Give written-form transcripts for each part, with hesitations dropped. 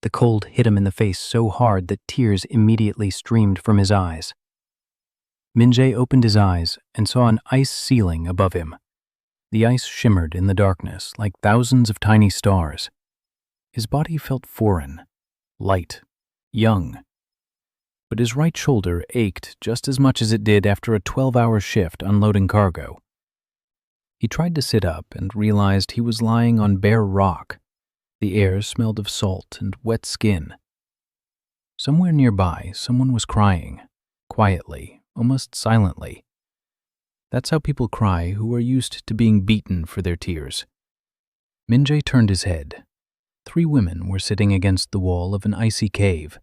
The cold hit him in the face so hard that tears immediately streamed from his eyes. Minjae opened his eyes and saw an ice ceiling above him. The ice shimmered in the darkness like thousands of tiny stars. His body felt foreign, light, young. But his right shoulder ached just as much as it did after a 12-hour shift unloading cargo. He tried to sit up and realized he was lying on bare rock. The air smelled of salt and wet skin. Somewhere nearby, someone was crying, quietly, almost silently. That's how people cry who are used to being beaten for their tears. Minjae turned his head. 3 women were sitting against the wall of an icy cave.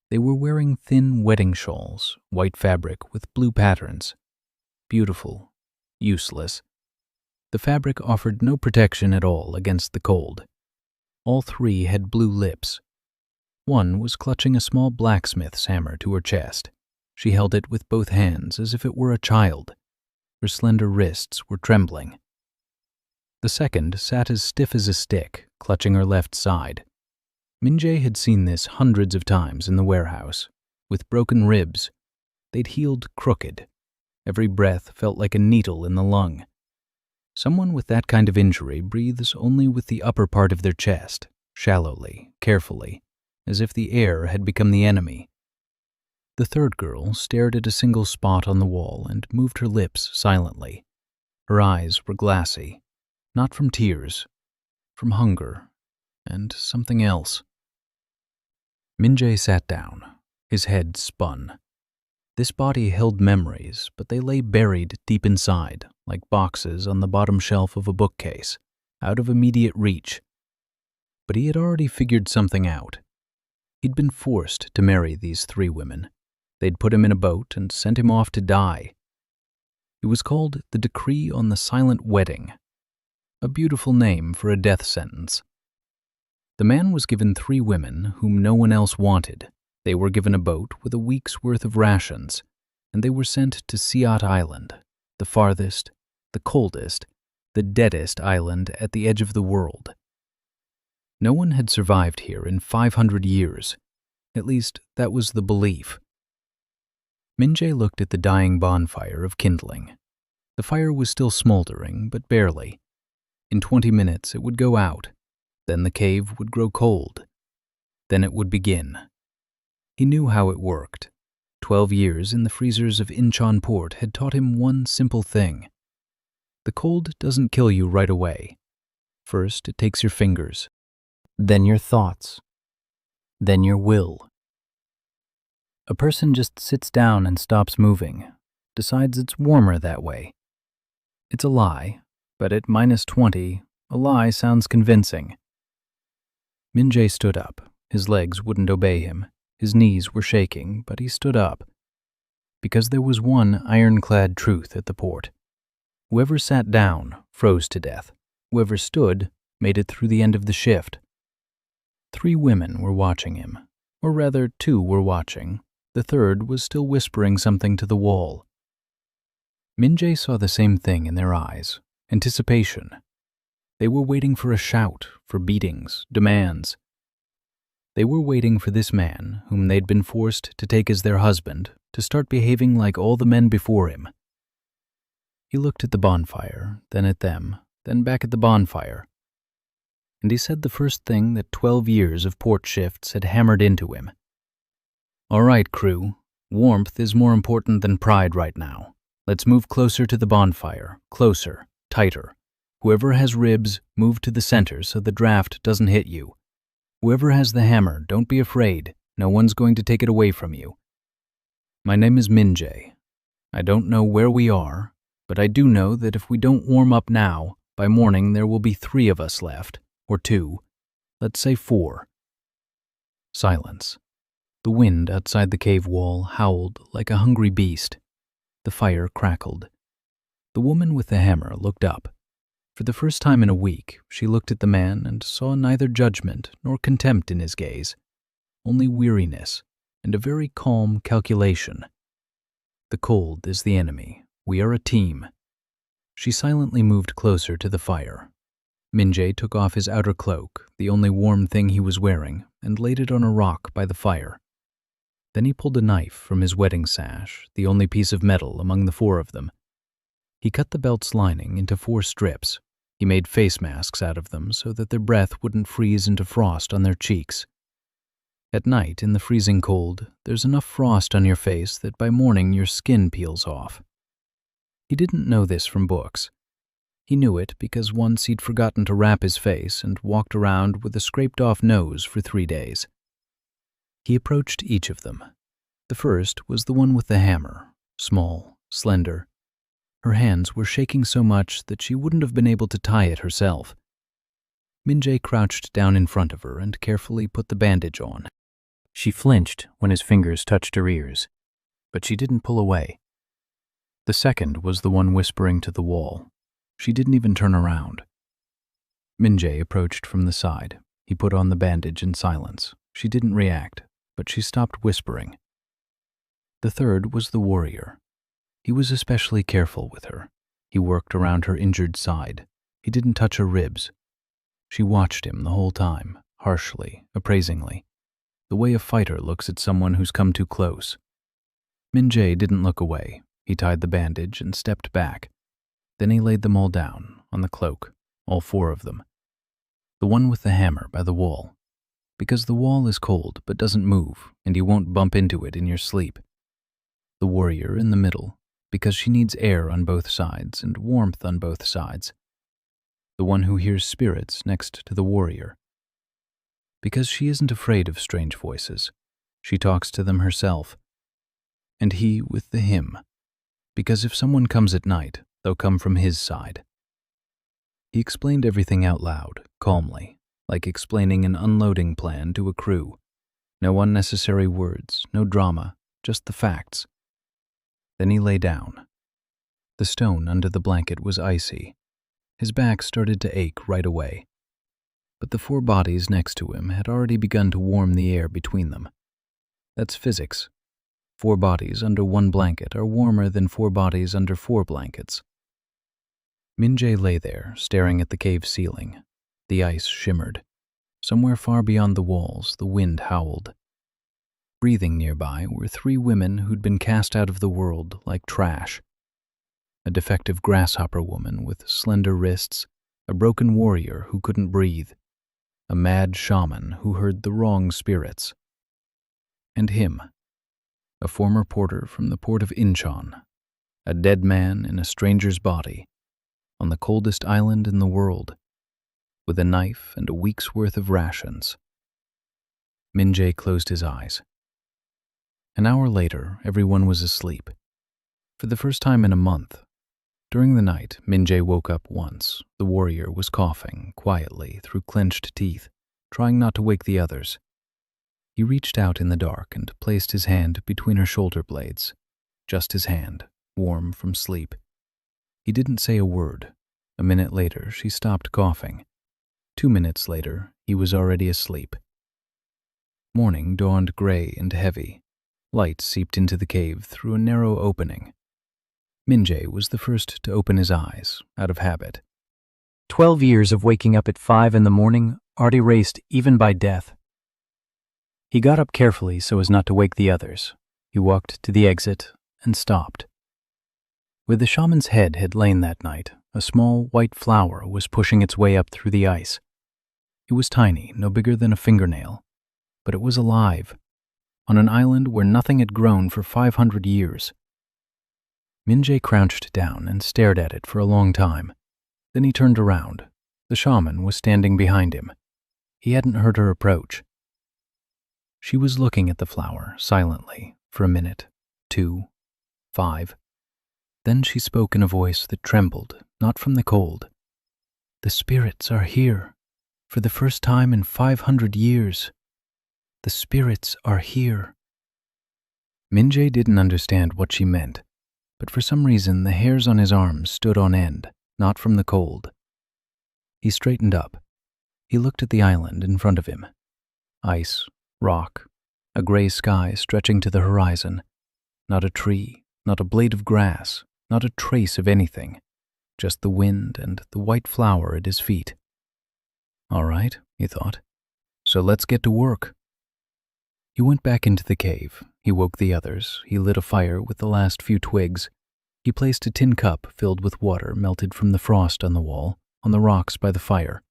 They were wearing thin wedding shawls, white fabric with blue patterns. Beautiful, useless. The fabric offered no protection at all against the cold. All 3 had blue lips. One was clutching a small blacksmith's hammer to her chest. She held it with both hands as if it were a child. Her slender wrists were trembling. The second sat as stiff as a stick, clutching her left side. Minjae had seen this hundreds of times in the warehouse, with broken ribs. They'd healed crooked. Every breath felt like a needle in the lung. Someone with that kind of injury breathes only with the upper part of their chest, shallowly, carefully, as if the air had become the enemy. The third girl stared at a single spot on the wall and moved her lips silently. Her eyes were glassy, not from tears, from hunger, and something else. Minjae sat down. His head spun. This body held memories, but they lay buried deep inside, like boxes on the bottom shelf of a bookcase, out of immediate reach. But he had already figured something out. He'd been forced to marry these 3 women. They'd put him in a boat and sent him off to die. It was called the Decree on the Silent Wedding, a beautiful name for a death sentence. The man was given 3 women whom no one else wanted. They were given a boat with a week's worth of rations, and they were sent to Siat Island, the farthest, the coldest, the deadest island at the edge of the world. No one had survived here in 500 years. At least, that was the belief. Minjae looked at the dying bonfire of kindling. The fire was still smoldering, but barely. In 20 minutes it would go out. Then the cave would grow cold. Then it would begin. He knew how it worked. 12 years in the freezers of Incheon Port had taught him one simple thing. The cold doesn't kill you right away. First, it takes your fingers, then your thoughts, then your will. A person just sits down and stops moving, decides it's warmer that way. It's a lie, but at -20, a lie sounds convincing. Minjae stood up. His legs wouldn't obey him. His knees were shaking, but he stood up. Because there was one ironclad truth at the port. Whoever sat down froze to death. Whoever stood made it through the end of the shift. 3 women were watching him, or rather 2 were watching. The third was still whispering something to the wall. Minjae saw the same thing in their eyes, anticipation. They were waiting for a shout, for beatings, demands. They were waiting for this man, whom they'd been forced to take as their husband, to start behaving like all the men before him. He looked at the bonfire, then at them, then back at the bonfire. And he said the first thing that 12 years of port shifts had hammered into him. "All right, crew. Warmth is more important than pride right now. Let's move closer to the bonfire. Closer, tighter. Whoever has ribs, move to the center so the draft doesn't hit you. Whoever has the hammer, don't be afraid. No one's going to take it away from you. My name is Minjae. I don't know where we are, but I do know that if we don't warm up now, by morning there will be 3 of us left, or 2. Let's say 4. Silence. The wind outside the cave wall howled like a hungry beast. The fire crackled. The woman with the hammer looked up. For the first time in a week, she looked at the man and saw neither judgment nor contempt in his gaze, only weariness and a very calm calculation. The cold is the enemy. We are a team. She silently moved closer to the fire. Minjae took off his outer cloak, the only warm thing he was wearing, and laid it on a rock by the fire. Then he pulled a knife from his wedding sash, the only piece of metal among the 4 of them. He cut the belt's lining into 4 strips. He made face masks out of them so that their breath wouldn't freeze into frost on their cheeks. At night, in the freezing cold, there's enough frost on your face that by morning your skin peels off. He didn't know this from books. He knew it because once he'd forgotten to wrap his face and walked around with a scraped-off nose for 3 days. He approached each of them. The first was the one with the hammer, small, slender. Her hands were shaking so much that she wouldn't have been able to tie it herself. Min-jae crouched down in front of her and carefully put the bandage on. She flinched when his fingers touched her ears, but she didn't pull away. The second was the one whispering to the wall. She didn't even turn around. Min-jae approached from the side. He put on the bandage in silence. She didn't react, but she stopped whispering. The third was the warrior. He was especially careful with her. He worked around her injured side. He didn't touch her ribs. She watched him the whole time, harshly, appraisingly, the way a fighter looks at someone who's come too close. Min-jae didn't look away. He tied the bandage and stepped back. Then he laid them all down, on the cloak, all 4 of them. The one with the hammer by the wall, because the wall is cold but doesn't move and you won't bump into it in your sleep. The warrior in the middle, because she needs air on both sides and warmth on both sides. The one who hears spirits next to the warrior, because she isn't afraid of strange voices. She talks to them herself. And he with the hymn, because if someone comes at night, they'll come from his side. He explained everything out loud, calmly, like explaining an unloading plan to a crew. No unnecessary words, no drama, just the facts. Then he lay down. The stone under the blanket was icy. His back started to ache right away. But the 4 bodies next to him had already begun to warm the air between them. That's physics. 4 bodies under 1 blanket are warmer than 4 bodies under 4 blankets. Min-jae lay there, staring at the cave ceiling. The ice shimmered. Somewhere far beyond the walls, the wind howled. Breathing nearby were 3 women who'd been cast out of the world like trash. A defective grasshopper woman with slender wrists, a broken warrior who couldn't breathe, a mad shaman who heard the wrong spirits, and him, a former porter from the port of Incheon, a dead man in a stranger's body, on the coldest island in the world, with a knife and a week's worth of rations. Min-jae closed his eyes. An hour later, everyone was asleep. For the first time in a month. During the night, Min-jae woke up once. The warrior was coughing, quietly, through clenched teeth, trying not to wake the others. He reached out in the dark and placed his hand between her shoulder blades. Just his hand, warm from sleep. He didn't say a word. A minute later, she stopped coughing. 2 minutes later, he was already asleep. Morning dawned gray and heavy. Light seeped into the cave through a narrow opening. Min-jae was the first to open his eyes, out of habit. 12 years of waking up at 5 in the morning are erased even by death. He got up carefully so as not to wake the others. He walked to the exit and stopped. Where the shaman's head had lain that night, a small white flower was pushing its way up through the ice. It was tiny, no bigger than a fingernail, but it was alive, on an island where nothing had grown for 500 years. Min-jae crouched down and stared at it for a long time. Then he turned around. The shaman was standing behind him. He hadn't heard her approach. She was looking at the flower, silently, for a minute, 2, 5. Then she spoke in a voice that trembled, not from the cold. "The spirits are here, for the first time in 500 years. The spirits are here." Min-jae didn't understand what she meant, but for some reason the hairs on his arms stood on end, not from the cold. He straightened up. He looked at the island in front of him. Ice, rock, a gray sky stretching to the horizon. Not a tree, not a blade of grass, not a trace of anything. Just the wind and the white flower at his feet. All right, he thought. So let's get to work. He went back into the cave. He woke the others. He lit a fire with the last few twigs. He placed a tin cup filled with water melted from the frost on the wall, on the rocks by the fire.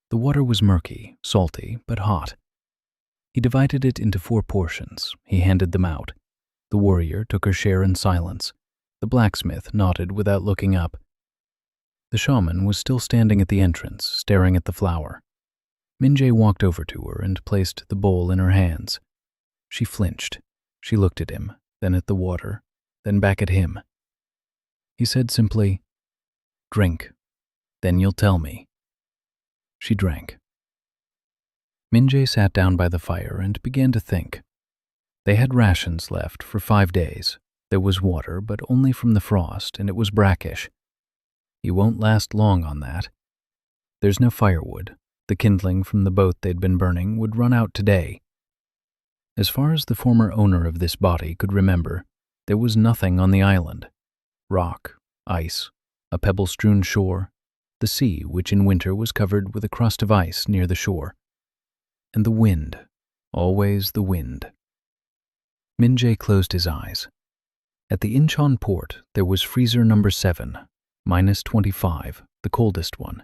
The water was murky, salty, but hot. He divided it into 4 portions. He handed them out. The warrior took her share in silence. The blacksmith nodded without looking up. The shaman was still standing at the entrance, staring at the flower. Minjae walked over to her and placed the bowl in her hands. She flinched. She looked at him, then at the water, then back at him. He said simply, "Drink, then you'll tell me." She drank. Minjae sat down by the fire and began to think. They had rations left for 5 days. There was water, but only from the frost, and it was brackish. He won't last long on that. There's no firewood. The kindling from the boat they'd been burning would run out today. As far as the former owner of this body could remember, there was nothing on the island. Rock, ice, a pebble-strewn shore, the sea, which in winter was covered with a crust of ice near the shore. And the wind, always the wind. Minjae closed his eyes. At the Incheon port, there was freezer number 7, -25, the coldest one.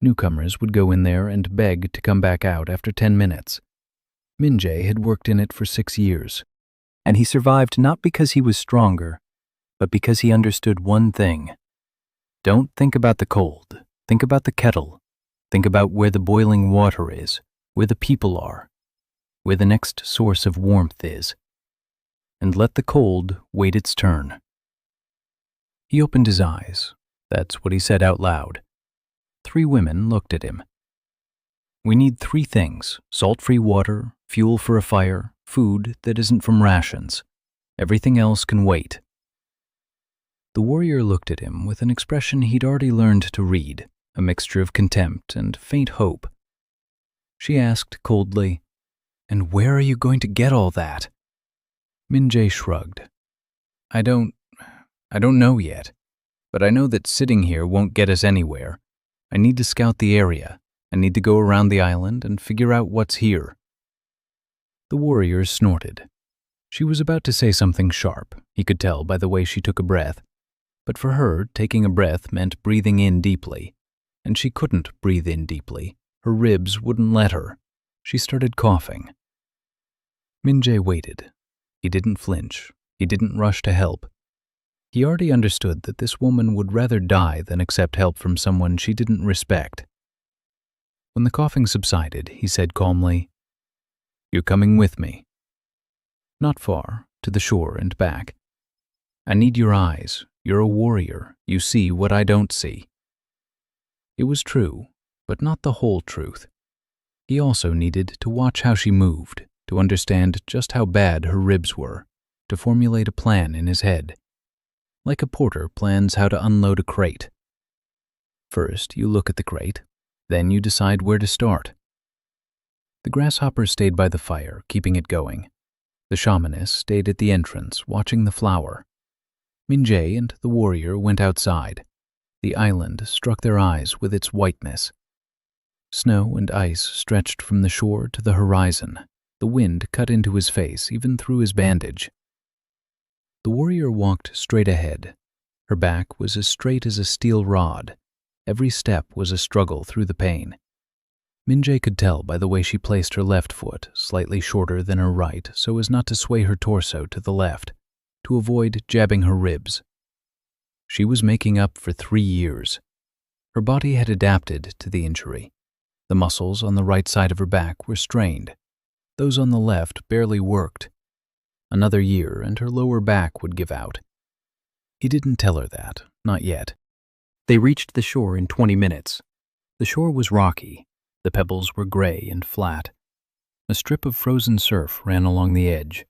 Newcomers would go in there and beg to come back out after 10 minutes. Minjae had worked in it for 6 years, and he survived not because he was stronger, but because he understood one thing. Don't think about the cold. Think about the kettle. Think about where the boiling water is, where the people are, where the next source of warmth is. And let the cold wait its turn. He opened his eyes. That's what he said out loud. 3 women looked at him. We need 3 things: salt-free water, fuel for a fire, food that isn't from rations. Everything else can wait. The warrior looked at him with an expression he'd already learned to read, a mixture of contempt and faint hope. She asked coldly, "And where are you going to get all that?" Minjae shrugged. I don't know yet, but I know that sitting here won't get us anywhere. I need to scout the area. I need to go around the island and figure out what's here." The warrior snorted. She was about to say something sharp, he could tell by the way she took a breath. But for her, taking a breath meant breathing in deeply. And she couldn't breathe in deeply. Her ribs wouldn't let her. She started coughing. Minjae waited. He didn't flinch. He didn't rush to help. He already understood that this woman would rather die than accept help from someone she didn't respect. When the coughing subsided, he said calmly, "You're coming with me." Not far, to the shore and back. "I need your eyes. You're a warrior. You see what I don't see." It was true, but not the whole truth. He also needed to watch how she moved, to understand just how bad her ribs were, to formulate a plan in his head. Like a porter plans how to unload a crate. First, you look at the crate, then you decide where to start. The grasshopper stayed by the fire, keeping it going. The shamaness stayed at the entrance, watching the flower. Minjae and the warrior went outside. The island struck their eyes with its whiteness. Snow and ice stretched from the shore to the horizon. The wind cut into his face, even through his bandage. The warrior walked straight ahead. Her back was as straight as a steel rod. Every step was a struggle through the pain. Minjae could tell by the way she placed her left foot slightly shorter than her right so as not to sway her torso to the left, to avoid jabbing her ribs. She was making up for 3 years. Her body had adapted to the injury. The muscles on the right side of her back were strained. Those on the left barely worked. Another year and her lower back would give out. He didn't tell her that, not yet. They reached the shore in 20 minutes. The shore was rocky. The pebbles were gray and flat. A strip of frozen surf ran along the edge.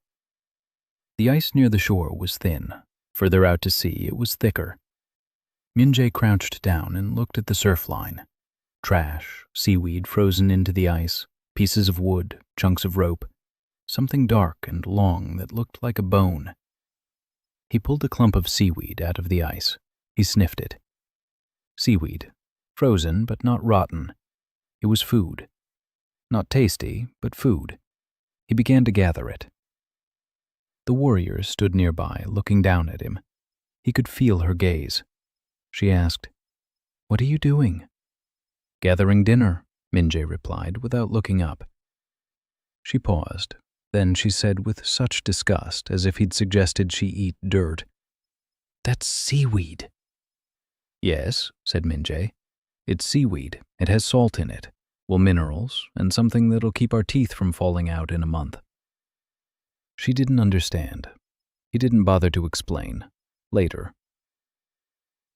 The ice near the shore was thin. Further out to sea, it was thicker. Minjae crouched down and looked at the surf line. Trash, seaweed frozen into the ice, pieces of wood, chunks of rope, something dark and long that looked like a bone. He pulled a clump of seaweed out of the ice. He sniffed it. Seaweed, frozen but not rotten. It was food. Not tasty, but food. He began to gather it. The warrior stood nearby, looking down at him. He could feel her gaze. She asked, "What are you doing?" "Gathering dinner," Minjay replied, without looking up. She paused. Then she said with such disgust, as if he'd suggested she eat dirt, "That's seaweed." "Yes," said Minjay. "It's seaweed. It has salt in it, well, minerals, and something that'll keep our teeth from falling out in a month." She didn't understand. He didn't bother to explain. Later.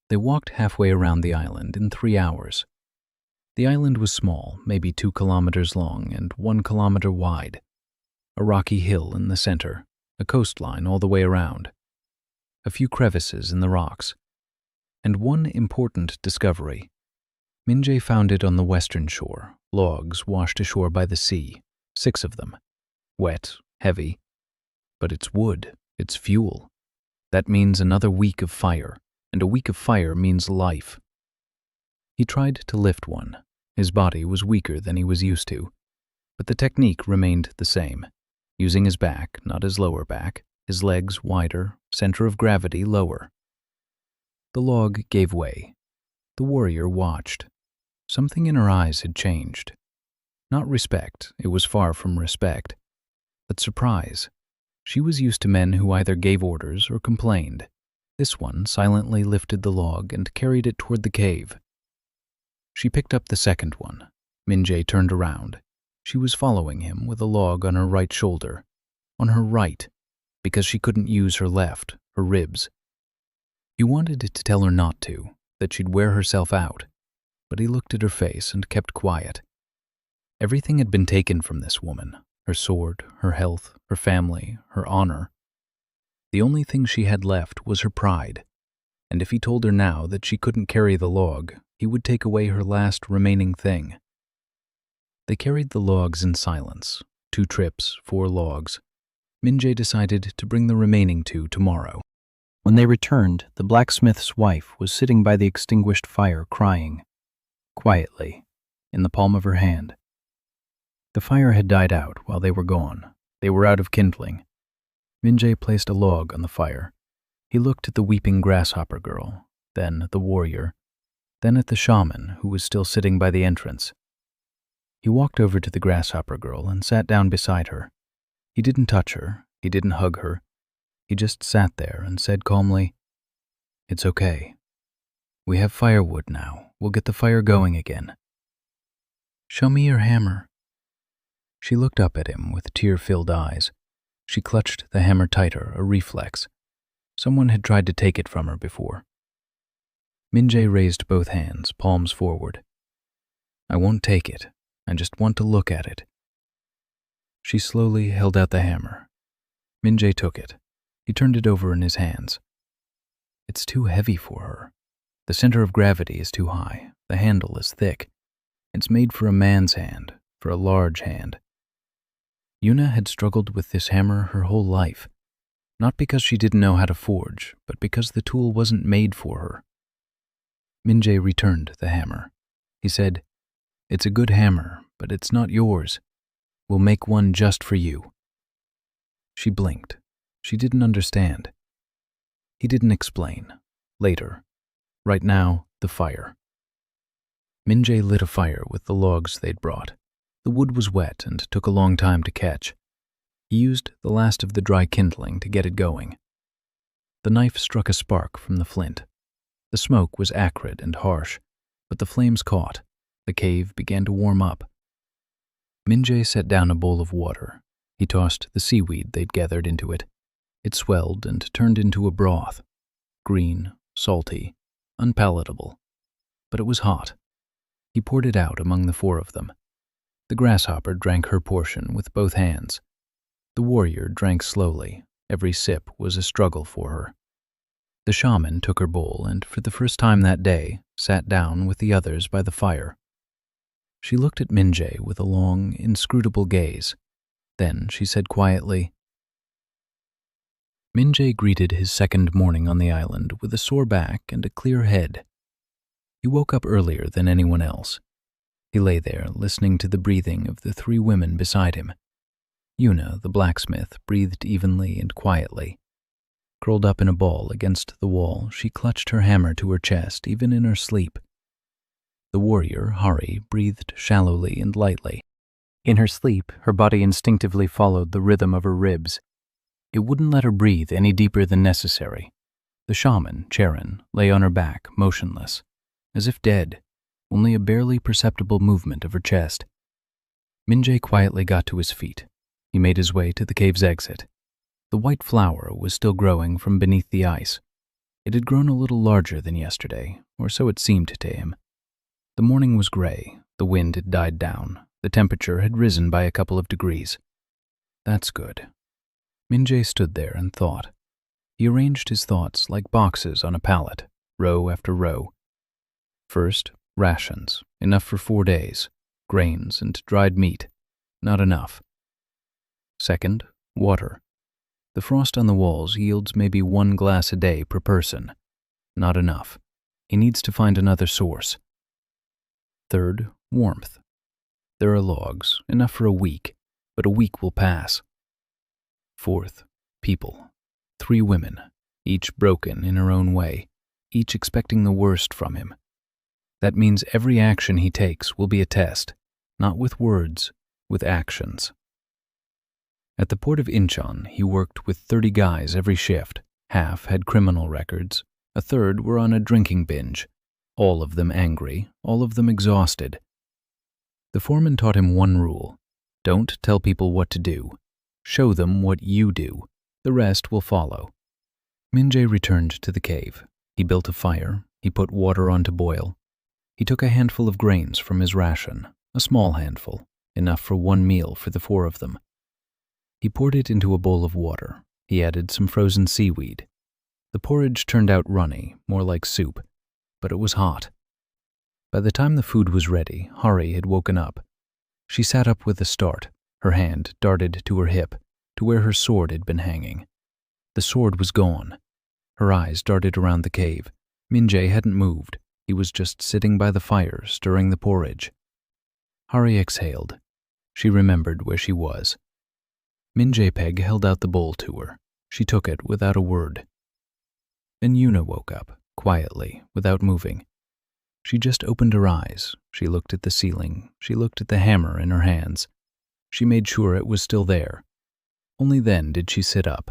They walked halfway around the island in 3 hours. The island was small, maybe 2 kilometers long and 1 kilometer wide. A rocky hill in the center, a coastline all the way around, a few crevices in the rocks, and one important discovery. Minjay found it on the western shore, logs washed ashore by the sea, 6 of them, wet, heavy. But it's wood, it's fuel. That means another week of fire, and a week of fire means life. He tried to lift one. His body was weaker than he was used to, but the technique remained the same, using his back, not his lower back, his legs wider, center of gravity lower. The log gave way. The warrior watched. Something in her eyes had changed. Not respect, it was far from respect, but surprise. She was used to men who either gave orders or complained. This one silently lifted the log and carried it toward the cave. She picked up the second one. Minjay turned around. She was following him with a log on her right shoulder. On her right, because she couldn't use her left, her ribs. He wanted to tell her not to, that she'd wear herself out, but he looked at her face and kept quiet. Everything had been taken from this woman. Her sword, her health, her family, her honor. The only thing she had left was her pride, and if he told her now that she couldn't carry the log, he would take away her last remaining thing. They carried the logs in silence. 2 trips, 4 logs. Minjay decided to bring the remaining 2 tomorrow. When they returned, the blacksmith's wife was sitting by the extinguished fire crying, quietly, in the palm of her hand. The fire had died out while they were gone. They were out of kindling. Minjay placed a log on the fire. He looked at the weeping grasshopper girl, then at the warrior, then at the shaman who was still sitting by the entrance. He walked over to the grasshopper girl and sat down beside her. He didn't touch her. He didn't hug her. He just sat there and said calmly, "It's okay. We have firewood now. We'll get the fire going again." "Show me your hammer." She looked up at him with tear-filled eyes. She clutched the hammer tighter, a reflex. Someone had tried to take it from her before. Minjay raised both hands, palms forward. "I won't take it. I just want to look at it." She slowly held out the hammer. Minjay took it. He turned it over in his hands. It's too heavy for her. The center of gravity is too high. The handle is thick. It's made for a man's hand, for a large hand. Yuna had struggled with this hammer her whole life, not because she didn't know how to forge, but because the tool wasn't made for her. Minjay returned the hammer. He said, "It's a good hammer, but it's not yours. We'll make one just for you." She blinked. She didn't understand. He didn't explain. Later. Right now, the fire. Minjay lit a fire with the logs they'd brought. The wood was wet and took a long time to catch. He used the last of the dry kindling to get it going. The knife struck a spark from the flint. The smoke was acrid and harsh, but the flames caught. The cave began to warm up. Minjay set down a bowl of water. He tossed the seaweed they'd gathered into it. It swelled and turned into a broth. Green, salty, unpalatable. But it was hot. He poured it out among the 4 of them. The grasshopper drank her portion with both hands. The warrior drank slowly. Every sip was a struggle for her. The shaman took her bowl and, for the first time that day, sat down with the others by the fire. She looked at Minjay with a long, inscrutable gaze. Then she said quietly, Minjay greeted his second morning on the island with a sore back and a clear head. He woke up earlier than anyone else. He lay there, listening to the breathing of the 3 women beside him. Yuna, the blacksmith, breathed evenly and quietly. Curled up in a ball against the wall, she clutched her hammer to her chest, even in her sleep. The warrior, Hari, breathed shallowly and lightly. In her sleep, her body instinctively followed the rhythm of her ribs. It wouldn't let her breathe any deeper than necessary. The shaman, Charon, lay on her back, motionless, as if dead, only a barely perceptible movement of her chest. Minjay quietly got to his feet. He made his way to the cave's exit. The white flower was still growing from beneath the ice. It had grown a little larger than yesterday, or so it seemed to him. The morning was gray, the wind had died down, the temperature had risen by a couple of degrees. That's good. Minjay stood there and thought. He arranged his thoughts like boxes on a pallet, row after row. First, rations, enough for 4 days, grains and dried meat, not enough. Second, water. The frost on the walls yields maybe 1 glass a day per person. Not enough. He needs to find another source. Third, warmth. There are logs, enough for a week, but a week will pass. Fourth, people. 3 women, each broken in her own way, each expecting the worst from him. That means every action he takes will be a test, not with words, with actions. At the port of Incheon, he worked with 30 guys every shift. Half had criminal records, a third were on a drinking binge, all of them angry, all of them exhausted. The foreman taught him one rule: don't tell people what to do. Show them what you do. The rest will follow. Minjay returned to the cave. He built a fire. He put water on to boil. He took a handful of grains from his ration, a small handful, enough for 1 meal for the 4 of them. He poured it into a bowl of water. He added some frozen seaweed. The porridge turned out runny, more like soup, but it was hot. By the time the food was ready, Hari had woken up. She sat up with a start. Her hand darted to her hip, to where her sword had been hanging. The sword was gone. Her eyes darted around the cave. Minjay hadn't moved. He was just sitting by the fire, stirring the porridge. Hari exhaled. She remembered where she was. Minjay Peg held out the bowl to her. She took it without a word. Then Yuna woke up, quietly, without moving. She just opened her eyes. She looked at the ceiling. She looked at the hammer in her hands. She made sure it was still there. Only then did she sit up.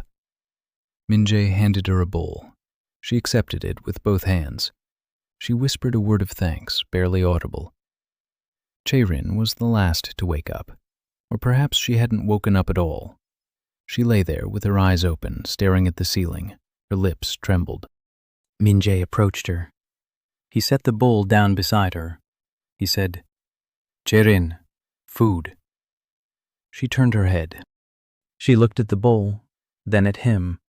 Minjay handed her a bowl. She accepted it with both hands. She whispered a word of thanks, barely audible. Charon was the last to wake up. Or perhaps she hadn't woken up at all. She lay there with her eyes open, staring at the ceiling. Her lips trembled. Minjay approached her. He set the bowl down beside her. He said, "Charon, food." She turned her head. She looked at the bowl, then at him.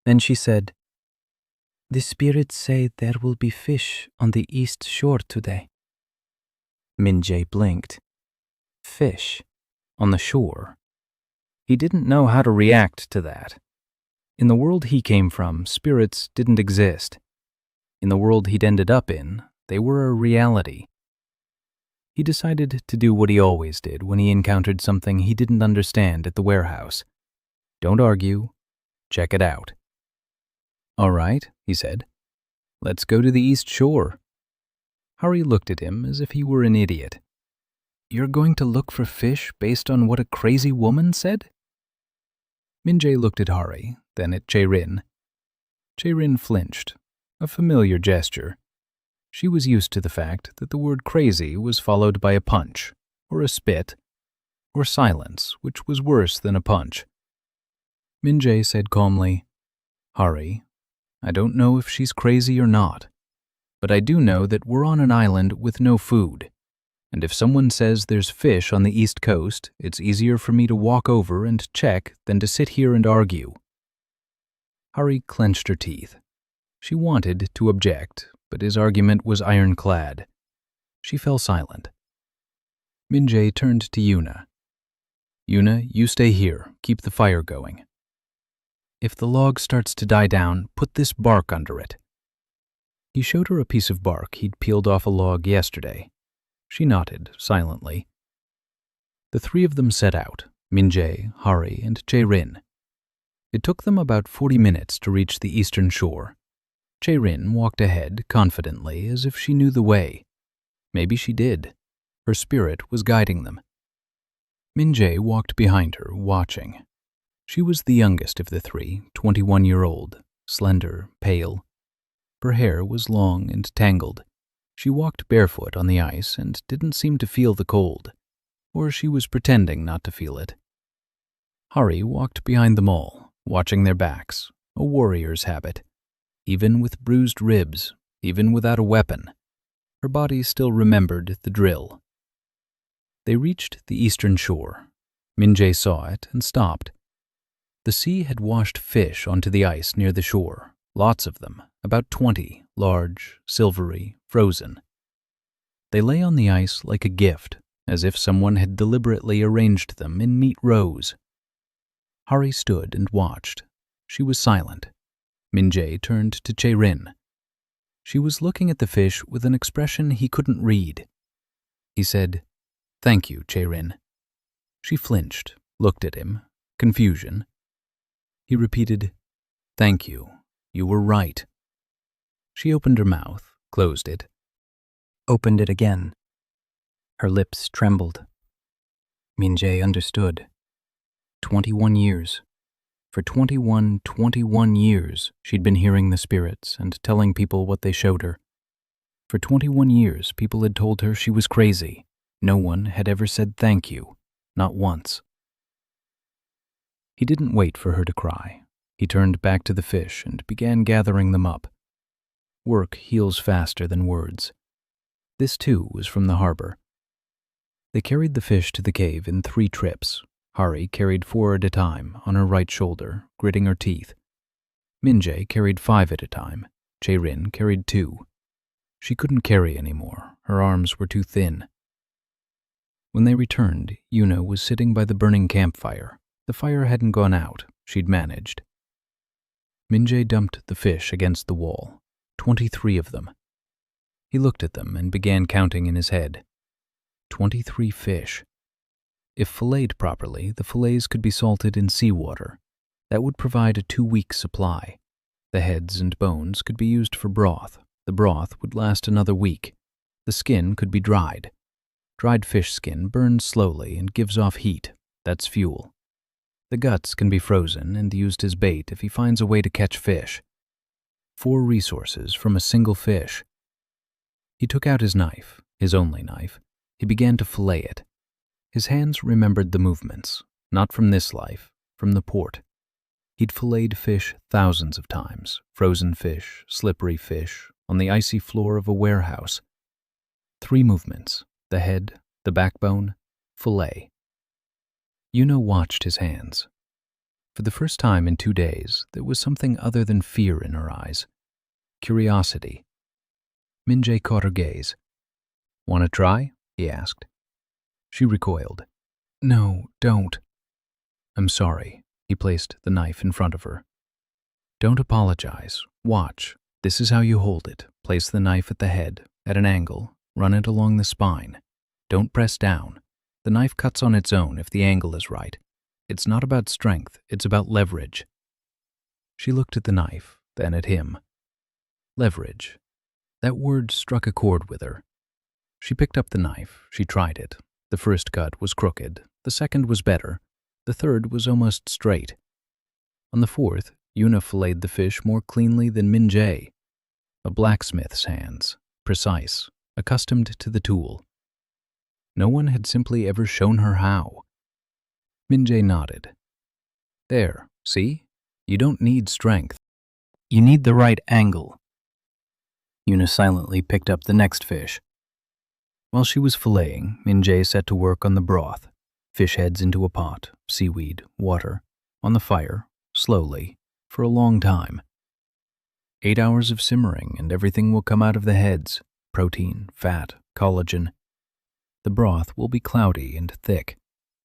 Then she said, "The spirits say there will be fish on the east shore today." Minjay blinked. Fish? On the shore? He didn't know how to react to that. In the world he came from, spirits didn't exist. In the world he'd ended up in, they were a reality. He decided to do what he always did when he encountered something he didn't understand at the warehouse. Don't argue. Check it out. "All right," he said. "Let's go to the East Shore." Hari looked at him as if he were an idiot. "You're going to look for fish based on what a crazy woman said?" Minjay looked at Hari, then at Charon. Charon flinched, a familiar gesture. She was used to the fact that the word crazy was followed by a punch, or a spit, or silence, which was worse than a punch. Minjay said calmly, "Hari, I don't know if she's crazy or not, but I do know that we're on an island with no food, and if someone says there's fish on the East Coast, it's easier for me to walk over and check than to sit here and argue." Hari clenched her teeth. She wanted to object, but his argument was ironclad. She fell silent. Minjay turned to Yuna. "Yuna, you stay here. Keep the fire going. If the log starts to die down, put this bark under it." He showed her a piece of bark he'd peeled off a log yesterday. She nodded silently. The 3 of them set out, Minjae, Hari, and Jae-rin. It took them about 40 minutes to reach the eastern shore. Jae-rin walked ahead confidently as if she knew the way. Maybe she did. Her spirit was guiding them. Minjae walked behind her, watching. She was the youngest of the three, 21-year-old, slender, pale. Her hair was long and tangled. She walked barefoot on the ice and didn't seem to feel the cold, or she was pretending not to feel it. Hari walked behind them all, watching their backs, a warrior's habit. Even with bruised ribs, even without a weapon, her body still remembered the drill. They reached the eastern shore. Minjae saw it and stopped. The sea had washed fish onto the ice near the shore, lots of them, about 20, large, silvery, frozen. They lay on the ice like a gift, as if someone had deliberately arranged them in neat rows. Hari stood and watched. She was silent. Minjae turned to Jae-rin. She was looking at the fish with an expression he couldn't read. He said, "Thank you, Jae-rin." She flinched, looked at him, confusion. He repeated, "Thank you. You were right." She opened her mouth, closed it. Opened it again. Her lips trembled. Minjae understood. 21 years. For 21 years, she'd been hearing the spirits and telling people what they showed her. For 21 years, people had told her she was crazy. No one had ever said thank you, not once. He didn't wait for her to cry. He turned back to the fish and began gathering them up. Work heals faster than words. This, too, was from the harbor. They carried the fish to the cave in 3 trips. Hari carried 4 at a time on her right shoulder, gritting her teeth. Minjae carried 5 at a time. Jae-rin carried 2. She couldn't carry anymore. Her arms were too thin. When they returned, Yuna was sitting by the burning campfire. The fire hadn't gone out. She'd managed. Minjae dumped the fish against the wall. 23 of them. He looked at them and began counting in his head. 23 fish. If filleted properly, the fillets could be salted in seawater. That would provide a 2-week supply. The heads and bones could be used for broth. The broth would last another week. The skin could be dried. Dried fish skin burns slowly and gives off heat. That's fuel. The guts can be frozen and used as bait if he finds a way to catch fish. 4 resources from a single fish. He took out his knife, his only knife. He began to fillet it. His hands remembered the movements, not from this life, from the port. He'd filleted fish thousands of times, frozen fish, slippery fish, on the icy floor of a warehouse. 3 movements, the head, the backbone, fillet. Yuna watched his hands. For the first time in 2 days, there was something other than fear in her eyes. Curiosity. Minjae caught her gaze. "Want to try?" he asked. She recoiled. "No, don't." "I'm sorry." He placed the knife in front of her. "Don't apologize. Watch. This is how you hold it. Place the knife at the head, at an angle. Run it along the spine. Don't press down. The knife cuts on its own if the angle is right. It's not about strength. It's about leverage." She looked at the knife, then at him. Leverage. That word struck a chord with her. She picked up the knife. She tried it. The first cut was crooked. The second was better. The third was almost straight. On the 4th, Yuna filleted the fish more cleanly than Minjae. A blacksmith's hands, precise, accustomed to the tool. No one had simply ever shown her how. Minjae nodded. "There, see? You don't need strength. You need the right angle." Yuna silently picked up the next fish. While she was filleting, Minjae set to work on the broth. Fish heads into a pot, seaweed, water, on the fire, slowly, for a long time. 8 hours of simmering and everything will come out of the heads, protein, fat, collagen. The broth will be cloudy and thick,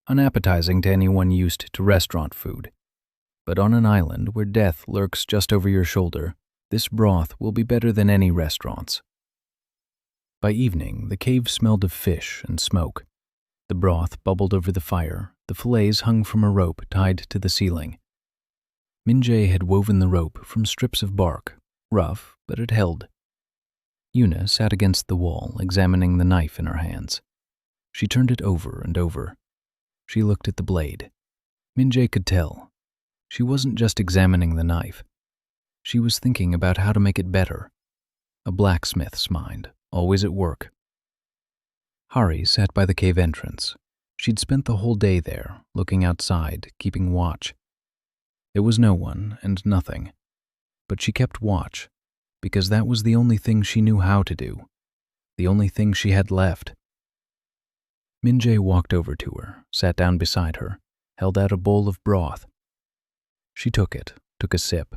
unappetizing to anyone used to restaurant food. But on an island where death lurks just over your shoulder, this broth will be better than any restaurant's. By evening, the cave smelled of fish and smoke. The broth bubbled over the fire, the fillets hung from a rope tied to the ceiling. Min-jae had woven the rope from strips of bark, rough, but it held. Yuna sat against the wall, examining the knife in her hands. She turned it over and over. She looked at the blade. Min-jae could tell. She wasn't just examining the knife. She was thinking about how to make it better. A blacksmith's mind, always at work. Hari sat by the cave entrance. She'd spent the whole day there, looking outside, keeping watch. There was no one and nothing. But she kept watch, because that was the only thing she knew how to do, the only thing she had left. Min-jae walked over to her, sat down beside her, held out a bowl of broth. She took it, took a sip,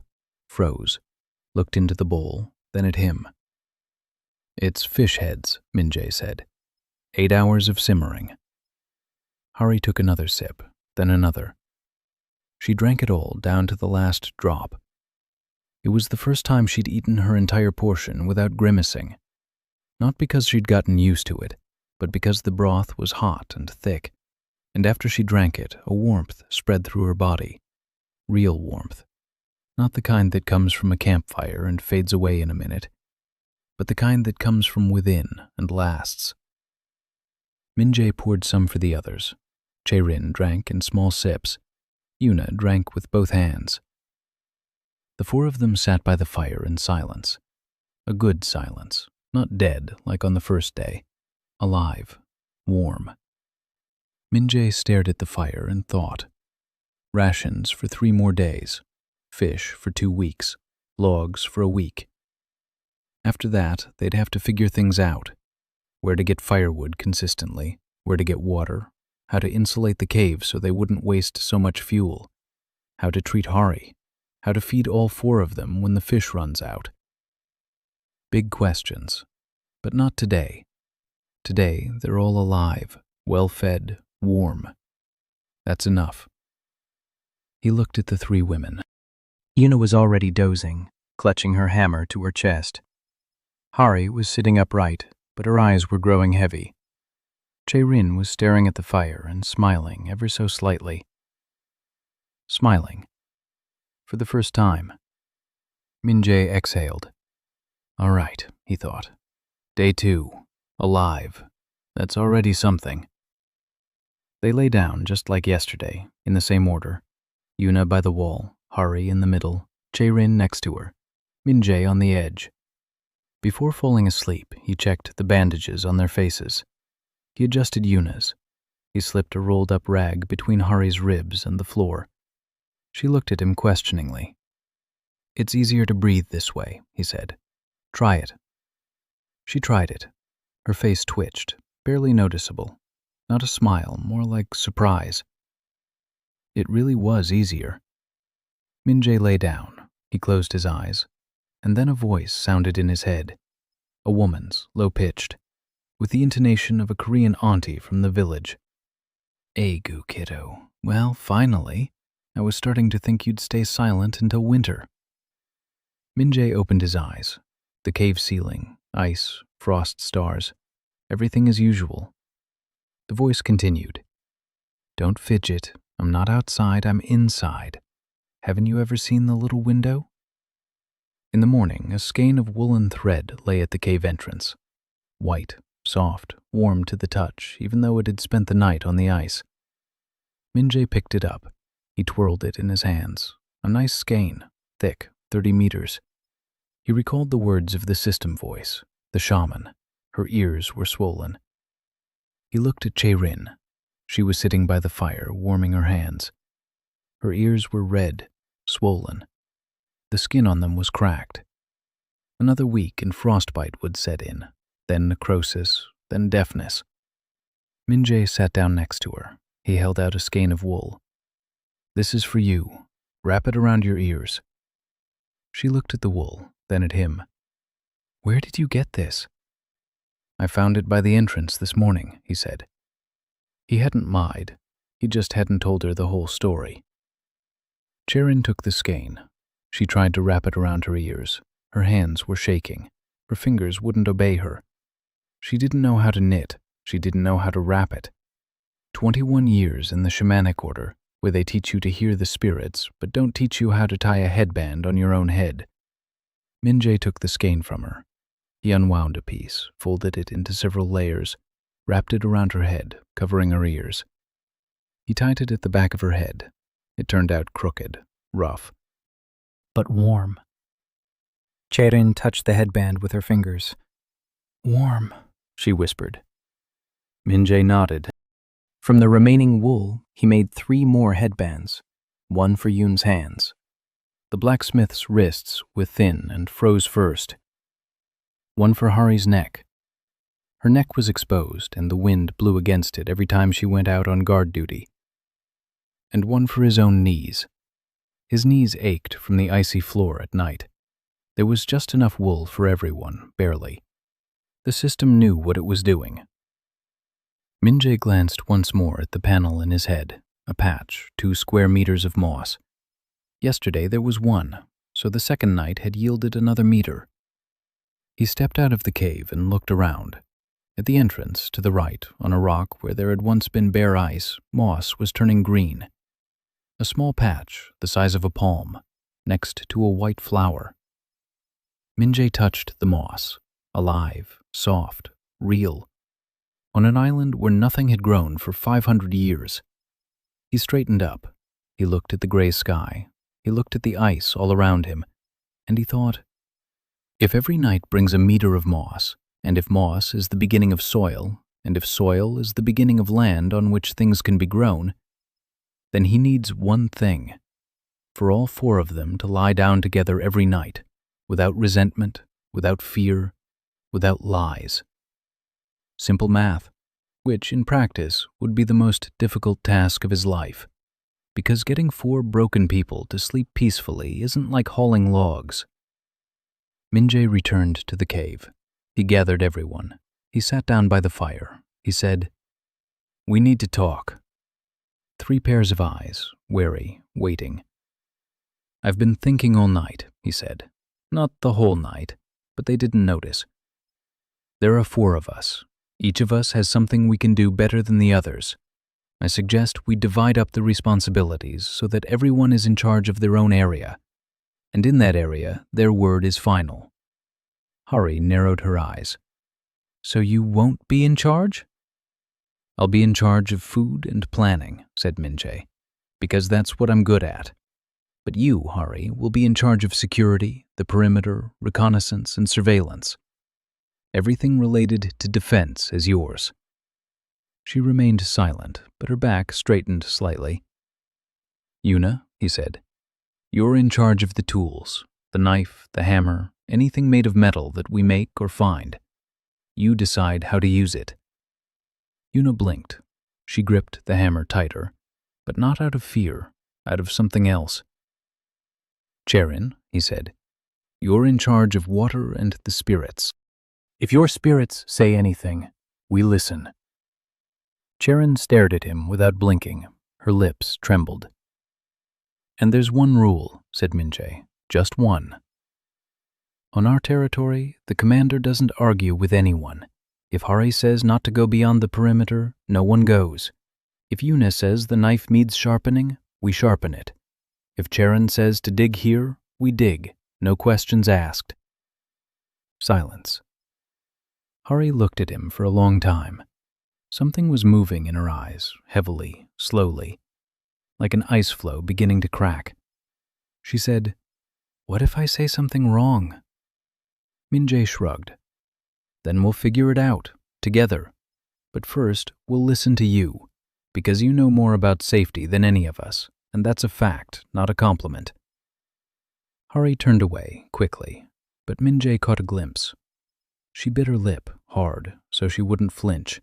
froze, looked into the bowl, then at him. "It's fish heads," Min-jae said. 8 hours of simmering. Hari took another sip, then another. She drank it all down to the last drop. It was the first time she'd eaten her entire portion without grimacing. Not because she'd gotten used to it, but because the broth was hot and thick, and after she drank it, a warmth spread through her body. Real warmth. Not the kind that comes from a campfire and fades away in a minute, but the kind that comes from within and lasts. Min-jae poured some for the others. Jae-rin drank in small sips. Yuna drank with both hands. The four of them sat by the fire in silence. A good silence, not dead like on the first day. Alive, warm. Min-jae stared at the fire and thought. Rations for 3 more days. Fish for 2 weeks. Logs for a week. After that, they'd have to figure things out. Where to get firewood consistently, where to get water, how to insulate the cave so they wouldn't waste so much fuel, how to treat Hari, how to feed all 4 of them when the fish runs out. Big questions, but not today. Today, they're all alive, well-fed, warm. That's enough. He looked at the 3 women. Yuna was already dozing, clutching her hammer to her chest. Hari was sitting upright, but her eyes were growing heavy. Jae-rin was staring at the fire and smiling ever so slightly. Smiling. For the first time. Min-jae exhaled. All right, he thought. Day 2. Alive. That's already something. They lay down just like yesterday, in the same order. Yuna by the wall, Hari in the middle, Jae-rin next to her, Min-jae on the edge. Before falling asleep, he checked the bandages on their faces. He adjusted Yuna's. He slipped a rolled-up rag between Hari's ribs and the floor. She looked at him questioningly. It's easier to breathe this way, he said. Try it. She tried it. Her face twitched, barely noticeable. Not a smile, more like surprise. It really was easier. Min-jae lay down. He closed his eyes. And then a voice sounded in his head. A woman's, low-pitched, with the intonation of a Korean auntie from the village. Egu, kiddo. Well, finally. I was starting to think you'd stay silent until winter. Min-jae opened his eyes. The cave ceiling, ice, frost stars, everything as usual. The voice continued. Don't fidget. I'm not outside, I'm inside. Haven't you ever seen the little window? In the morning, a skein of woolen thread lay at the cave entrance. White, soft, warm to the touch, even though it had spent the night on the ice. Min-jae picked it up. He twirled it in his hands. A nice skein, thick, 30 meters. He recalled the words of the system voice, the shaman. Her ears were swollen. He looked at Jae-rin. She was sitting by the fire, warming her hands. Her ears were red, swollen. The skin on them was cracked. Another week and frostbite would set in, then necrosis, then deafness. Min-jae sat down next to her. He held out a skein of wool. This is for you. Wrap it around your ears. She looked at the wool, then at him. Where did you get this? I found it by the entrance this morning, he said. He hadn't lied. He just hadn't told her the whole story. Jae-rin took the skein. She tried to wrap it around her ears. Her hands were shaking. Her fingers wouldn't obey her. She didn't know how to knit. She didn't know how to wrap it. 21 years in the shamanic order, where they teach you to hear the spirits, but don't teach you how to tie a headband on your own head. Min-jae took the skein from her. He unwound a piece, folded it into several layers, wrapped it around her head, covering her ears. He tied it at the back of her head. It turned out crooked, rough, but warm. Chae-rin touched the headband with her fingers. Warm, she whispered. Min-jae nodded. From the remaining wool, he made 3 more headbands, one for Yoon's hands. The blacksmith's wrists were thin and froze first. One for Hari's neck. Her neck was exposed, and the wind blew against it every time she went out on guard duty. And one for his own knees. His knees ached from the icy floor at night. There was just enough wool for everyone, barely. The system knew what it was doing. Min-jae glanced once more at the panel in his head, a patch, 2 square meters of moss. Yesterday there was 1, so the second night had yielded another meter. He stepped out of the cave and looked around. At the entrance, to the right, on a rock where there had once been bare ice, moss was turning green. A small patch, the size of a palm, next to a white flower. Min-jae touched the moss, alive, soft, real, on an island where nothing had grown for 500 years. He straightened up. He looked at the gray sky. He looked at the ice all around him, and he thought, if every night brings a meter of moss, and if moss is the beginning of soil, and if soil is the beginning of land on which things can be grown, then he needs one thing, for all 4 of them to lie down together every night, without resentment, without fear, without lies. Simple math, which in practice would be the most difficult task of his life, because getting 4 broken people to sleep peacefully isn't like hauling logs. Min-jae returned to the cave. He gathered everyone. He sat down by the fire. He said, "We need to talk." 3 pairs of eyes, wary, waiting. "I've been thinking all night," he said. Not the whole night, but they didn't notice. "There are 4 of us. Each of us has something we can do better than the others. I suggest we divide up the responsibilities so that everyone is in charge of their own area, and in that area, their word is final." Hari narrowed her eyes. "So you won't be in charge?" "I'll be in charge of food and planning," said Min-jae, "because that's what I'm good at. But you, Hari, will be in charge of security, the perimeter, reconnaissance, and surveillance. Everything related to defense is yours." She remained silent, but her back straightened slightly. "Yuna," he said, "you're in charge of the tools, the knife, the hammer, anything made of metal that we make or find. You decide how to use it." Yuna blinked. She gripped the hammer tighter, but not out of fear, out of something else. "Chae-rin," he said, "you're in charge of water and the spirits. If your spirits say anything, we listen." Chae-rin stared at him without blinking. Her lips trembled. "And there's one rule," said Min-jae, "just one. On our territory, the commander doesn't argue with anyone. If Hari says not to go beyond the perimeter, no one goes. If Yuna says the knife needs sharpening, we sharpen it. If Chae-rin says to dig here, we dig, no questions asked." Silence. Hari looked at him for a long time. Something was moving in her eyes, heavily, slowly, like an ice floe beginning to crack. She said, "What if I say something wrong?" Min-jae shrugged. "Then we'll figure it out, together. But first, we'll listen to you, because you know more about safety than any of us, and that's a fact, not a compliment." Hari turned away, quickly, but Min-jae caught a glimpse. She bit her lip, hard, so she wouldn't flinch.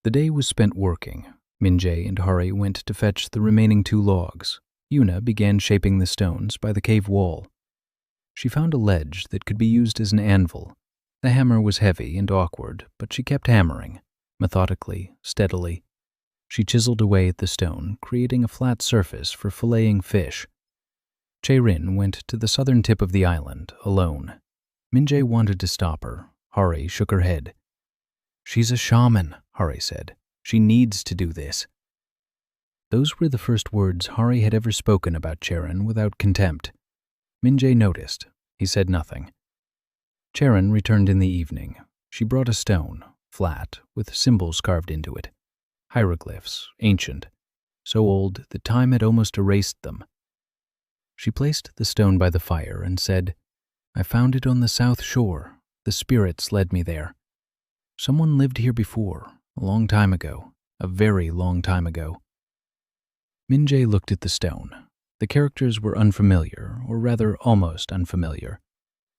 The day was spent working. Min-jae and Hari went to fetch the remaining 2 logs. Yuna began shaping the stones by the cave wall. She found a ledge that could be used as an anvil. The hammer was heavy and awkward, but she kept hammering, methodically, steadily. She chiseled away at the stone, creating a flat surface for filleting fish. Chae-rin went to the southern tip of the island, alone. Min-jae wanted to stop her. Hari shook her head. "She's a shaman," Hari said. She needs to do this. Those were the first words Hari had ever spoken about Charon without contempt. Min-jae noticed. He said nothing. Charon returned in the evening. She brought a stone, flat, with symbols carved into it. Hieroglyphs, ancient, so old that time had almost erased them. She placed the stone by the fire and said, "I found it on the south shore. The spirits led me there. Someone lived here before, a long time ago, a very long time ago." Min-jae looked at the stone. The characters were unfamiliar, or rather almost unfamiliar.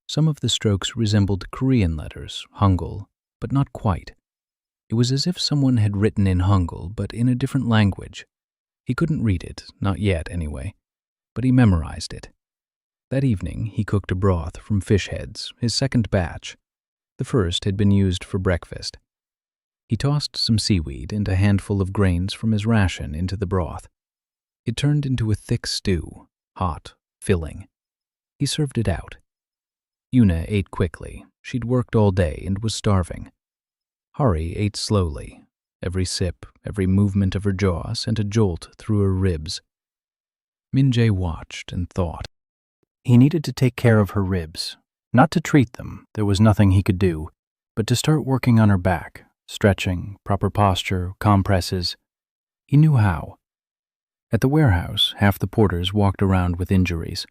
Some of the strokes resembled Korean letters, Hangul, but not quite. It was as if someone had written in Hangul, but in a different language. He couldn't read it, not yet anyway, but he memorized it. That evening, he cooked a broth from fish heads, his second batch. The first had been used for breakfast. He tossed some seaweed and a handful of grains from his ration into the broth. It turned into a thick stew, hot, filling. He served it out. Yuna ate quickly. She'd worked all day and was starving. Hari ate slowly. Every sip, every movement of her jaw sent a jolt through her ribs. Min-jae watched and thought. He needed to take care of her ribs. Not to treat them, there was nothing he could do, but to start working on her back, stretching, proper posture, compresses. He knew how. At the warehouse, half the porters walked around with injuries.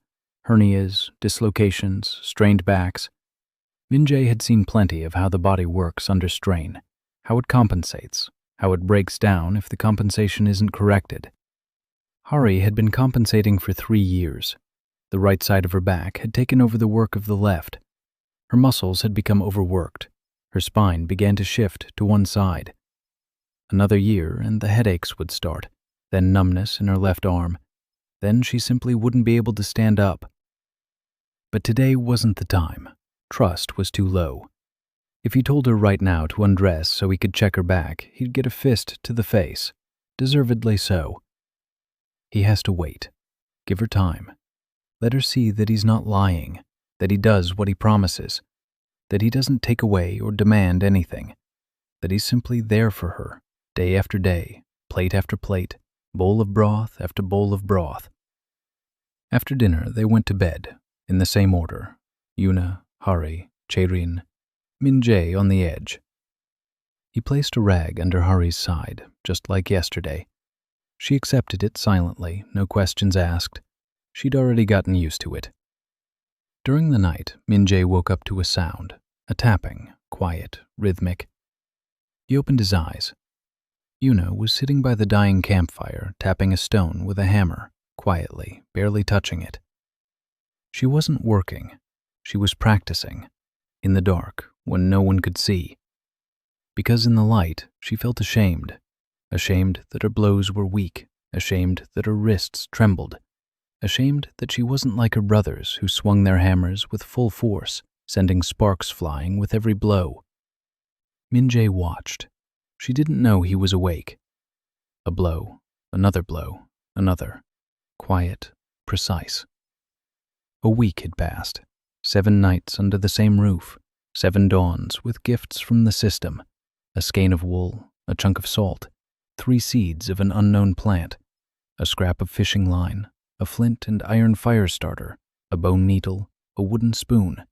Hernias, dislocations, strained backs. Min-jae had seen plenty of how the body works under strain, how it compensates, how it breaks down if the compensation isn't corrected. Hari had been compensating for 3 years. The right side of her back had taken over the work of the left. Her muscles had become overworked. Her spine began to shift to one side. Another year and the headaches would start, then numbness in her left arm. Then she simply wouldn't be able to stand up. But today wasn't the time. Trust was too low. If he told her right now to undress so he could check her back, he'd get a fist to the face, deservedly so. He has to wait. Give her time. Let her see that he's not lying, that he does what he promises, that he doesn't take away or demand anything, that he's simply there for her, day after day, plate after plate, bowl of broth after bowl of broth. After dinner, they went to bed, in the same order. Yuna, Hari, Chaerin, Min-jae on the edge. He placed a rag under Hari's side, just like yesterday. She accepted it silently, no questions asked. She'd already gotten used to it. During the night, Min-jae woke up to a sound, a tapping, quiet, rhythmic. He opened his eyes. Yuna was sitting by the dying campfire, tapping a stone with a hammer, quietly, barely touching it. She wasn't working. She was practicing, in the dark, when no one could see. Because in the light, she felt ashamed that her blows were weak, ashamed that her wrists trembled, ashamed that she wasn't like her brothers who swung their hammers with full force, sending sparks flying with every blow. Min-jae watched. She didn't know he was awake. A blow, another, quiet, precise. A week had passed. 7 nights under the same roof, 7 dawns with gifts from the system, a skein of wool, a chunk of salt, 3 seeds of an unknown plant, a scrap of fishing line, a flint and iron fire starter, a bone needle, a wooden spoon.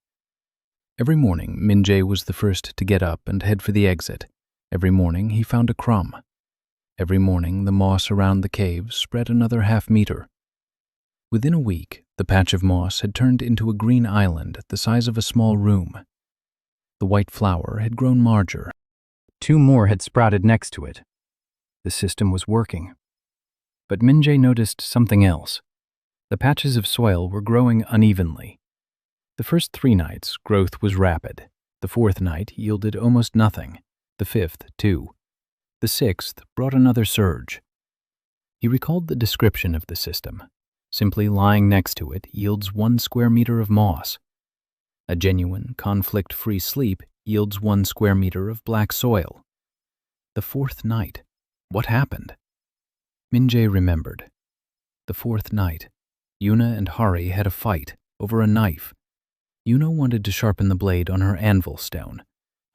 Every morning, Min-jae was the first to get up and head for the exit. Every morning, he found a crumb. Every morning, the moss around the cave spread another half-meter. Within a week, the patch of moss had turned into a green island the size of a small room. The white flower had grown larger. 2 more had sprouted next to it. The system was working. But Min-jae noticed something else. The patches of soil were growing unevenly. The first 3 nights, growth was rapid. The 4th night yielded almost nothing. The 5th, too. The 6th brought another surge. He recalled the description of the system. Simply lying next to it yields 1 square meter of moss. A genuine, conflict-free sleep yields 1 square meter of black soil. The 4th night. What happened? Min-jae remembered. The 4th night. Yuna and Hari had a fight over a knife. Yuna wanted to sharpen the blade on her anvil stone.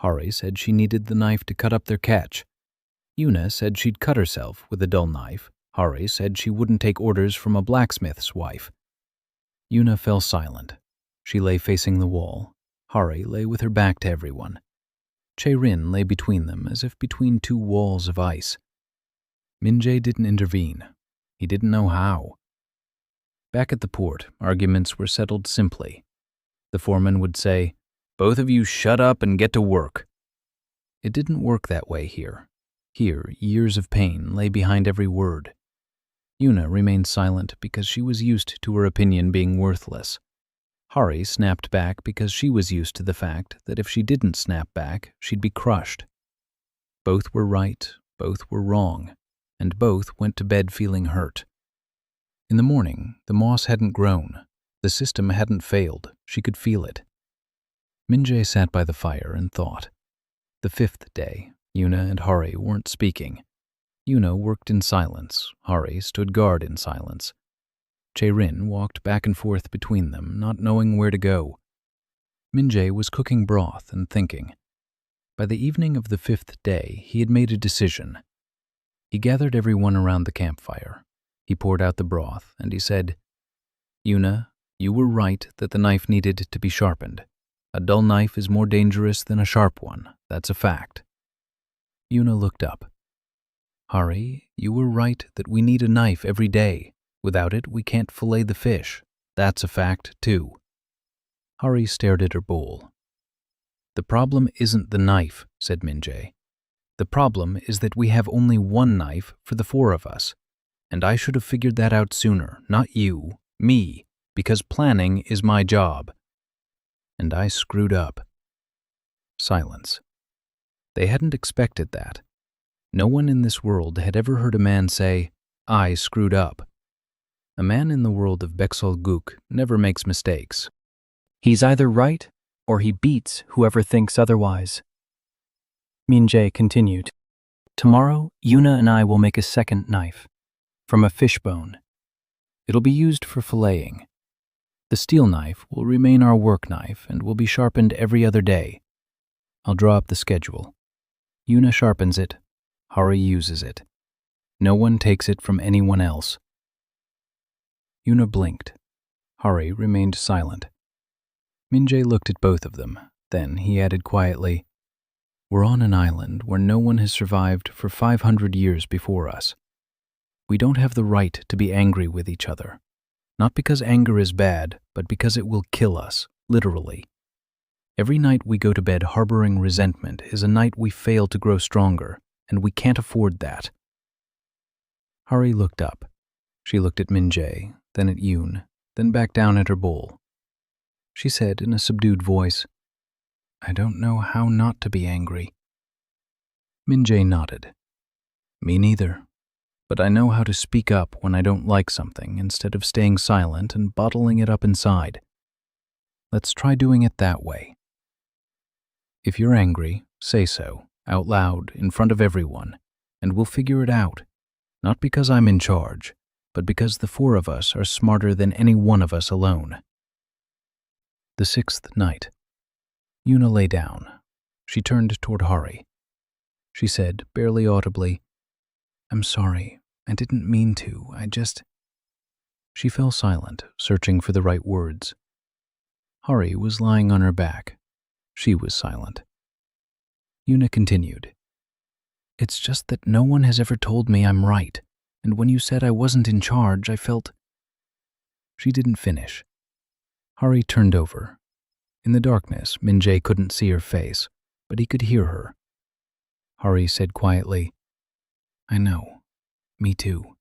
Hari said she needed the knife to cut up their catch. Yuna said she'd cut herself with a dull knife. Hari said she wouldn't take orders from a blacksmith's wife. Yuna fell silent. She lay facing the wall. Hari lay with her back to everyone. Rin lay between them as if between two walls of ice. Min-jae didn't intervene. He didn't know how. Back at the port, arguments were settled simply. The foreman would say, "Both of you shut up and get to work." It didn't work that way here. Here, years of pain lay behind every word. Yuna remained silent because she was used to her opinion being worthless. Hari snapped back because she was used to the fact that if she didn't snap back, she'd be crushed. Both were right, both were wrong, and both went to bed feeling hurt. In the morning, the moss hadn't grown. The system hadn't failed. She could feel it. Min-jae sat by the fire and thought. The 5th day, Yuna and Hari weren't speaking. Yuna worked in silence. Hari stood guard in silence. Rin walked back and forth between them, not knowing where to go. Min-jae was cooking broth and thinking. By the evening of the 5th day, he had made a decision. He gathered everyone around the campfire. He poured out the broth, and he said, "Yuna, you were right that the knife needed to be sharpened. A dull knife is more dangerous than a sharp one. That's a fact." Yuna looked up. "Hari, you were right that we need a knife every day. Without it, we can't fillet the fish. That's a fact, too." Hari stared at her bowl. "The problem isn't the knife," said Min-jae. "The problem is that we have only one knife for the 4 of us. And I should have figured that out sooner, not you, me, because planning is my job. And I screwed up." Silence. They hadn't expected that. No one in this world had ever heard a man say, "I screwed up." A man in the world of Bexol Guk never makes mistakes. He's either right or he beats whoever thinks otherwise. Min-jae continued. "Tomorrow, Yuna and I will make a second knife, from a fish bone. It'll be used for filleting. The steel knife will remain our work knife and will be sharpened every other day. I'll draw up the schedule. Yuna sharpens it. Hari uses it. No one takes it from anyone else." Yuna blinked. Hari remained silent. Min-jae looked at both of them. Then he added quietly, "We're on an island where no one has survived for 500 years before us. We don't have the right to be angry with each other. Not because anger is bad, but because it will kill us, literally. Every night we go to bed harboring resentment is a night we fail to grow stronger, and we can't afford that." Hari looked up. She looked at Min-jae, then at Yoon, then back down at her bowl. She said in a subdued voice, "I don't know how not to be angry." Min-jae nodded. "Me neither. But I know how to speak up when I don't like something instead of staying silent and bottling it up inside. Let's try doing it that way. If you're angry, say so, out loud, in front of everyone, and we'll figure it out. Not because I'm in charge, but because the 4 of us are smarter than any one of us alone." The 6th night. Yuna lay down. She turned toward Hari. She said, barely audibly, "I'm sorry. I didn't mean to. She fell silent, searching for the right words. Hari was lying on her back. She was silent. Yuna continued, "It's just that no one has ever told me I'm right, and when you said I wasn't in charge, I felt—" She didn't finish. Hari turned over. In the darkness, Min-jae couldn't see her face, but he could hear her. Hari said quietly, "I know. Me too."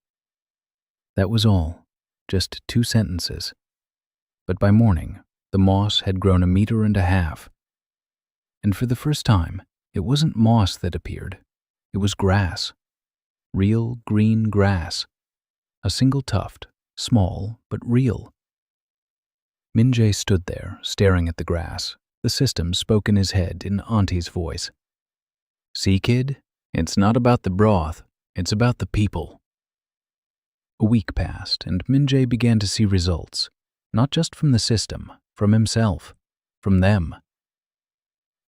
That was all, just 2 sentences. But by morning, the moss had grown 1.5 meters. And for the first time, it wasn't moss that appeared. It was grass. Real green grass. A single tuft, small but real. Min-jae stood there, staring at the grass. The system spoke in his head in Auntie's voice. "See, kid? It's not about the broth. It's about the people." A week passed, and Min-jae began to see results, not just from the system, from himself, from them.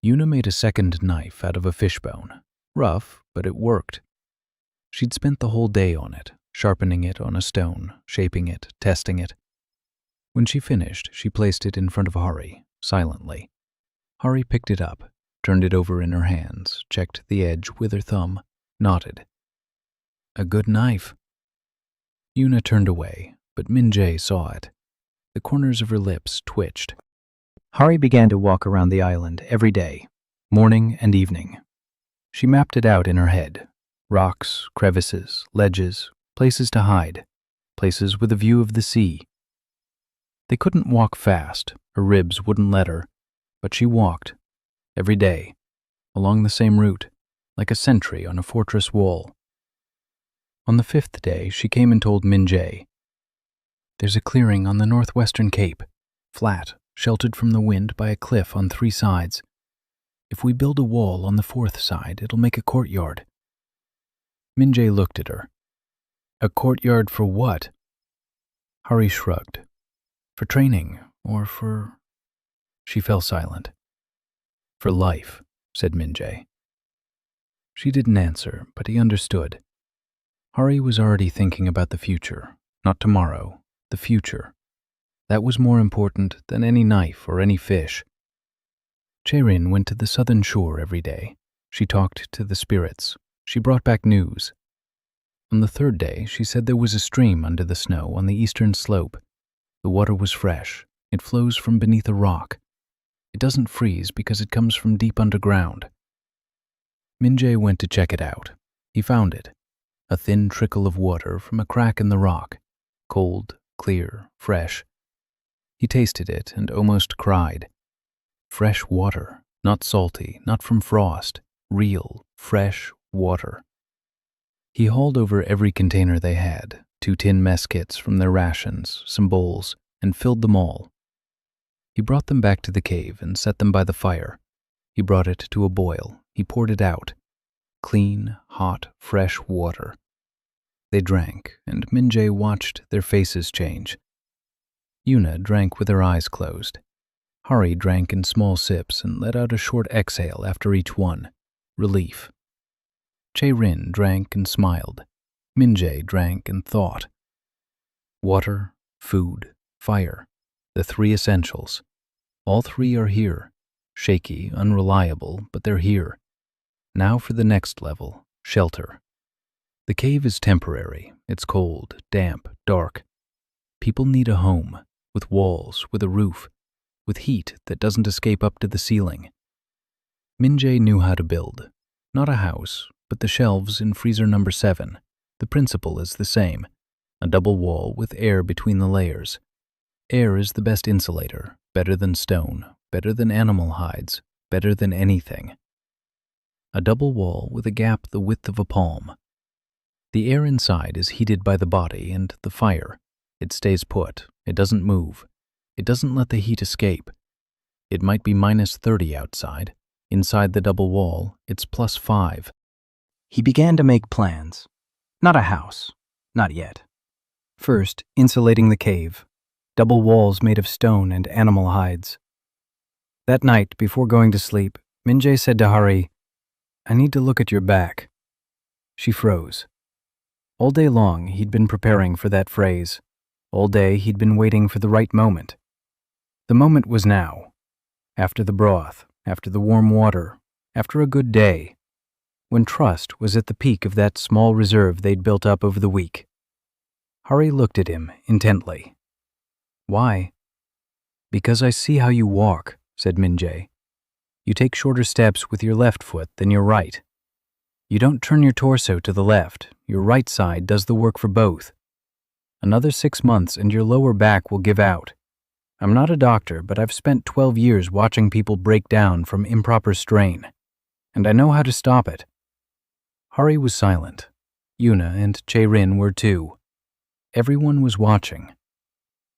Yuna made a second knife out of a fishbone. Rough, but it worked. She'd spent the whole day on it, sharpening it on a stone, shaping it, testing it. When she finished, she placed it in front of Hari, silently. Hari picked it up, turned it over in her hands, checked the edge with her thumb, nodded. A good knife. Yuna turned away, but Min-jae saw it. The corners of her lips twitched. Hari began to walk around the island every day, morning and evening. She mapped it out in her head. Rocks, crevices, ledges, places to hide, places with a view of the sea. They couldn't walk fast, her ribs wouldn't let her, but she walked, every day, along the same route, like a sentry on a fortress wall. On the 5th day, she came and told Min-jae, "There's a clearing on the northwestern cape, flat, sheltered from the wind by a cliff on 3 sides. If we build a wall on the 4th side, it'll make a courtyard." Min-jae looked at her. "A courtyard for what?" Hari shrugged. "For training, or for—" She fell silent. "For life," said Min-jae. She didn't answer, but he understood. Hari was already thinking about the future, not tomorrow, the future. That was more important than any knife or any fish. Jae-rin went to the southern shore every day. She talked to the spirits. She brought back news. On the 3rd day, she said there was a stream under the snow on the eastern slope. The water was fresh. It flows from beneath a rock. It doesn't freeze because it comes from deep underground. Min-jae went to check it out. He found it. A thin trickle of water from a crack in the rock. Cold, clear, fresh. He tasted it and almost cried. Fresh water, not salty, not from frost. Real, fresh water. He hauled over every container they had, 2 tin mess kits from their rations, some bowls, and filled them all. He brought them back to the cave and set them by the fire. He brought it to a boil. He poured it out. Clean, hot, fresh water. They drank, and Min-jae watched their faces change. Yuna drank with her eyes closed. Hari drank in small sips and let out a short exhale after each one. Relief. Jae-rin drank and smiled. Min-jae drank and thought. Water, food, fire. The 3 essentials. All 3 are here. Shaky, unreliable, but they're here. Now for the next level, shelter. The cave is temporary. It's cold, damp, dark. People need a home, with walls, with a roof, with heat that doesn't escape up to the ceiling. Min-jae knew how to build. Not a house, but the shelves in freezer number 7. The principle is the same. A double wall with air between the layers. Air is the best insulator, better than stone, better than animal hides, better than anything. A double wall with a gap the width of a palm. The air inside is heated by the body and the fire. It stays put. It doesn't move. It doesn't let the heat escape. It might be -30 outside. Inside the double wall, it's +5. He began to make plans. Not a house. Not yet. First, insulating the cave. Double walls made of stone and animal hides. That night, before going to sleep, Min-jae said to Hari, "I need to look at your back." She froze. All day long, he'd been preparing for that phrase. All day, he'd been waiting for the right moment. The moment was now. After the broth, after the warm water, after a good day, when trust was at the peak of that small reserve they'd built up over the week. Hari looked at him intently. "Why?" "Because I see how you walk," said Min-jae. "You take shorter steps with your left foot than your right. You don't turn your torso to the left. Your right side does the work for both. Another 6 months and your lower back will give out. I'm not a doctor, but I've spent 12 years watching people break down from improper strain, and I know how to stop it." Hari was silent. Yuna and Jae-rin were too. Everyone was watching.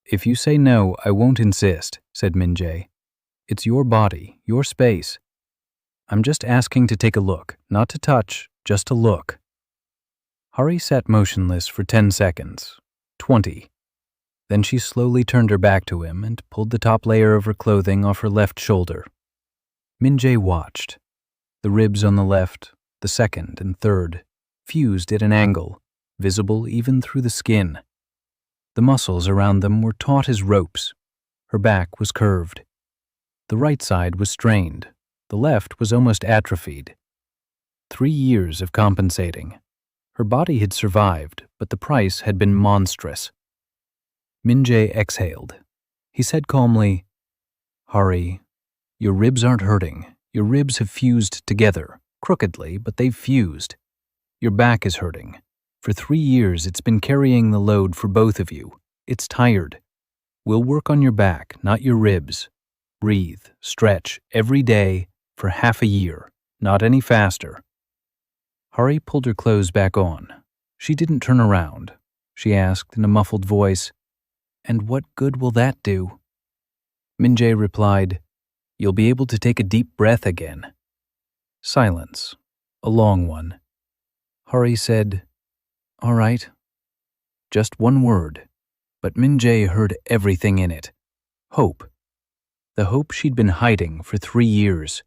"If you say no, I won't insist," said Min-jae. "It's your body, your space. I'm just asking to take a look, not to touch, just to look." Hari sat motionless for 10 seconds, 20. Then she slowly turned her back to him and pulled the top layer of her clothing off her left shoulder. Min-jae watched. The ribs on the left, the second and third, fused at an angle, visible even through the skin. The muscles around them were taut as ropes. Her back was curved. The right side was strained. The left was almost atrophied. 3 years of compensating. Her body had survived, but the price had been monstrous. Min-jae exhaled. He said calmly, "Hari, your ribs aren't hurting. Your ribs have fused together, crookedly, but they've fused. Your back is hurting. For 3 years it's been carrying the load for both of you. It's tired. We'll work on your back, not your ribs. Breathe, stretch, every day, for half a year, not any faster." Hari pulled her clothes back on. She didn't turn around. She asked in a muffled voice, "And what good will that do?" Min-jae replied, "You'll be able to take a deep breath again." Silence, a long one. Hari said, "All right." Just one word, but Min-jae heard everything in it. Hope. The hope she'd been hiding for 3 years.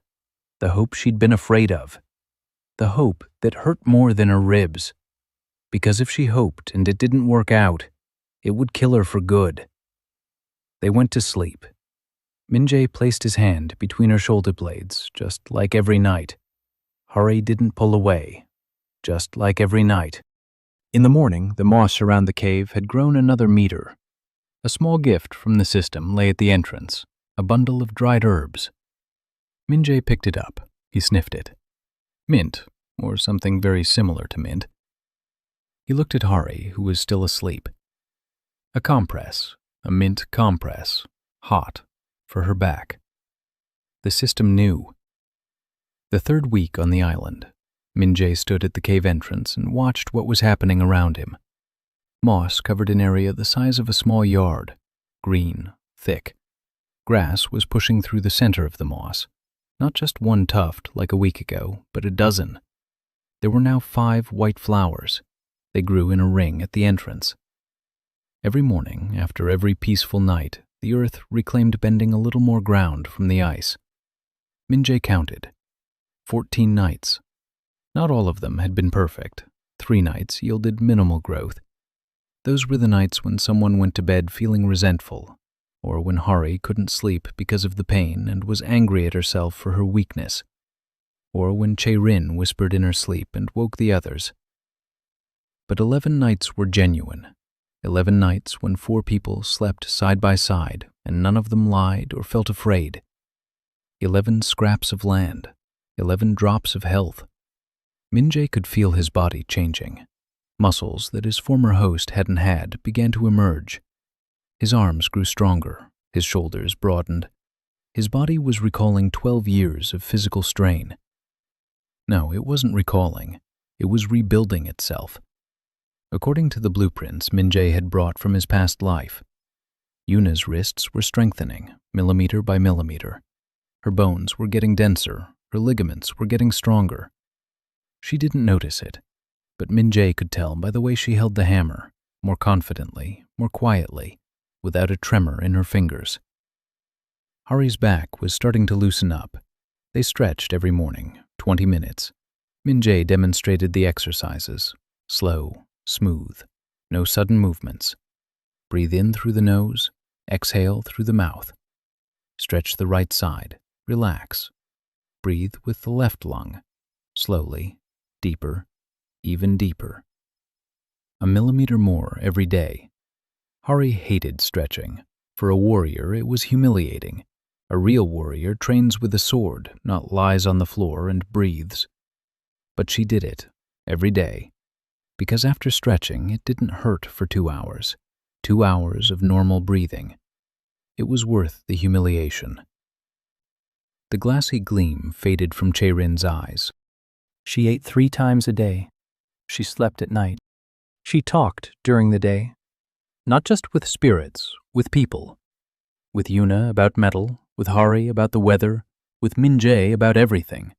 The hope she'd been afraid of. The hope that hurt more than her ribs. Because if she hoped and it didn't work out, it would kill her for good. They went to sleep. Min-jae placed his hand between her shoulder blades, just like every night. Hari didn't pull away, just like every night. In the morning, the moss around the cave had grown another meter. A small gift from the system lay at the entrance, a bundle of dried herbs. Min-jae picked it up. He sniffed it. Mint, or something very similar to mint. He looked at Hari, who was still asleep. A compress, a mint compress, hot, for her back. The system knew. The third week on the island, Min-jae stood at the cave entrance and watched what was happening around him. Moss covered an area the size of a small yard, green, thick. Grass was pushing through the center of the moss. Not just one tuft like a week ago, but a dozen. There were now 5 white flowers. They grew in a ring at the entrance. Every morning, after every peaceful night, the earth reclaimed bending a little more ground from the ice. Min-jae counted. 14 nights. Not all of them had been perfect. 3 nights yielded minimal growth. Those were the nights when someone went to bed feeling resentful, or when Hari couldn't sleep because of the pain and was angry at herself for her weakness, or when Chae-rin whispered in her sleep and woke the others. But 11 nights were genuine. 11 nights when 4 people slept side by side and none of them lied or felt afraid. 11 scraps of land, 11 drops of health. Min-jae could feel his body changing. Muscles that his former host hadn't had began to emerge. His arms grew stronger, his shoulders broadened. His body was recalling 12 years of physical strain. No, it wasn't recalling. It was rebuilding itself. According to the blueprints Min-jae had brought from his past life, Yuna's wrists were strengthening, millimeter by millimeter. Her bones were getting denser, her ligaments were getting stronger. She didn't notice it, but Min-jae could tell by the way she held the hammer, more confidently, more quietly, without a tremor in her fingers. Hari's back was starting to loosen up. They stretched every morning, 20 minutes. Min-jae demonstrated the exercises, slow, smooth, no sudden movements. Breathe in through the nose, exhale through the mouth. Stretch the right side, relax. Breathe with the left lung, slowly, deeper, even deeper. A millimeter more every day. Hari hated stretching. For a warrior, it was humiliating. A real warrior trains with a sword, not lies on the floor and breathes. But she did it, every day. Because after stretching, it didn't hurt for 2 hours. 2 hours of normal breathing. It was worth the humiliation. The glassy gleam faded from Chae-rin's eyes. She ate 3 times a day. She slept at night. She talked during the day. Not just with spirits, with people. With Yuna about metal, with Hari about the weather, with Min-jae about everything.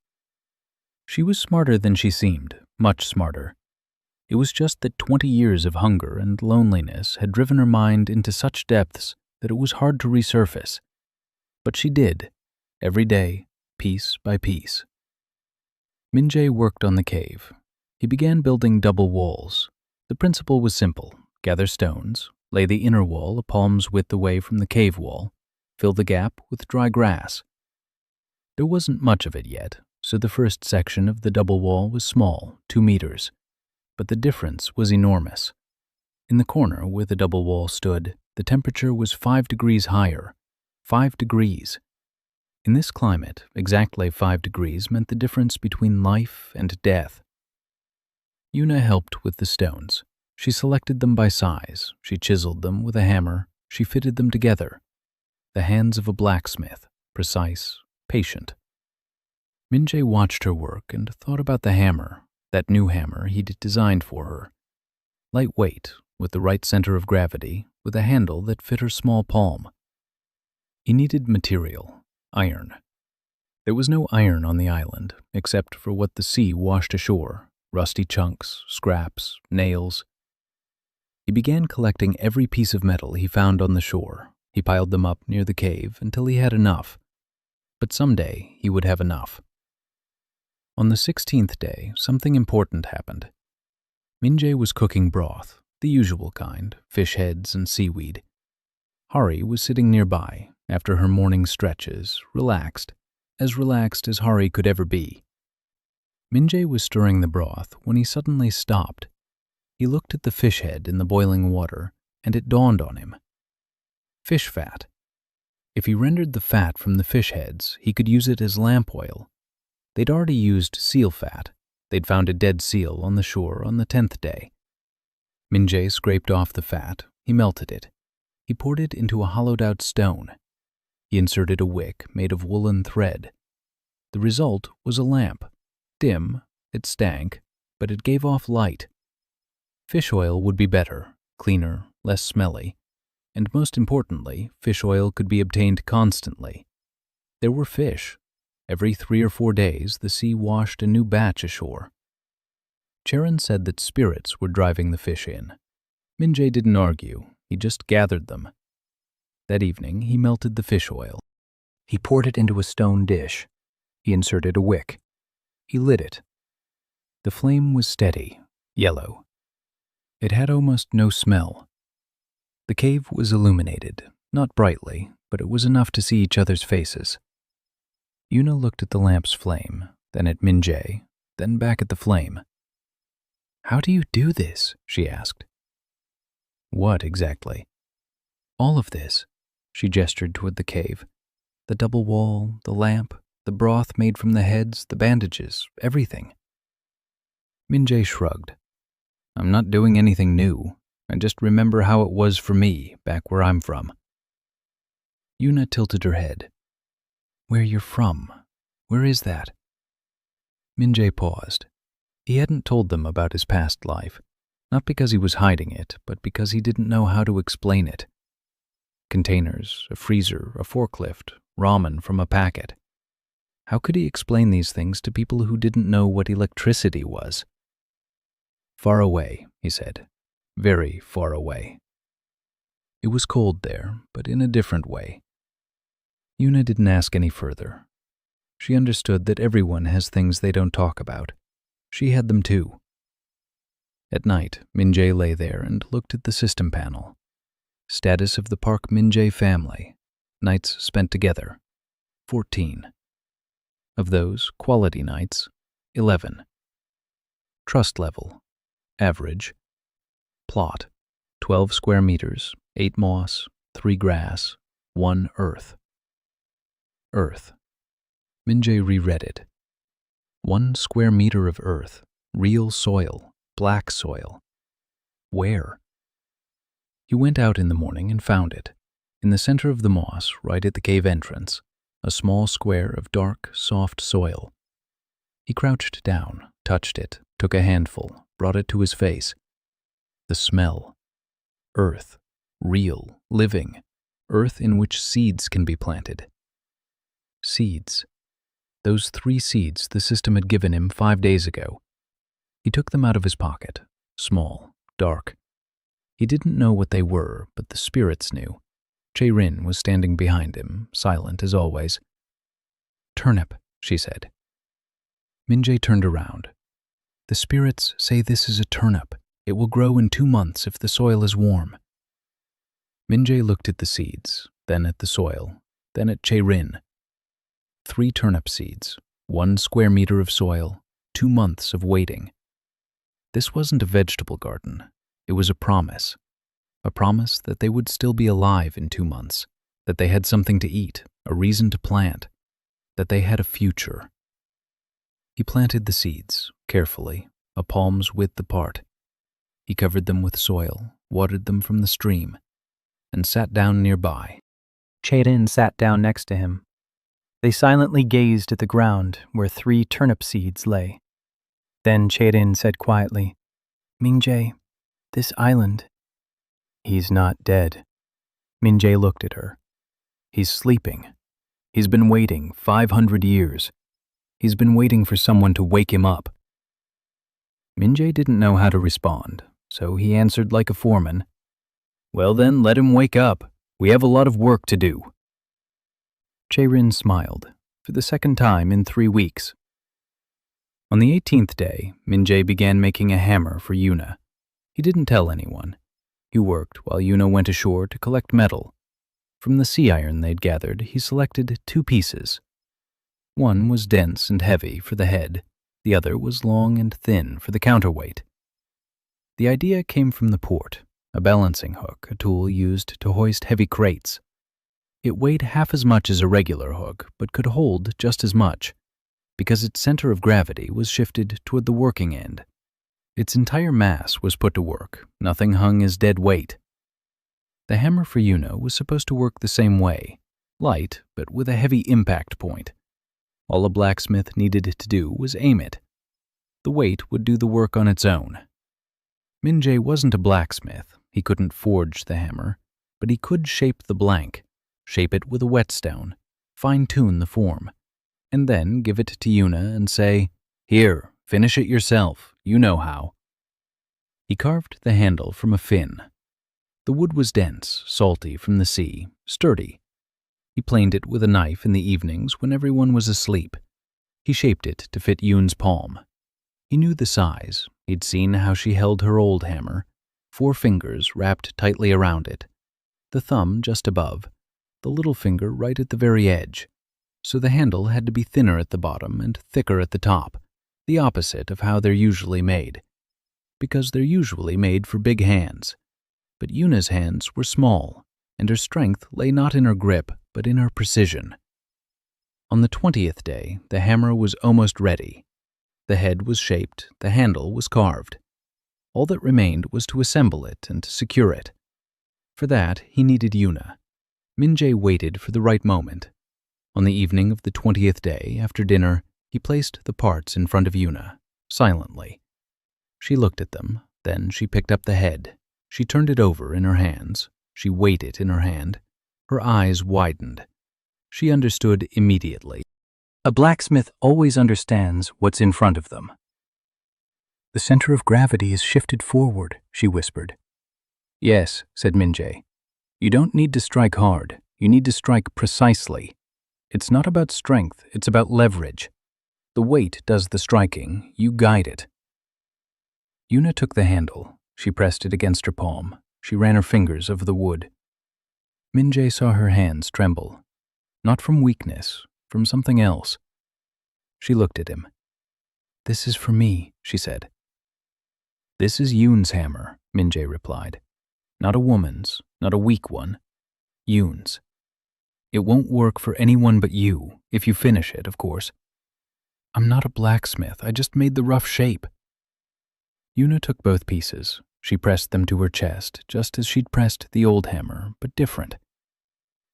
She was smarter than she seemed, much smarter. It was just that 20 years of hunger and loneliness had driven her mind into such depths that it was hard to resurface. But she did, every day, piece by piece. Min-jae worked on the cave. He began building double walls. The principle was simple. Gather stones, lay the inner wall a palm's width away from the cave wall, fill the gap with dry grass. There wasn't much of it yet, so the first section of the double wall was small, 2 meters, but the difference was enormous. In the corner where the double wall stood, the temperature was 5 degrees higher. 5 degrees. In this climate, exactly 5 degrees meant the difference between life and death. Una helped with the stones. She selected them by size. She chiseled them with a hammer. She fitted them together. The hands of a blacksmith, precise, patient. Min-jae watched her work and thought about the hammer, that new hammer he'd designed for her. Lightweight, with the right center of gravity, with a handle that fit her small palm. He needed material, iron. There was no iron on the island, except for what the sea washed ashore, rusty chunks, scraps, nails. He began collecting every piece of metal he found on the shore. He piled them up near the cave until he had enough. But someday he would have enough. On the 16th day, something important happened. Min-jae was cooking broth, the usual kind, fish heads and seaweed. Hari was sitting nearby, after her morning stretches, relaxed as Hari could ever be. Min-jae was stirring the broth when he suddenly stopped. He looked at the fish head in the boiling water, and it dawned on him. Fish fat. If he rendered the fat from the fish heads, he could use it as lamp oil. They'd already used seal fat. They'd found a dead seal on the shore on the 10th day. Min-jae scraped off the fat. He melted it. He poured it into a hollowed-out stone. He inserted a wick made of woolen thread. The result was a lamp. Dim, it stank, but it gave off light. Fish oil would be better, cleaner, less smelly, and most importantly, fish oil could be obtained constantly. There were fish. Every 3 or 4 days, the sea washed a new batch ashore. Charon said that spirits were driving the fish in. Min-jae didn't argue. He just gathered them. That evening, he melted the fish oil. He poured it into a stone dish. He inserted a wick. He lit it. The flame was steady, yellow. It had almost no smell. The cave was illuminated, not brightly, but it was enough to see each other's faces. Una looked at the lamp's flame, then at Min-jae, then back at the flame. "How do you do this?" she asked. "What exactly?" "All of this." She gestured toward the cave. "The double wall, the lamp, the broth made from the heads, the bandages, everything." Min-jae shrugged. "I'm not doing anything new. I just remember how it was for me, back where I'm from." Una tilted her head. "Where you're from? Where is that?" Min-jae paused. He hadn't told them about his past life, not because he was hiding it, but because he didn't know how to explain it. Containers, a freezer, a forklift, ramen from a packet. How could he explain these things to people who didn't know what electricity was? "Far away," he said. "Very far away." It was cold there, but in a different way. Una didn't ask any further. She understood that everyone has things they don't talk about. She had them too. At night, Min-jae lay there and looked at the system panel. Status of the Park Min-jae family. Nights spent together. 14. Of those, quality nights, 11. Trust level. Average. Plot. 12 square meters, 8 moss, 3 grass, 1 earth. Earth. Min-jae reread it. 1 square meter of earth, real soil, black soil. Where? He went out in the morning and found it. In the center of the moss, right at the cave entrance, a small square of dark, soft soil. He crouched down, touched it, took a handful, brought it to his face. The smell. Earth. Real, living. Earth in which seeds can be planted. Seeds. Those 3 seeds the system had given him 5 days ago. He took them out of his pocket, small, dark. He didn't know what they were, but the spirits knew. Jae-rin was standing behind him, silent as always. "Turnip," she said. Min-jae turned around. The spirits say this is a turnip. It will grow in 2 months if the soil is warm. Min-jae looked at the seeds, then at the soil, then at Jae-rin. 3 turnip seeds, 1 square meter of soil, 2 months of waiting. This wasn't a vegetable garden. It was a promise that they would still be alive in 2 months, that they had something to eat, a reason to plant, that they had a future. He planted the seeds, carefully, a palm's width apart. He covered them with soil, watered them from the stream, and sat down nearby. Jae-rin sat down next to him. They silently gazed at the ground where 3 turnip seeds lay. Then Jae-rin said quietly, "Min-jae, this island..." "He's not dead." Min-jae looked at her. "He's sleeping. He's been waiting 500 years. He's been waiting for someone to wake him up." Min-jae didn't know how to respond, so he answered like a foreman, "Well then, let him wake up. We have a lot of work to do." Jae-rin smiled, for the second time in 3 weeks. On the 18th day, Min-jae began making a hammer for Yuna. He didn't tell anyone. He worked while Yuna went ashore to collect metal. From the sea iron they'd gathered, he selected 2 pieces. One was dense and heavy for the head, the other was long and thin for the counterweight. The idea came from the port, a balancing hook, a tool used to hoist heavy crates. It weighed half as much as a regular hook, but could hold just as much, because its center of gravity was shifted toward the working end. Its entire mass was put to work, nothing hung as dead weight. The hammer for Yuna was supposed to work the same way, light, but with a heavy impact point. All a blacksmith needed to do was aim it. The weight would do the work on its own. Min-jae wasn't a blacksmith. He couldn't forge the hammer, but he could shape the blank, shape it with a whetstone, fine-tune the form, and then give it to Yuna and say, "Here, finish it yourself. You know how." He carved the handle from a fin. The wood was dense, salty from the sea, sturdy. He planed it with a knife in the evenings when everyone was asleep. He shaped it to fit Yoon's palm. He knew the size. He'd seen how she held her old hammer, 4 fingers wrapped tightly around it, the thumb just above, the little finger right at the very edge, so the handle had to be thinner at the bottom and thicker at the top, the opposite of how they're usually made, because they're usually made for big hands. But Yuna's hands were small, and her strength lay not in her grip, but in her precision. On the 20th day, the hammer was almost ready. The head was shaped, the handle was carved. All that remained was to assemble it and to secure it. For that, he needed Yuna. Min-jae waited for the right moment. On the evening of the 20th day, after dinner, he placed the parts in front of Yuna, silently. She looked at them, then she picked up the head. She turned it over in her hands. She weighed it in her hand. Her eyes widened. She understood immediately. A blacksmith always understands what's in front of them. "The center of gravity is shifted forward," she whispered. "Yes," said Min-jae. "You don't need to strike hard. You need to strike precisely. It's not about strength, it's about leverage. The weight does the striking, you guide it." Yuna took the handle. She pressed it against her palm. She ran her fingers over the wood. Min-jae saw her hands tremble. Not from weakness, from something else. She looked at him. "This is for me," she said. "This is Yoon's hammer," Min-jae replied. "Not a woman's, not a weak one. Yoon's. It won't work for anyone but you, if you finish it, of course. I'm not a blacksmith, I just made the rough shape." Yuna took both pieces. She pressed them to her chest, just as she'd pressed the old hammer, but different.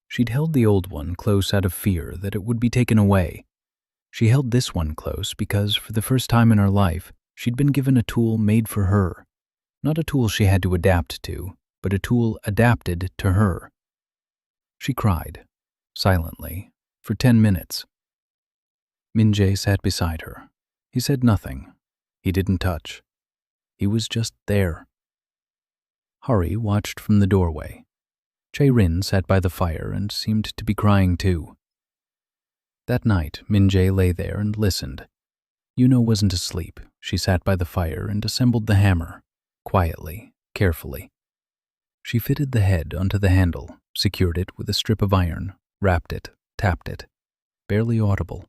She'd held the old one close out of fear that it would be taken away. She held this one close because, for the first time in her life, she'd been given a tool made for her. Not a tool she had to adapt to, but a tool adapted to her. She cried, silently, for 10 minutes. Min-jae sat beside her. He said nothing. He didn't touch. He was just there. Hari watched from the doorway. Jae-rin sat by the fire and seemed to be crying too. That night, Min-jae lay there and listened. Yuna wasn't asleep. She sat by the fire and assembled the hammer, quietly, carefully. She fitted the head onto the handle, secured it with a strip of iron, wrapped it, tapped it, barely audible.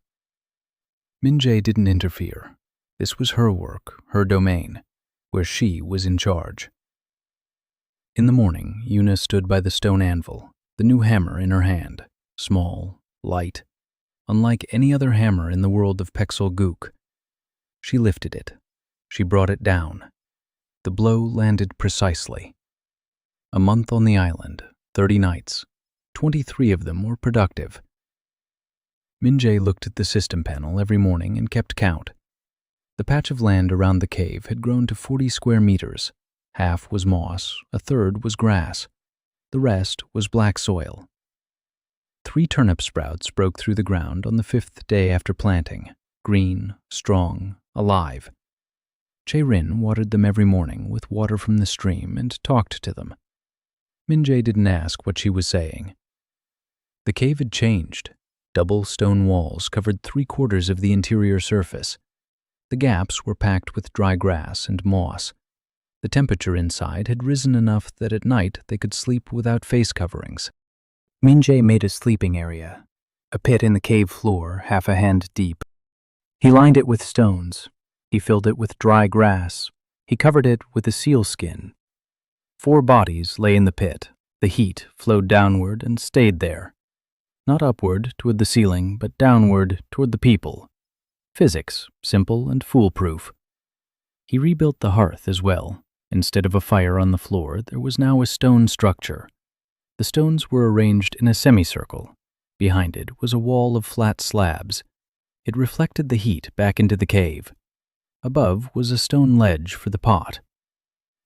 Min-jae didn't interfere. This was her work, her domain, where she was in charge. In the morning, Yuna stood by the stone anvil, the new hammer in her hand, small, light, unlike any other hammer in the world of Pexel Gook. She lifted it. She brought it down. The blow landed precisely. A month on the island, 30 nights. 23 of them were productive. Min-jae looked at the system panel every morning and kept count. The patch of land around the cave had grown to 40 square meters. Half was moss, a third was grass. The rest was black soil. 3 turnip sprouts broke through the ground on the 5th day after planting, green, strong, alive. Jae-rin watered them every morning with water from the stream and talked to them. Min-jae didn't ask what she was saying. The cave had changed. Double stone walls covered 3/4 of the interior surface. The gaps were packed with dry grass and moss. The temperature inside had risen enough that at night they could sleep without face coverings. Min-jae made a sleeping area, a pit in the cave floor, half a hand deep. He lined it with stones. He filled it with dry grass. He covered it with a seal skin. 4 bodies lay in the pit. The heat flowed downward and stayed there. Not upward toward the ceiling, but downward toward the people. Physics, simple and foolproof. He rebuilt the hearth as well. Instead of a fire on the floor, there was now a stone structure. The stones were arranged in a semicircle. Behind it was a wall of flat slabs. It reflected the heat back into the cave. Above was a stone ledge for the pot.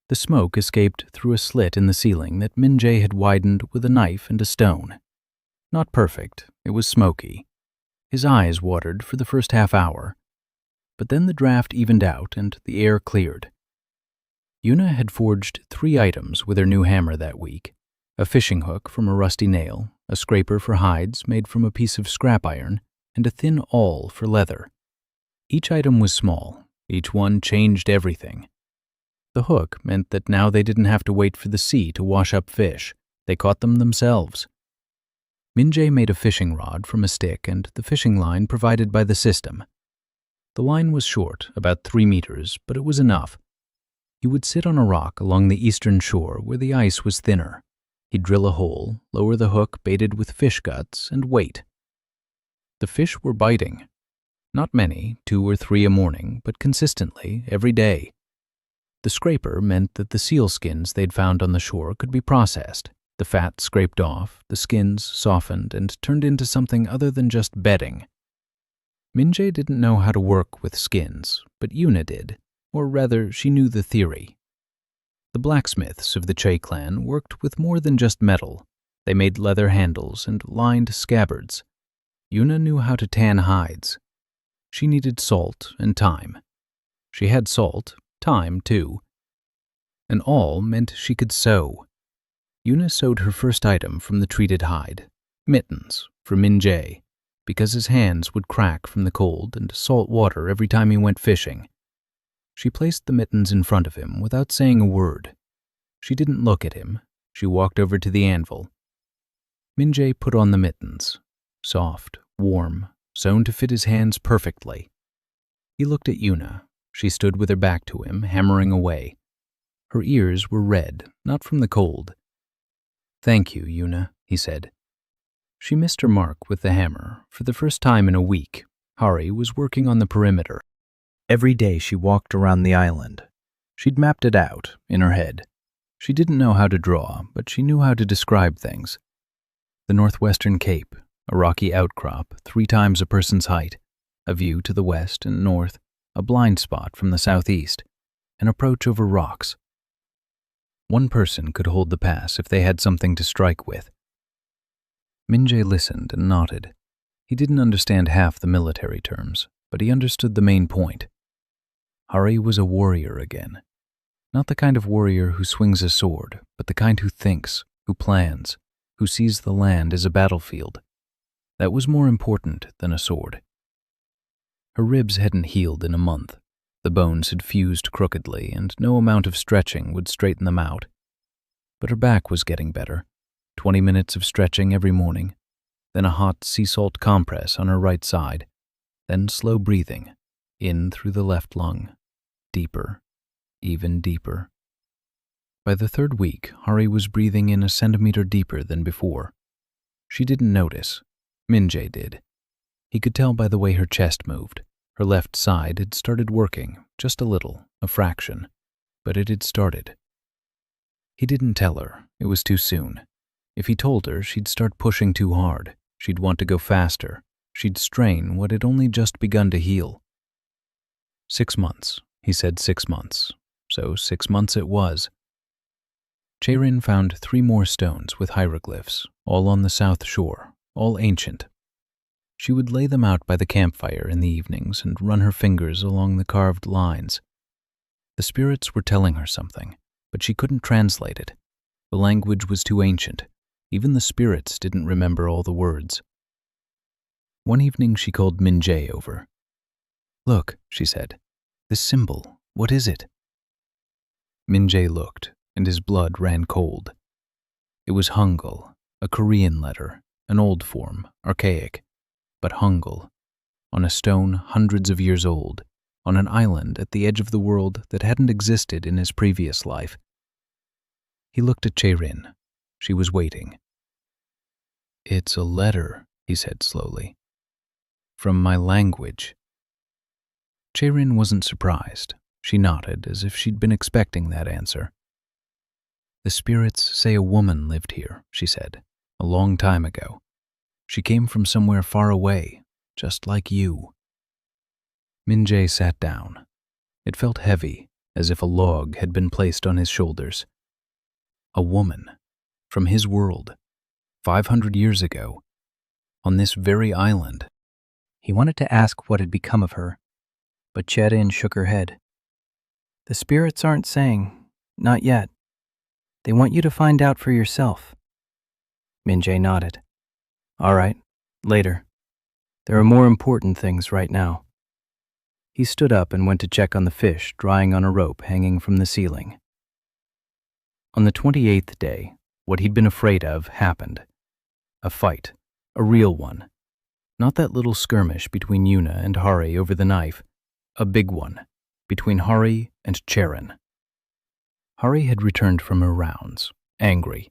The smoke escaped through a slit in the ceiling that Min-jae had widened with a knife and a stone. Not perfect, it was smoky. His eyes watered for the first half hour. But then the draft evened out and the air cleared. Yuna had forged 3 items with her new hammer that week: a fishing hook from a rusty nail, a scraper for hides made from a piece of scrap iron, and a thin awl for leather. Each item was small. Each one changed everything. The hook meant that now they didn't have to wait for the sea to wash up fish. They caught them themselves. Min-jae made a fishing rod from a stick and the fishing line provided by the system. The line was short, about 3 meters, but it was enough. He would sit on a rock along the eastern shore where the ice was thinner. He'd drill a hole, lower the hook baited with fish guts, and wait. The fish were biting. Not many, 2 or 3 a morning, but consistently, every day. The scraper meant that the seal skins they'd found on the shore could be processed, the fat scraped off, the skins softened and turned into something other than just bedding. Min-jae didn't know how to work with skins, but Yuna did, or rather, she knew the theory. The blacksmiths of the Che clan worked with more than just metal. They made leather handles and lined scabbards. Yuna knew how to tan hides. She needed salt and time. She had salt, time too. And all meant she could sew. Yuna sewed her first item from the treated hide, mittens for Min-jae, because his hands would crack from the cold and salt water every time he went fishing. She placed the mittens in front of him without saying a word. She didn't look at him. She walked over to the anvil. Min-jae put on the mittens, soft, warm, sewn to fit his hands perfectly. He looked at Yuna. She stood with her back to him, hammering away. Her ears were red, not from the cold. "Thank you, Yuna," he said. She missed her mark with the hammer. For the first time in a week, Hari was working on the perimeter. Every day she walked around the island. She'd mapped it out, in her head. She didn't know how to draw, but she knew how to describe things. The northwestern cape, a rocky outcrop 3 times a person's height, a view to the west and north, a blind spot from the southeast, an approach over rocks. One person could hold the pass if they had something to strike with. Min-jae listened and nodded. He didn't understand half the military terms, but he understood the main point. Hari was a warrior again. Not the kind of warrior who swings a sword, but the kind who thinks, who plans, who sees the land as a battlefield. That was more important than a sword. Her ribs hadn't healed in a month. The bones had fused crookedly, and no amount of stretching would straighten them out. But her back was getting better. 20 minutes of stretching every morning, then a hot sea salt compress on her right side, then slow breathing, in through the left lung, deeper, even deeper. By the third week, Hari was breathing in a centimeter deeper than before. She didn't notice. Minjae did. He could tell by the way her chest moved. Her left side had started working, just a little, a fraction, but it had started. He didn't tell her. It was too soon. If he told her, she'd start pushing too hard. She'd want to go faster. She'd strain what had only just begun to heal. 6 months. He said 6 months. So 6 months it was. Cheirin found 3 more stones with hieroglyphs, all on the south shore, all ancient. She would lay them out by the campfire in the evenings and run her fingers along the carved lines. The spirits were telling her something, but she couldn't translate it. The language was too ancient. Even the spirits didn't remember all the words. One evening she called Minjae over. "Look," she said, "this symbol, what is it?" Minjae looked, and his blood ran cold. It was Hangul, a Korean letter, an old form, archaic, but Hangul, on a stone hundreds of years old, on an island at the edge of the world that hadn't existed in his previous life. He looked at Cheirin. She was waiting. "It's a letter," he said slowly. "From my language." Cheirin wasn't surprised. She nodded as if she'd been expecting that answer. "The spirits say a woman lived here," she said, "a long time ago. She came from somewhere far away, just like you." Minjae sat down. It felt heavy, as if a log had been placed on his shoulders. A woman, from his world, 500 years ago, on this very island. He wanted to ask what had become of her, but Cheirin shook her head. "The spirits aren't saying, not yet. They want you to find out for yourself." Minjae nodded. "All right, later. There are more important things right now." He stood up and went to check on the fish drying on a rope hanging from the ceiling. On the 28th day, what he'd been afraid of happened. A fight, a real one. Not that little skirmish between Yuna and Hari over the knife, a big one, between Hari and Cheirin. Hari had returned from her rounds, angry.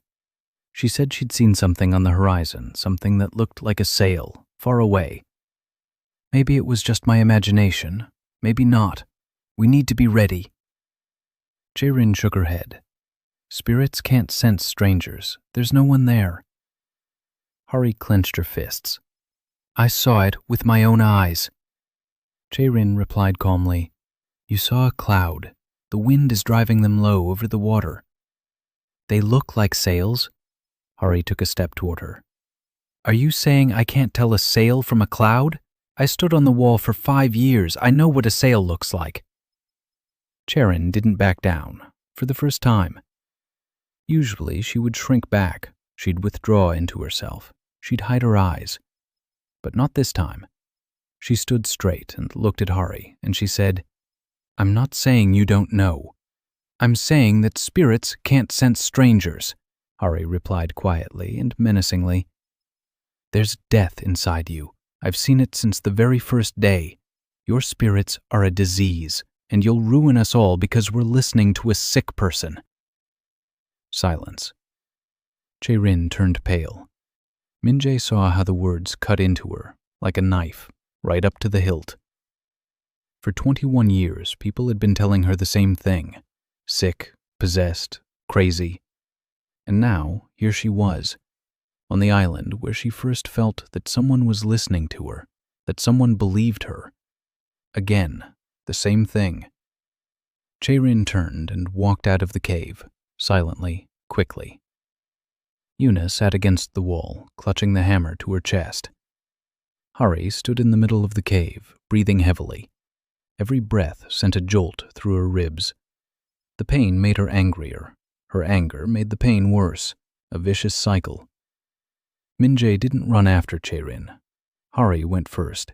She said she'd seen something on the horizon, something that looked like a sail, far away. "Maybe it was just my imagination. Maybe not. We need to be ready." Cheirin shook her head. "Spirits can't sense strangers. There's no one there." Hari clenched her fists. "I saw it with my own eyes." Cheirin replied calmly, "You saw a cloud. The wind is driving them low over the water." "They look like sails." Hari took a step toward her. "Are you saying I can't tell a sail from a cloud? I stood on the wall for 5 years. I know what a sail looks like." Cheirin didn't back down, for the first time. Usually she would shrink back. She'd withdraw into herself. She'd hide her eyes. But not this time. She stood straight and looked at Hari, and she said, "I'm not saying you don't know. I'm saying that spirits can't sense strangers," Hari replied quietly and menacingly. "There's death inside you. I've seen it since the very first day. Your spirits are a disease, and you'll ruin us all because we're listening to a sick person." Silence. Cheirin turned pale. Minjae saw how the words cut into her, like a knife, right up to the hilt. For 21 years, people had been telling her the same thing. Sick, possessed, crazy. And now, here she was, on the island where she first felt that someone was listening to her, that someone believed her. Again, the same thing. Cheirin turned and walked out of the cave, silently, quickly. Yuna sat against the wall, clutching the hammer to her chest. Hari stood in the middle of the cave, breathing heavily. Every breath sent a jolt through her ribs. The pain made her angrier. Her anger made the pain worse, a vicious cycle. Minjae didn't run after Cheirin. Hari went first.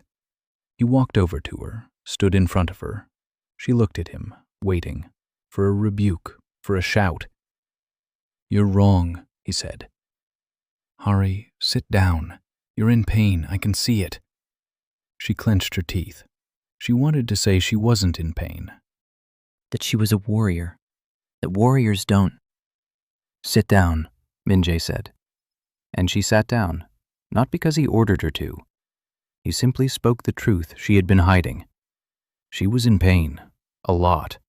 He walked over to her, stood in front of her. She looked at him, waiting, for a rebuke, for a shout. "You're wrong," he said. "Hari, sit down. You're in pain, I can see it." She clenched her teeth. She wanted to say she wasn't in pain. That she was a warrior. That warriors don't. "Sit down," Minjae said. And she sat down, not because he ordered her to. He simply spoke the truth she had been hiding. She was in pain, a lot.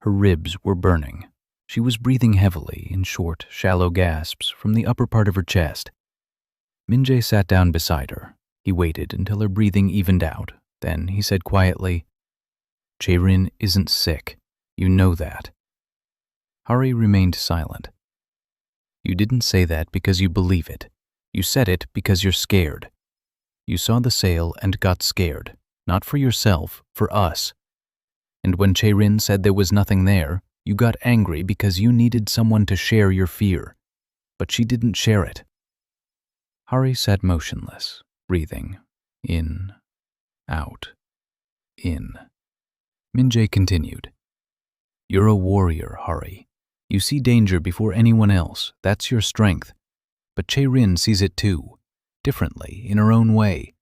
Her ribs were burning. She was breathing heavily in short, shallow gasps from the upper part of her chest. Minjae sat down beside her. He waited until her breathing evened out. Then he said quietly, "Jae-rin isn't sick. You know that." Hari remained silent. "You didn't say that because you believe it. You said it because you're scared. You saw the sale and got scared, not for yourself, for us. And when Jae-rin said there was nothing there, you got angry because you needed someone to share your fear. But she didn't share it." Hari sat motionless, breathing, in, out, in. Minjae continued, "You're a warrior, Hari. You see danger before anyone else. That's your strength. But Jae-rin sees it too, differently, in her own way.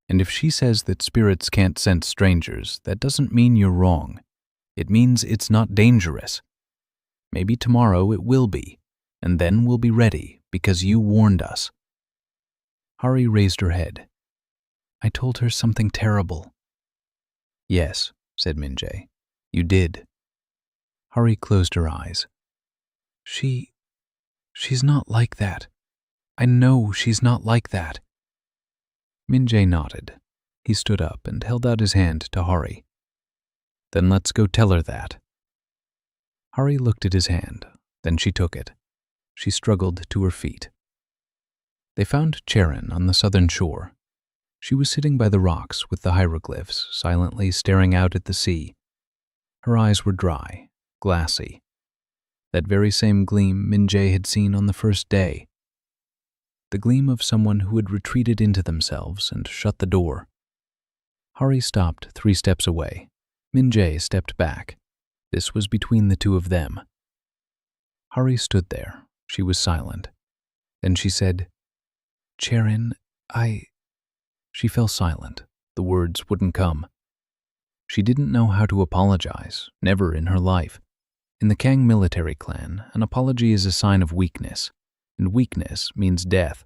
And if she says that spirits can't sense strangers, that doesn't mean you're wrong. It means it's not dangerous. Maybe tomorrow it will be, and then we'll be ready because you warned us." Hari raised her head. "I told her something terrible." "Yes," said Minjae. "You did." Hari closed her eyes. She's not like that. I know she's not like that." Minjae nodded. He stood up and held out his hand to Hari. "Then let's go tell her that." Hari looked at his hand. Then she took it. She struggled to her feet. They found Charon on the southern shore. She was sitting by the rocks with the hieroglyphs, silently staring out at the sea. Her eyes were dry, glassy. That very same gleam Minjae had seen on the first day. The gleam of someone who had retreated into themselves and shut the door. Hari stopped 3 steps away. Minjae stepped back. This was between the two of them. Hari stood there. She was silent. Then she said, "Charon, She fell silent. The words wouldn't come. She didn't know how to apologize, never in her life. In the Kang military clan, an apology is a sign of weakness, and weakness means death.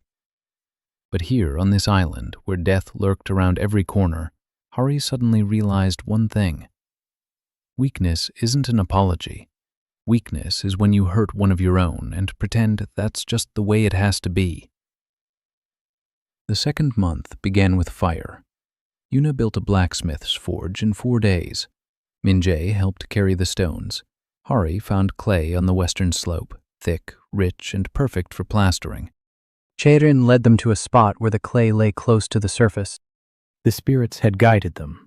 But here on this island, where death lurked around every corner, Hari suddenly realized one thing. Weakness isn't an apology. Weakness is when you hurt one of your own and pretend that's just the way it has to be. The second month began with fire. Yuna built a blacksmith's forge in 4 days. Minjae helped carry the stones. Hari found clay on the western slope, thick, rich, and perfect for plastering. Jae-rin led them to a spot where the clay lay close to the surface. The spirits had guided them.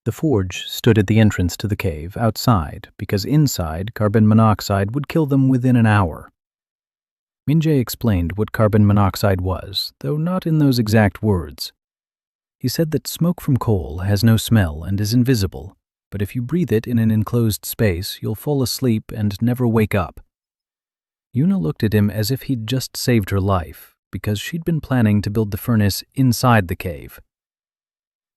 The forge stood at the entrance to the cave, outside, because inside carbon monoxide would kill them within an hour. Minjae explained what carbon monoxide was, though not in those exact words. He said that smoke from coal has no smell and is invisible, but if you breathe it in an enclosed space, you'll fall asleep and never wake up. Yuna looked at him as if he'd just saved her life, because she'd been planning to build the furnace inside the cave.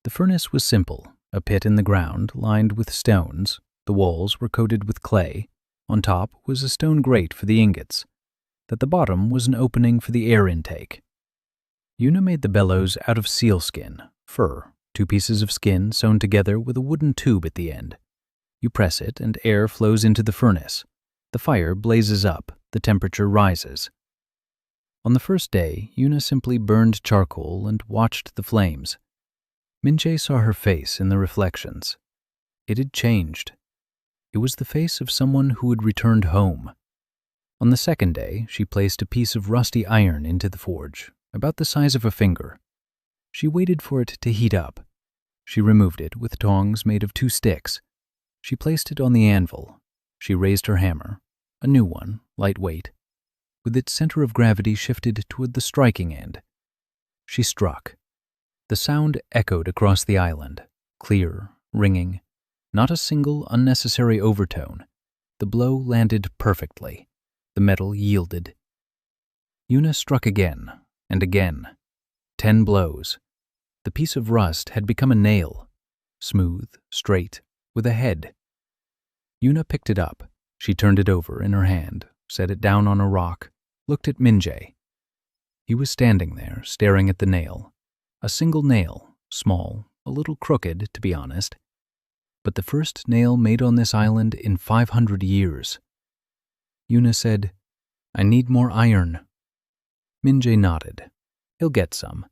The furnace was simple, a pit in the ground lined with stones. The walls were coated with clay. On top was a stone grate for the ingots. At the bottom was an opening for the air intake. Yuna made the bellows out of sealskin, fur, 2 pieces of skin sewn together with a wooden tube at the end. You press it and air flows into the furnace. The fire blazes up, the temperature rises. On the first day, Yuna simply burned charcoal and watched the flames. Minjae saw her face in the reflections. It had changed. It was the face of someone who had returned home. On the second day, she placed a piece of rusty iron into the forge, about the size of a finger. She waited for it to heat up. She removed it with tongs made of 2 sticks. She placed it on the anvil. She raised her hammer, a new one, lightweight, with its center of gravity shifted toward the striking end. She struck. The sound echoed across the island, clear, ringing, not a single unnecessary overtone. The blow landed perfectly. The metal yielded. Yuna struck again and again. 10 blows. The piece of rust had become a nail, smooth, straight, with a head. Yuna picked it up. She turned it over in her hand, set it down on a rock, looked at Minjae. He was standing there, staring at the nail. A single nail, small, a little crooked, to be honest. But the first nail made on this island in 500 years. Yuna said, "I need more iron." Minjae nodded. "He'll get some."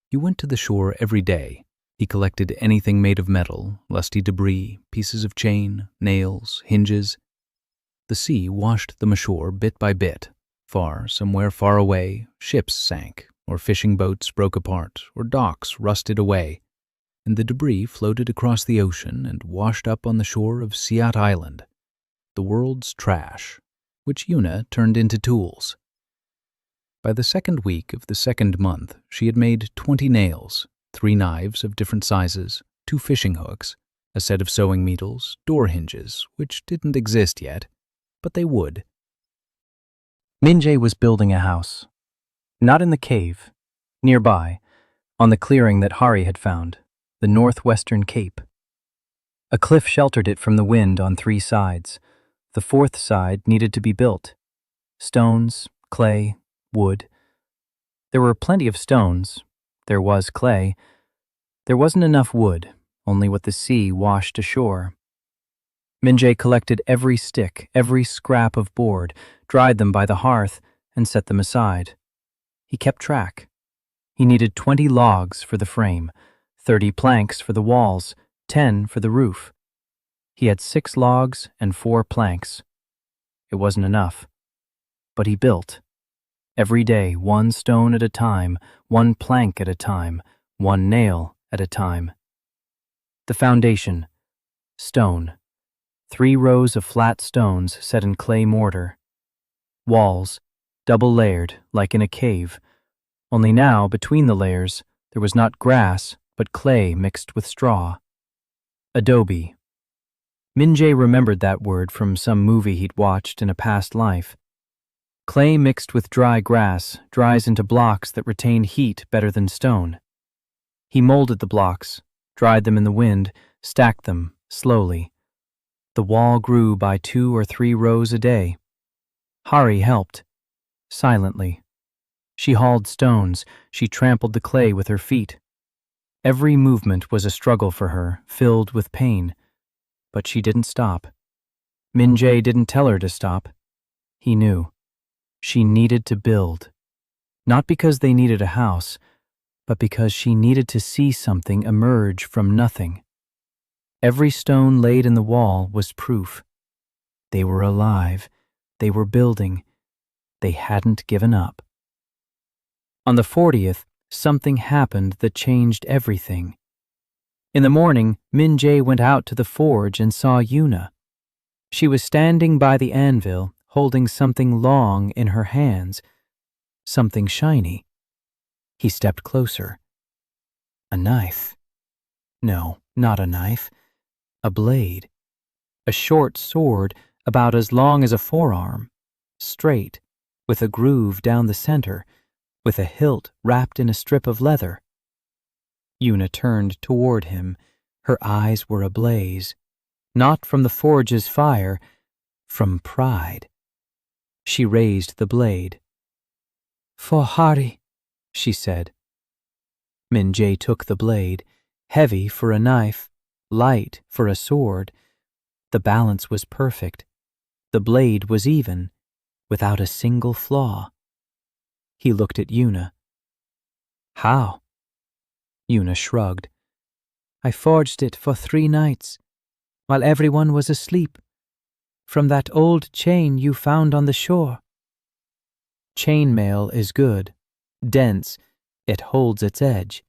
He went to the shore every day. He collected anything made of metal, lusty debris, pieces of chain, nails, hinges. The sea washed them ashore bit by bit. Somewhere far away, ships sank, or fishing boats broke apart, or docks rusted away, and the debris floated across the ocean and washed up on the shore of Siat Island, the world's trash, which Yuna turned into tools. By the second week of the second month, she had made 20 nails, 3 knives of different sizes, 2 fishing hooks, a set of sewing needles, door hinges, which didn't exist yet, but they would. Minjae was building a house. Not in the cave, nearby, on the clearing that Hari had found, the northwestern cape. A cliff sheltered it from the wind on 3 sides. The 4th side needed to be built. Stones, clay, wood. There were plenty of stones. There was clay. There wasn't enough wood, only what the sea washed ashore. Minjae collected every stick, every scrap of board, dried them by the hearth, and set them aside. He kept track. He needed 20 logs for the frame, 30 planks for the walls, 10 for the roof. He had 6 logs and 4 planks. It wasn't enough. But he built. Every day, 1 stone at a time, 1 plank at a time, 1 nail at a time. The foundation, stone. 3 rows of flat stones set in clay mortar. Walls, double-layered, like in a cave. Only now, between the layers, there was not grass, but clay mixed with straw. Adobe. Minjae remembered that word from some movie he'd watched in a past life. Clay mixed with dry grass dries into blocks that retain heat better than stone. He molded the blocks, dried them in the wind, stacked them slowly. The wall grew by 2 or 3 rows a day. Hari helped, silently. She hauled stones, she trampled the clay with her feet. Every movement was a struggle for her, filled with pain. But she didn't stop. Minjae didn't tell her to stop. He knew. She needed to build. Not because they needed a house, but because she needed to see something emerge from nothing. Every stone laid in the wall was proof. They were alive. They were building. They hadn't given up. On the 40th, something happened that changed everything. In the morning, Minjae went out to the forge and saw Yuna. She was standing by the anvil, holding something long in her hands, something shiny. He stepped closer. A knife. No, not a knife. A blade. A short sword about as long as a forearm, straight, with a groove down the center, with a hilt wrapped in a strip of leather. Yuna turned toward him. Her eyes were ablaze, not from the forge's fire, from pride. She raised the blade. "For Hari," she said. Minjae took the blade, heavy for a knife, light for a sword. The balance was perfect. The blade was even, without a single flaw. He looked at Yuna. "How?" Yuna shrugged. "I forged it for 3 nights, while everyone was asleep, from that old chain you found on the shore." Chainmail is good, dense, it holds its edge.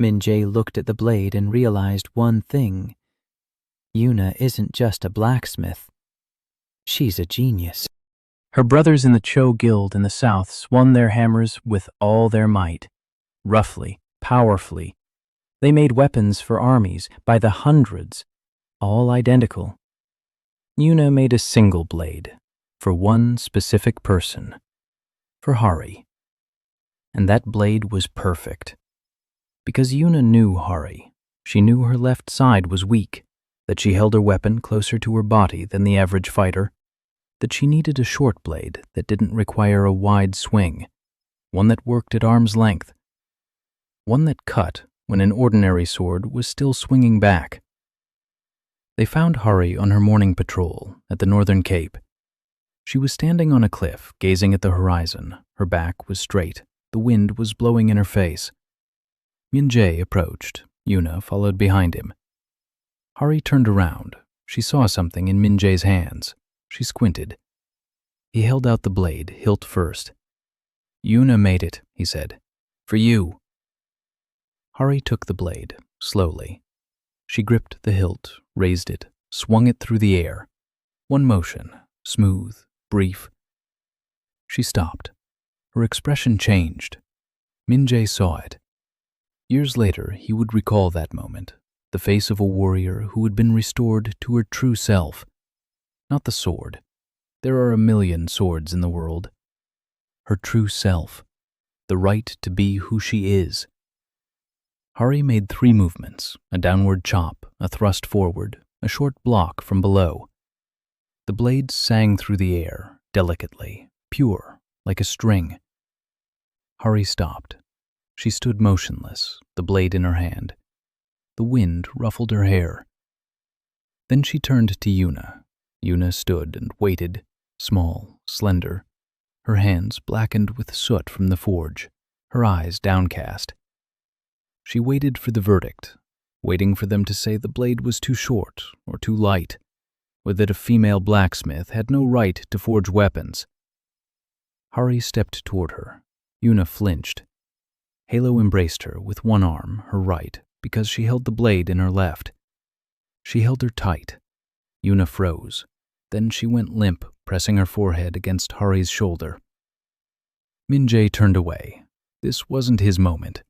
Minjae looked at the blade and realized one thing. Yuna isn't just a blacksmith. She's a genius. Her brothers in the Cho Guild in the south swung their hammers with all their might, roughly, powerfully. They made weapons for armies by the hundreds, all identical. Yuna made a single blade for one specific person, for Hari. And that blade was perfect. Because Yuna knew Hari, she knew her left side was weak, that she held her weapon closer to her body than the average fighter, that she needed a short blade that didn't require a wide swing, one that worked at arm's length, one that cut when an ordinary sword was still swinging back. They found Hari on her morning patrol at the northern cape. She was standing on a cliff, gazing at the horizon. Her back was straight. The wind was blowing in her face. Min-jae approached. Yuna followed behind him. Hari turned around. She saw something in Min-jae's hands. She squinted. He held out the blade, hilt first. "Yuna made it," he said. "For you." Hari took the blade, slowly. She gripped the hilt, raised it, swung it through the air. One motion, smooth, brief. She stopped. Her expression changed. Min-jae saw it. Years later, he would recall that moment, the face of a warrior who had been restored to her true self. Not the sword. There are a million swords in the world. Her true self, the right to be who she is. Hari made 3 movements, a downward chop, a thrust forward, a short block from below. The blades sang through the air, delicately, pure, like a string. Hari stopped. She stood motionless, the blade in her hand. The wind ruffled her hair. Then she turned to Yuna. Yuna stood and waited, small, slender, her hands blackened with soot from the forge, her eyes downcast. She waited for the verdict, waiting for them to say the blade was too short or too light, or that a female blacksmith had no right to forge weapons. Hari stepped toward her. Yuna flinched. Halo embraced her with one arm, her right, because she held the blade in her left. She held her tight. Yuna froze. Then she went limp, pressing her forehead against Hari's shoulder. Min-jae turned away. This wasn't his moment.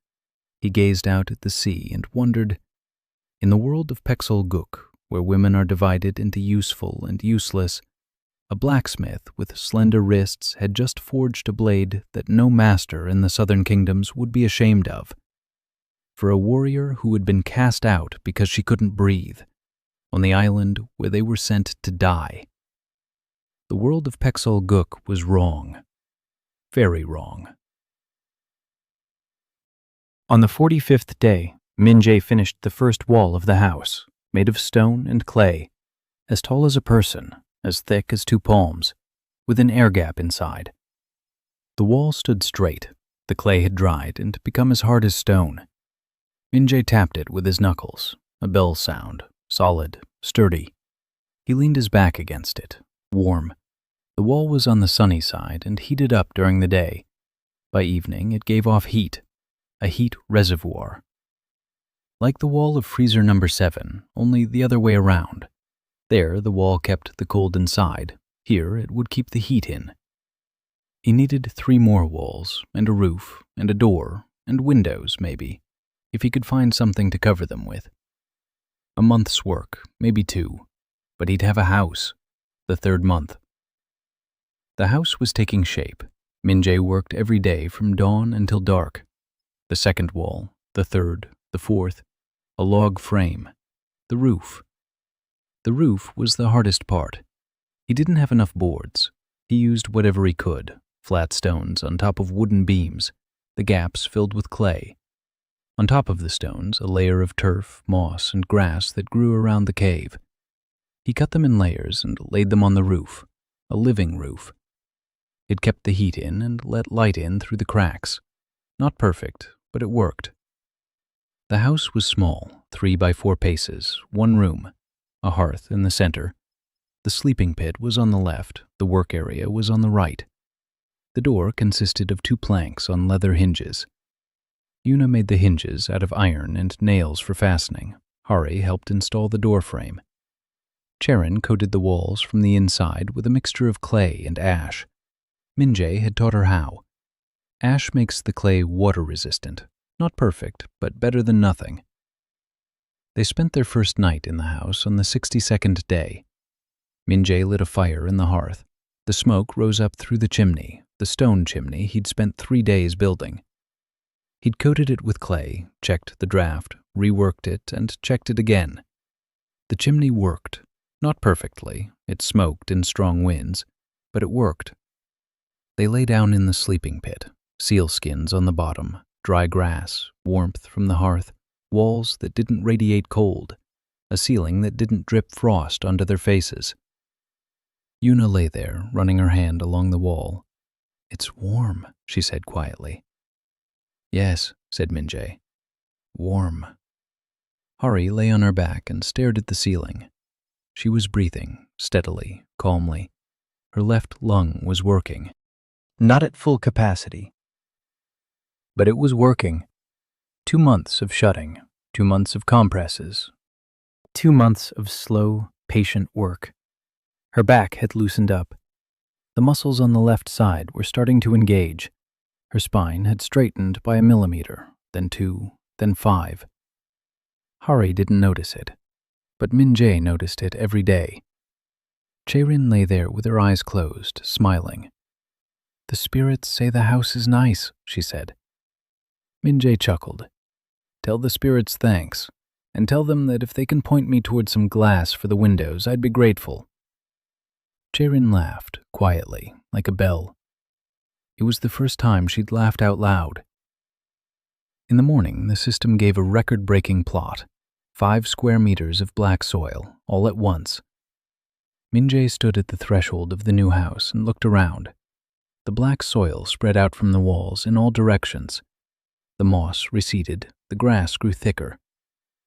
He gazed out at the sea and wondered, in the world of Pexel-guk, where women are divided into useful and useless, a blacksmith with slender wrists had just forged a blade that no master in the southern kingdoms would be ashamed of. For a warrior who had been cast out because she couldn't breathe, on the island where they were sent to die. The world of Pexel-guk was wrong. Very wrong. On the 45th day, Min-jae finished the first wall of the house, made of stone and clay, as tall as a person, as thick as 2 palms, with an air gap inside. The wall stood straight. The clay had dried and become as hard as stone. Min-jae tapped it with his knuckles, a bell sound, solid, sturdy. He leaned his back against it, warm. The wall was on the sunny side and heated up during the day. By evening, it gave off heat, a heat reservoir. Like the wall of freezer number 7, only the other way around. There, the wall kept the cold inside. Here, it would keep the heat in. He needed 3 more walls, and a roof, and a door, and windows, maybe, if he could find something to cover them with. A month's work, maybe 2, but he'd have a house, the 3rd month. The house was taking shape. Min-jae worked every day from dawn until dark. The 2nd wall, the 3rd, the 4th, a log frame, the roof. The roof was the hardest part. He didn't have enough boards. He used whatever he could, flat stones on top of wooden beams, the gaps filled with clay. On top of the stones, a layer of turf, moss, and grass that grew around the cave. He cut them in layers and laid them on the roof, a living roof. It kept the heat in and let light in through the cracks. Not perfect, but it worked. The house was small, 3 by 4 paces, 1 room, a hearth in the center. The sleeping pit was on the left, the work area was on the right. The door consisted of 2 planks on leather hinges. Yuna made the hinges out of iron and nails for fastening. Hari helped install the door frame. Charon coated the walls from the inside with a mixture of clay and ash. Min-jae had taught her how. Ash makes the clay water-resistant, Not perfect, but better than nothing. They spent their first night in the house on the 62nd day. Min-jae lit a fire in the hearth. The smoke rose up through the chimney, the stone chimney he'd spent 3 days building. He'd coated it with clay, checked the draft, reworked it, and checked it again. The chimney worked. Not perfectly, it smoked in strong winds, but it worked. They lay down in the sleeping pit, sealskins on the bottom, dry grass, warmth from the hearth, walls that didn't radiate cold, a ceiling that didn't drip frost onto their faces. Yuna lay there, running her hand along the wall. "It's warm," she said quietly. "Yes," said Min-jae. "Warm." Hari lay on her back and stared at the ceiling. She was breathing, steadily, calmly. Her left lung was working. Not at full capacity. But it was working. 2 months of shutting, 2 months of compresses, 2 months of slow, patient work. Her back had loosened up. The muscles on the left side were starting to engage. Her spine had straightened by 1 millimeter, then 2, then 5. Hari didn't notice it, but Min-jae noticed it every day. Jae-rin lay there with her eyes closed, smiling. "The spirits say the house is nice," she said. Min-jae chuckled. "Tell the spirits thanks, and tell them that if they can point me toward some glass for the windows, I'd be grateful." Jae-rin laughed, quietly, like a bell. It was the first time she'd laughed out loud. In the morning, the system gave a record-breaking plot, 5 square meters of black soil, all at once. Min-jae stood at the threshold of the new house and looked around. The black soil spread out from the walls in all directions. The moss receded, the grass grew thicker.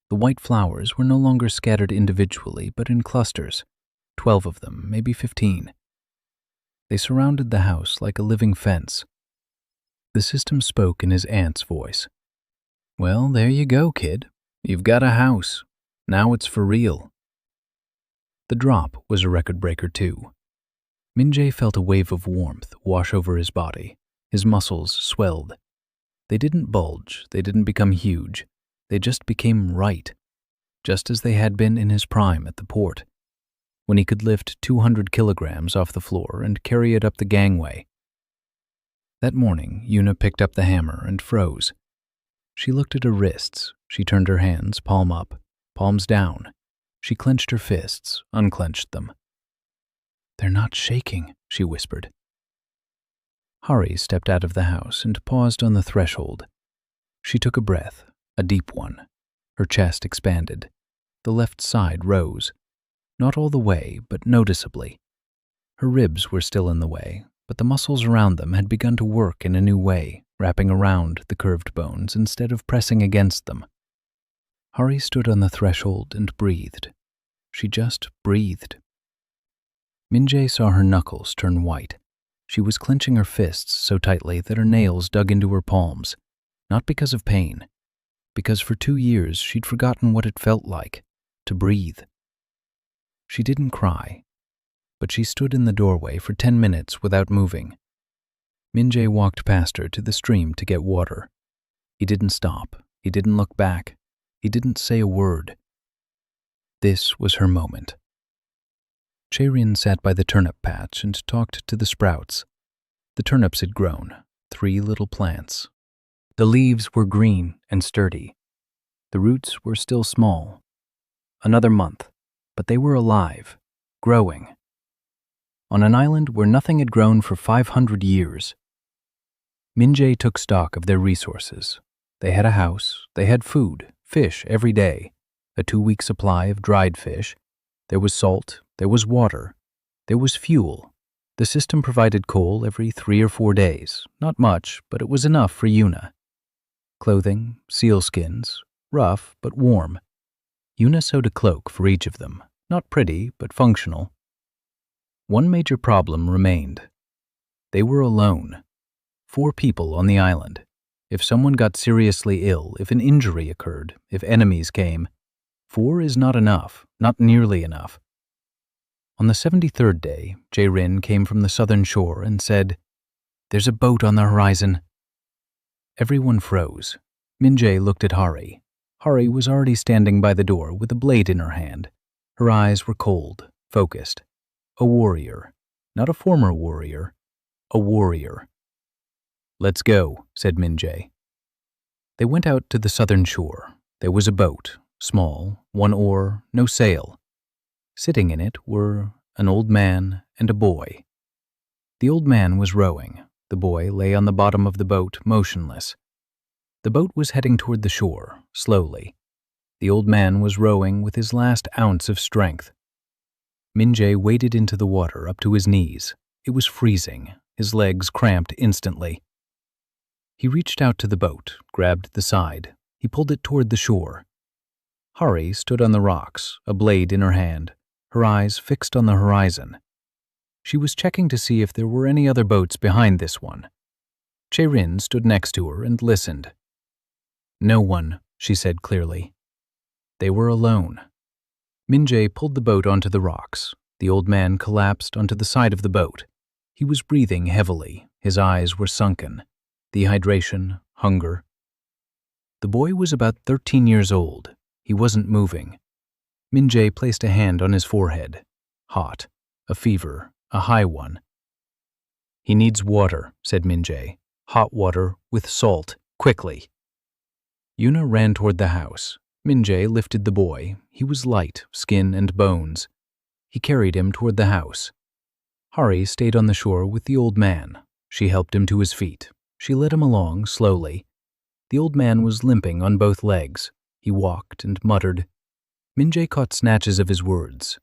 The white flowers were no longer scattered individually, but in clusters, 12 of them, maybe 15. They surrounded the house like a living fence. The system spoke in his aunt's voice. "Well, there you go, kid. You've got a house. Now it's for real." The drop was a record breaker too. Min-jae felt a wave of warmth wash over his body. His muscles swelled. They didn't bulge, they didn't become huge. They just became right, just as they had been in his prime at the port, when he could lift 200 kilograms off the floor and carry it up the gangway. That morning, Yuna picked up the hammer and froze. She looked at her wrists. She turned her hands palm up, palms down. She clenched her fists, unclenched them. "They're not shaking," she whispered. Hari stepped out of the house and paused on the threshold. She took a breath, a deep one. Her chest expanded. The left side rose. Not all the way, but noticeably. Her ribs were still in the way, but the muscles around them had begun to work in a new way, wrapping around the curved bones instead of pressing against them. Hari stood on the threshold and breathed. She just breathed. Min-jae saw her knuckles turn white. She was clenching her fists so tightly that her nails dug into her palms, not because of pain, because for 2 years she'd forgotten what it felt like to breathe. She didn't cry, but she stood in the doorway for 10 minutes without moving. Min-jae walked past her to the stream to get water. He didn't stop. He didn't look back. He didn't say a word. This was her moment. Jae-rin sat by the turnip patch and talked to the sprouts. The turnips had grown, 3 little plants. The leaves were green and sturdy. The roots were still small. Another month, but they were alive, growing. On an island where nothing had grown for 500 years. Min-jae took stock of their resources. They had a house, they had food, fish every day, a 2-week supply of dried fish. There was salt, there was water, there was fuel. The system provided coal every 3 or 4 days. Not much, but it was enough for Yuna. Clothing, sealskins, rough but warm. Yuna sewed a cloak for each of them, not pretty but functional. One major problem remained. They were alone. 4 people on the island. If someone got seriously ill, if an injury occurred, if enemies came, 4 is not enough, not nearly enough. On the 73rd day, Jae-rin came from the southern shore and said, "There's a boat on the horizon." Everyone froze. Min-jae looked at Hari. Hari was already standing by the door with a blade in her hand. Her eyes were cold, focused. A warrior. Not a former warrior. A warrior. "Let's go," said Min-jae. They went out to the southern shore. There was a boat, small, one oar, no sail. Sitting in it were an old man and a boy. The old man was rowing. The boy lay on the bottom of the boat, motionless. The boat was heading toward the shore, slowly. The old man was rowing with his last ounce of strength. Min-jae waded into the water up to his knees. It was freezing. His legs cramped instantly. He reached out to the boat, grabbed the side. He pulled it toward the shore. Hari stood on the rocks, a blade in her hand, her eyes fixed on the horizon. She was checking to see if there were any other boats behind this one. Jae-rin stood next to her and listened. "No one," she said clearly. They were alone. Min-jae pulled the boat onto the rocks. The old man collapsed onto the side of the boat. He was breathing heavily. His eyes were sunken. Dehydration, hunger. The boy was about 13 years old. He wasn't moving. Min-jae placed a hand on his forehead. Hot. A fever. A high one. "He needs water," said Min-jae. "Hot water with salt, quickly." Yuna ran toward the house. Min-jae lifted the boy. He was light, skin and bones. He carried him toward the house. Hari stayed on the shore with the old man. She helped him to his feet. She led him along slowly. The old man was limping on both legs. He walked and muttered. Min-jae caught snatches of his words.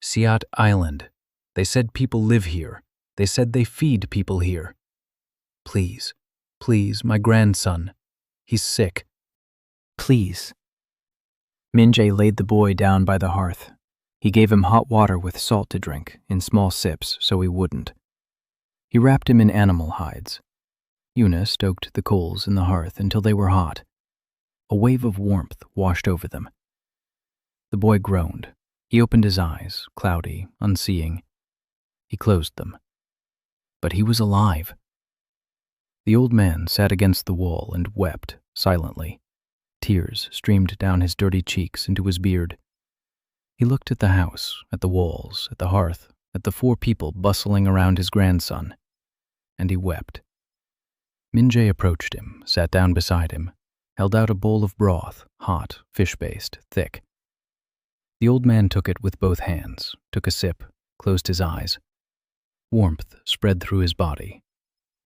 "Siat Island. They said people live here. They said they feed people here. Please, please, my grandson. He's sick. Please." Min-jae laid the boy down by the hearth. He gave him hot water with salt to drink, in small sips, so he wouldn't. He wrapped him in animal hides. Yuna stoked the coals in the hearth until they were hot. A wave of warmth washed over them. The boy groaned. He opened his eyes, cloudy, unseeing. He closed them. But he was alive. The old man sat against the wall and wept, silently. Tears streamed down his dirty cheeks into his beard. He looked at the house, at the walls, at the hearth, at the 4 people bustling around his grandson, and he wept. Min-jae approached him, sat down beside him, held out a bowl of broth, hot, fish-based, thick. The old man took it with both hands, took a sip, closed his eyes. Warmth spread through his body.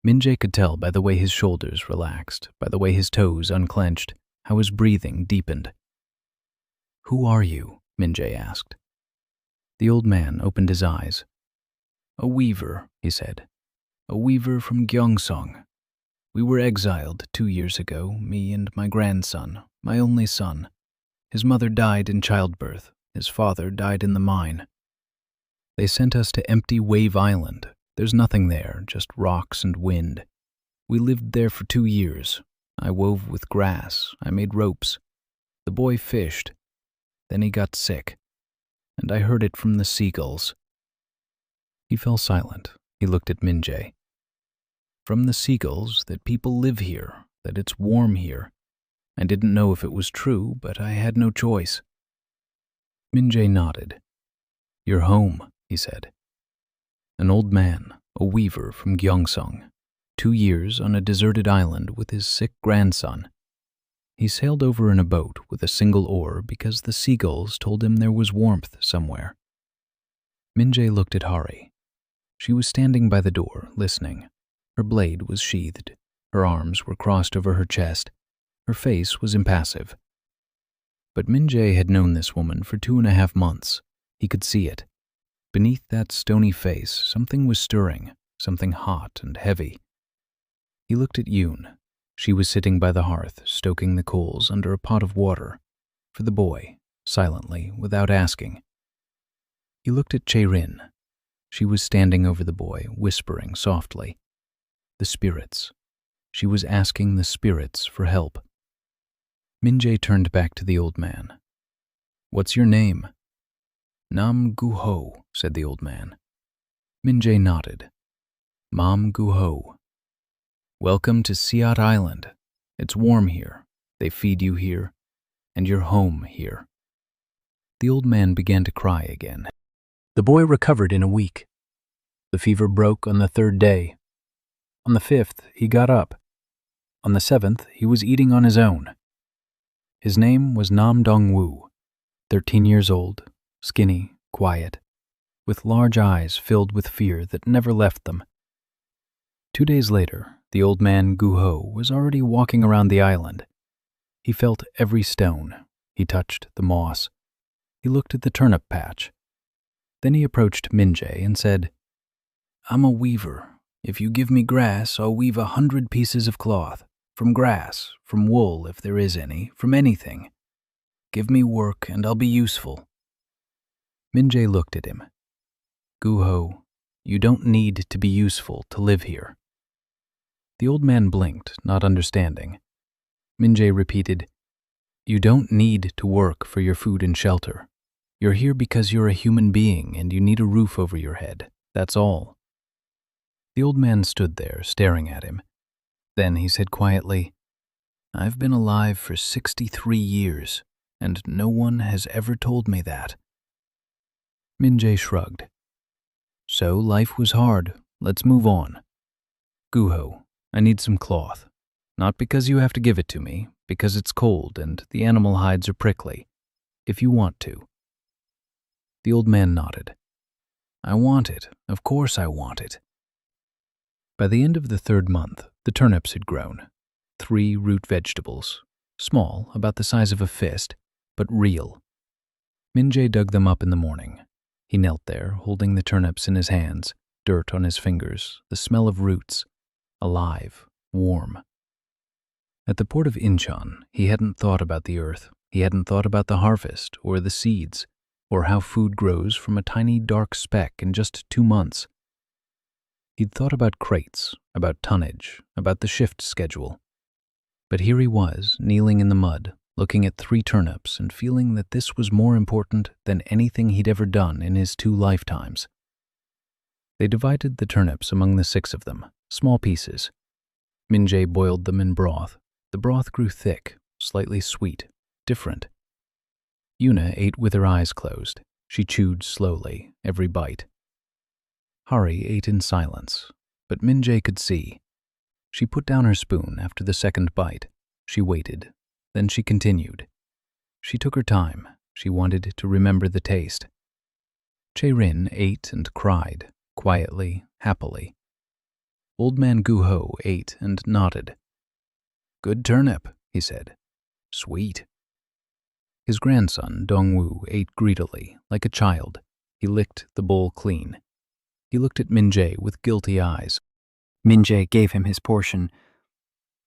Min-jae could tell by the way his shoulders relaxed, by the way his toes unclenched, how his breathing deepened. "Who are you?" Min-jae asked. The old man opened his eyes. "A weaver," he said. "A weaver from Gyeongsong. We were exiled 2 years ago, me and my grandson, my only son. His mother died in childbirth. His father died in the mine. They sent us to empty Wave Island. There's nothing there, just rocks and wind. We lived there for 2 years. I wove with grass. I made ropes. The boy fished. Then he got sick, and I heard it from the seagulls." He fell silent. He looked at Min-jae. "From the seagulls that people live here, that it's warm here. I didn't know if it was true, but I had no choice." Min-jae nodded. "You're home," he said. "An old man, a weaver from Gyeongsong, 2 years on a deserted island with his sick grandson. He sailed over in a boat with a single oar because the seagulls told him there was warmth somewhere." Min-jae looked at Hari. She was standing by the door, listening. Her blade was sheathed. Her arms were crossed over her chest. Her face was impassive. But Min-jae had known this woman for 2.5 months. He could see it. Beneath that stony face, something was stirring, something hot and heavy. He looked at Yoon. She was sitting by the hearth, stoking the coals under a pot of water. For the boy, silently, without asking. He looked at Jae-rin. She was standing over the boy, whispering softly. The spirits. She was asking the spirits for help. Min-jae turned back to the old man. "What's your name?" "Nam Gu-ho," said the old man. Min-jae nodded. "Mam Gu-ho. Welcome to Siat Island. It's warm here. They feed you here, and you're home here." The old man began to cry again. The boy recovered in a week. The fever broke on the 3rd day. On the 5th, he got up. On the 7th, he was eating on his own. His name was Nam Dong-woo, 13 years old, skinny, quiet, with large eyes filled with fear that never left them. 2 days later, the old man Gu-ho was already walking around the island. He felt every stone. He touched the moss. He looked at the turnip patch. Then he approached Min-jae and said, "I'm a weaver. If you give me grass, I'll weave 100 pieces of cloth. From grass, from wool if there is any, from anything. Give me work and I'll be useful." Min-jae looked at him. "Gu-ho, you don't need to be useful to live here." The old man blinked, not understanding. Min-jae repeated, "You don't need to work for your food and shelter. You're here because you're a human being and you need a roof over your head. That's all." The old man stood there, staring at him. Then he said quietly, "I've been alive for 63 years, and no one has ever told me that." Min-jae shrugged. "So life was hard. Let's move on. Gu-ho, I need some cloth. Not because you have to give it to me, because it's cold and the animal hides are prickly. If you want to." The old man nodded. "I want it. Of course I want it." By the end of the 3rd month, the turnips had grown. 3 root vegetables, small, about the size of a fist, but real. Min-jae dug them up in the morning. He knelt there, holding the turnips in his hands, dirt on his fingers, the smell of roots, alive, warm. At the port of Incheon, he hadn't thought about the earth. He hadn't thought about the harvest, or the seeds, or how food grows from a tiny dark speck in just 2 months. He'd thought about crates, about tonnage, about the shift schedule. But here he was, kneeling in the mud, looking at 3 turnips and feeling that this was more important than anything he'd ever done in his 2 lifetimes. They divided the turnips among the 6 of them, small pieces. Min-jae boiled them in broth. The broth grew thick, slightly sweet, different. Yuna ate with her eyes closed. She chewed slowly, every bite. Hari ate in silence, but Min-jae could see. She put down her spoon after the 2nd bite. She waited. Then she continued. She took her time. She wanted to remember the taste. Jae-rin ate and cried, quietly, happily. Old man Gu-ho ate and nodded. "Good turnip," he said. "Sweet." His grandson, Dong-woo, ate greedily, like a child. He licked the bowl clean. He looked at Min-jae with guilty eyes. Min-jae gave him his portion.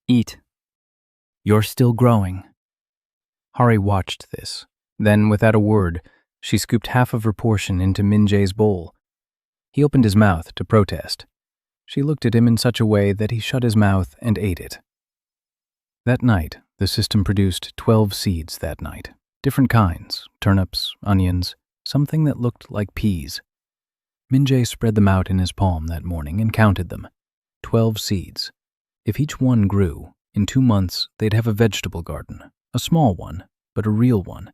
"Eat. You're still growing." Hari watched this. Then, without a word, she scooped half of her portion into Min-jae's bowl. He opened his mouth to protest. She looked at him in such a way that he shut his mouth and ate it. That night, the system produced 12 seeds that night. Different kinds, turnips, onions, something that looked like peas. Min-jae spread them out in his palm that morning and counted them. 12 seeds. If each one grew, in 2 months they'd have a vegetable garden, a small one, but a real one.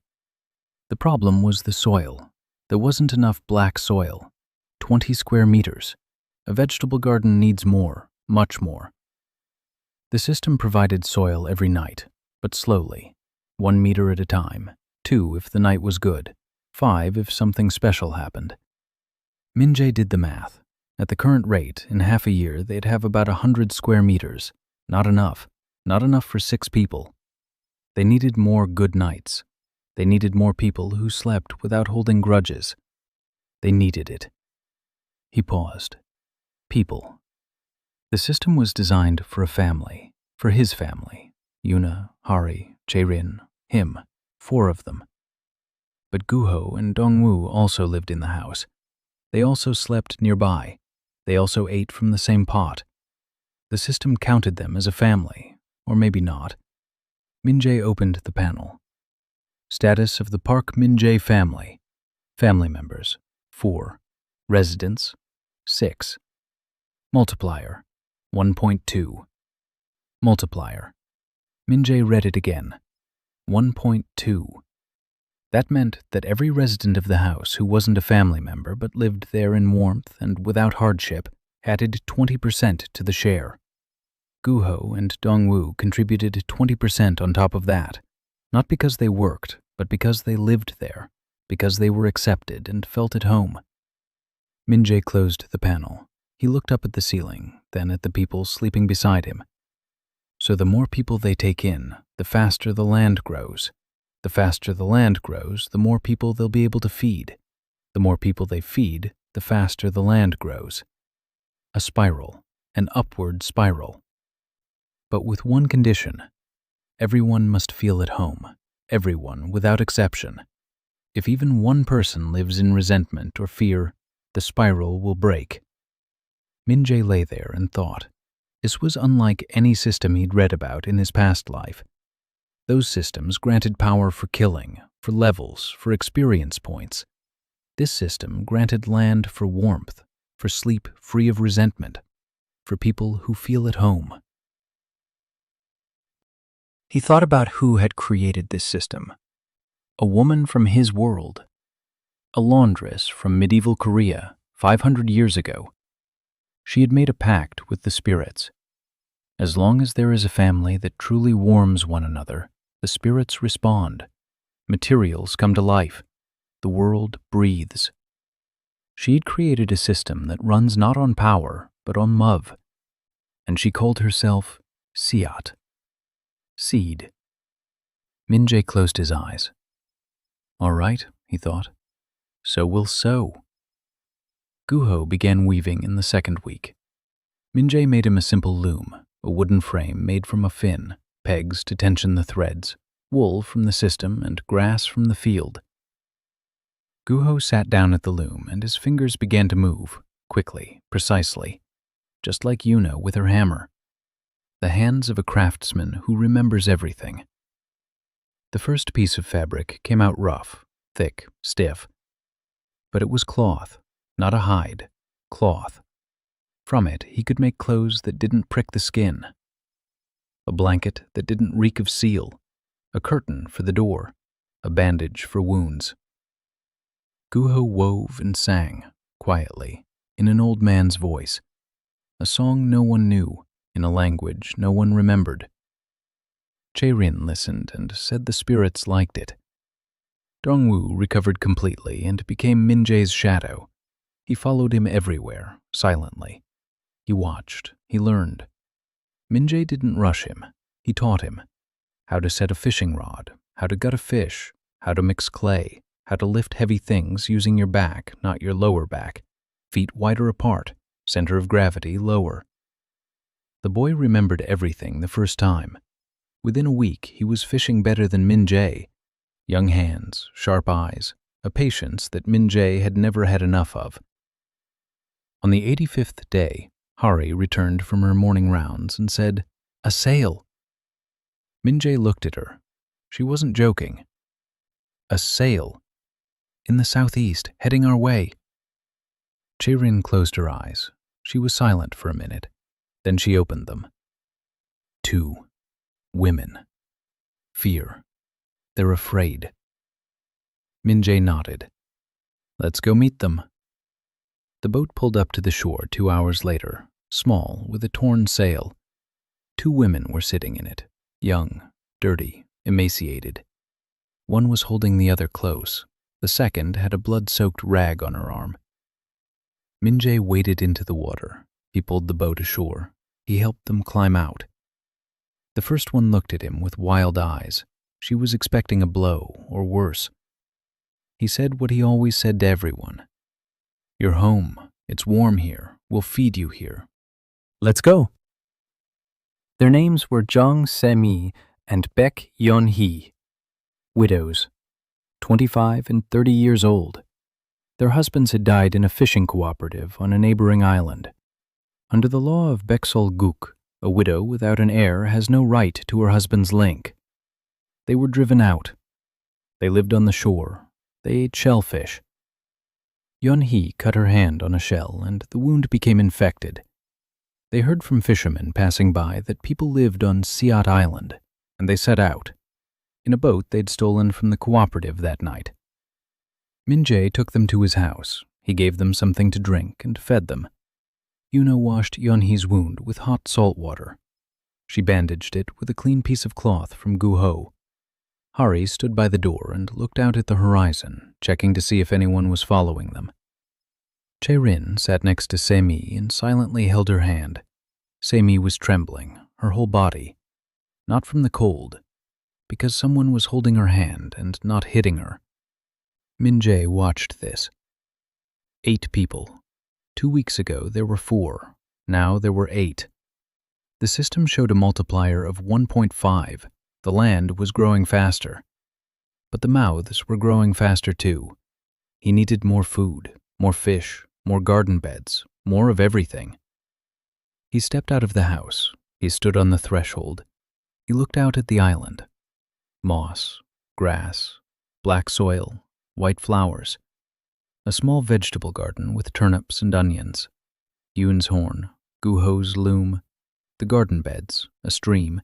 The problem was the soil. There wasn't enough black soil. 20 square meters. A vegetable garden needs more, much more. The system provided soil every night, but slowly. 1 meter at a time. 2 if the night was good. 5 if something special happened. Min-jae did the math. At the current rate, in half a year, they'd have about 100 square meters. Not enough. Not enough for 6 people. They needed more good nights. They needed more people who slept without holding grudges. They needed it. He paused. People. The system was designed for a family, for his family. Yuna, Hari, Jae-rin, him, 4 of them. But Gu-ho and Dong-woo also lived in the house. They also slept nearby. They also ate from the same pot. The system counted them as a family, or maybe not. Min-jae opened the panel. Status of the Park Min-jae family. Family members, 4. Residents, 6. Multiplier, 1.2. Multiplier, Minjae read it again. 1.2. That meant that every resident of the house who wasn't a family member but lived there in warmth and without hardship added 20% to the share. Guho and Dongwoo contributed 20% on top of that, not because they worked, but because they lived there, because they were accepted and felt at home. Minjae closed the panel. He looked up at the ceiling, then at the people sleeping beside him. So the more people they take in, the faster the land grows. The faster the land grows, the more people they'll be able to feed. The more people they feed, the faster the land grows. A spiral, an upward spiral. But with one condition. Everyone must feel at home. Everyone, without exception. If even one person lives in resentment or fear, the spiral will break. Minjae lay there and thought. This was unlike any system he'd read about in his past life. Those systems granted power for killing, for levels, for experience points. This system granted land for warmth, for sleep free of resentment, for people who feel at home. He thought about who had created this system. A woman from his world. A laundress from medieval Korea 500 years ago. She had made a pact with the spirits. As long as there is a family that truly warms one another, the spirits respond. Materials come to life. The world breathes. She had created a system that runs not on power, but on love. And she called herself Siat. Seed. Minjae closed his eyes. All right, he thought. So we'll sow. Guho began weaving in the second week. Minjae made him a simple loom, a wooden frame made from a fin, pegs to tension the threads, wool from the system and grass from the field. Guho sat down at the loom and his fingers began to move, quickly, precisely, just like Yuno with her hammer. The hands of a craftsman who remembers everything. The first piece of fabric came out rough, thick, stiff. But it was cloth, not a hide, cloth. From it, he could make clothes that didn't prick the skin. A blanket that didn't reek of seal, a curtain for the door, a bandage for wounds. Guho wove and sang, quietly, in an old man's voice. A song no one knew, in a language no one remembered. Jae-rin listened and said the spirits liked it. Dongwoo recovered completely and became Minjae's shadow. He followed him everywhere, silently. He watched, he learned. Minjae didn't rush him. He taught him how to set a fishing rod, how to gut a fish, how to mix clay, how to lift heavy things using your back, not your lower back, feet wider apart, center of gravity lower. The boy remembered everything the first time. Within a week, he was fishing better than Minjae. Young hands, sharp eyes, a patience that Minjae had never had enough of. On the 85th day, Hari returned from her morning rounds and said, "A sail." Minjae looked at her. She wasn't joking. A sail. In the southeast, heading our way. Jae-rin closed her eyes. She was silent for a minute. Then she opened them. 2. Women. Fear. They're afraid. Minjae nodded. Let's go meet them. The boat pulled up to the shore 2 hours later, small, with a torn sail. 2 women were sitting in it, young, dirty, emaciated. One was holding the other close. The second had a blood-soaked rag on her arm. Minjae waded into the water. He pulled the boat ashore. He helped them climb out. The first one looked at him with wild eyes. She was expecting a blow, or worse. He said what he always said to everyone. You're home. It's warm here. We'll feed you here. Let's go. Their names were Jung Se-mi and Baek Yeon-hee. Widows, 25 and 30 years old. Their husbands had died in a fishing cooperative on a neighboring island. Under the law of Baeksol-guk, a widow without an heir has no right to her husband's link. They were driven out. They lived on the shore. They ate shellfish. Yeon-hee cut her hand on a shell and the wound became infected. They heard from fishermen passing by that people lived on Siat Island, and they set out. In a boat they'd stolen from the cooperative that night. Min-jae took them to his house. He gave them something to drink and fed them. Yuna washed Yeonhee's wound with hot salt water. She bandaged it with a clean piece of cloth from Guho. Hari stood by the door and looked out at the horizon, checking to see if anyone was following them. Chae-rin sat next to Se-mi and silently held her hand. Se-mi was trembling, her whole body. Not from the cold, because someone was holding her hand and not hitting her. Min-jae watched this. 8 people. 2 weeks ago there were 4. Now there were 8. The system showed a multiplier of 1.5. The land was growing faster. But the mouths were growing faster too. He needed more food, more fish, more garden beds, more of everything. He stepped out of the house. He stood on the threshold. He looked out at the island. Moss, grass, black soil, white flowers. A small vegetable garden with turnips and onions. Yoon's horn, Guho's loom, the garden beds, a stream,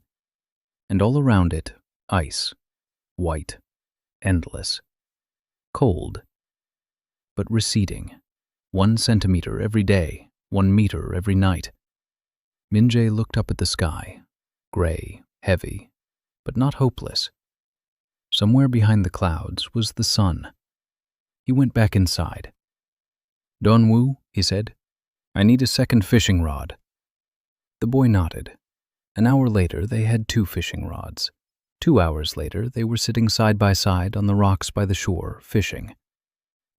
and all around it, ice, white, endless, cold, but receding, 1 centimeter every day, 1 meter every night. Min-jae looked up at the sky, gray, heavy, but not hopeless. Somewhere behind the clouds was the sun. He went back inside. "Don-woo," he said, "I need a second fishing rod." The boy nodded. An hour later, they had 2 fishing rods. 2 hours later, they were sitting side by side on the rocks by the shore, fishing.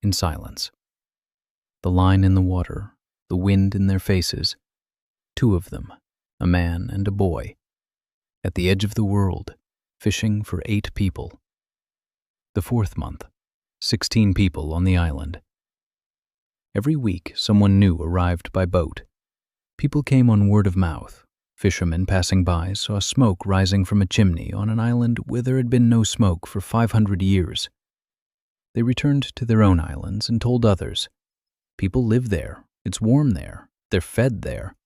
In silence. The line in the water, the wind in their faces. 2 of them, a man and a boy. At the edge of the world, fishing for 8 people. The 4th month, 16 people on the island. Every week, someone new arrived by boat. People came on word of mouth. Fishermen passing by saw smoke rising from a chimney on an island where there had been no smoke for 500 years. They returned to their own islands and told others, "People live there, it's warm there, they're fed there."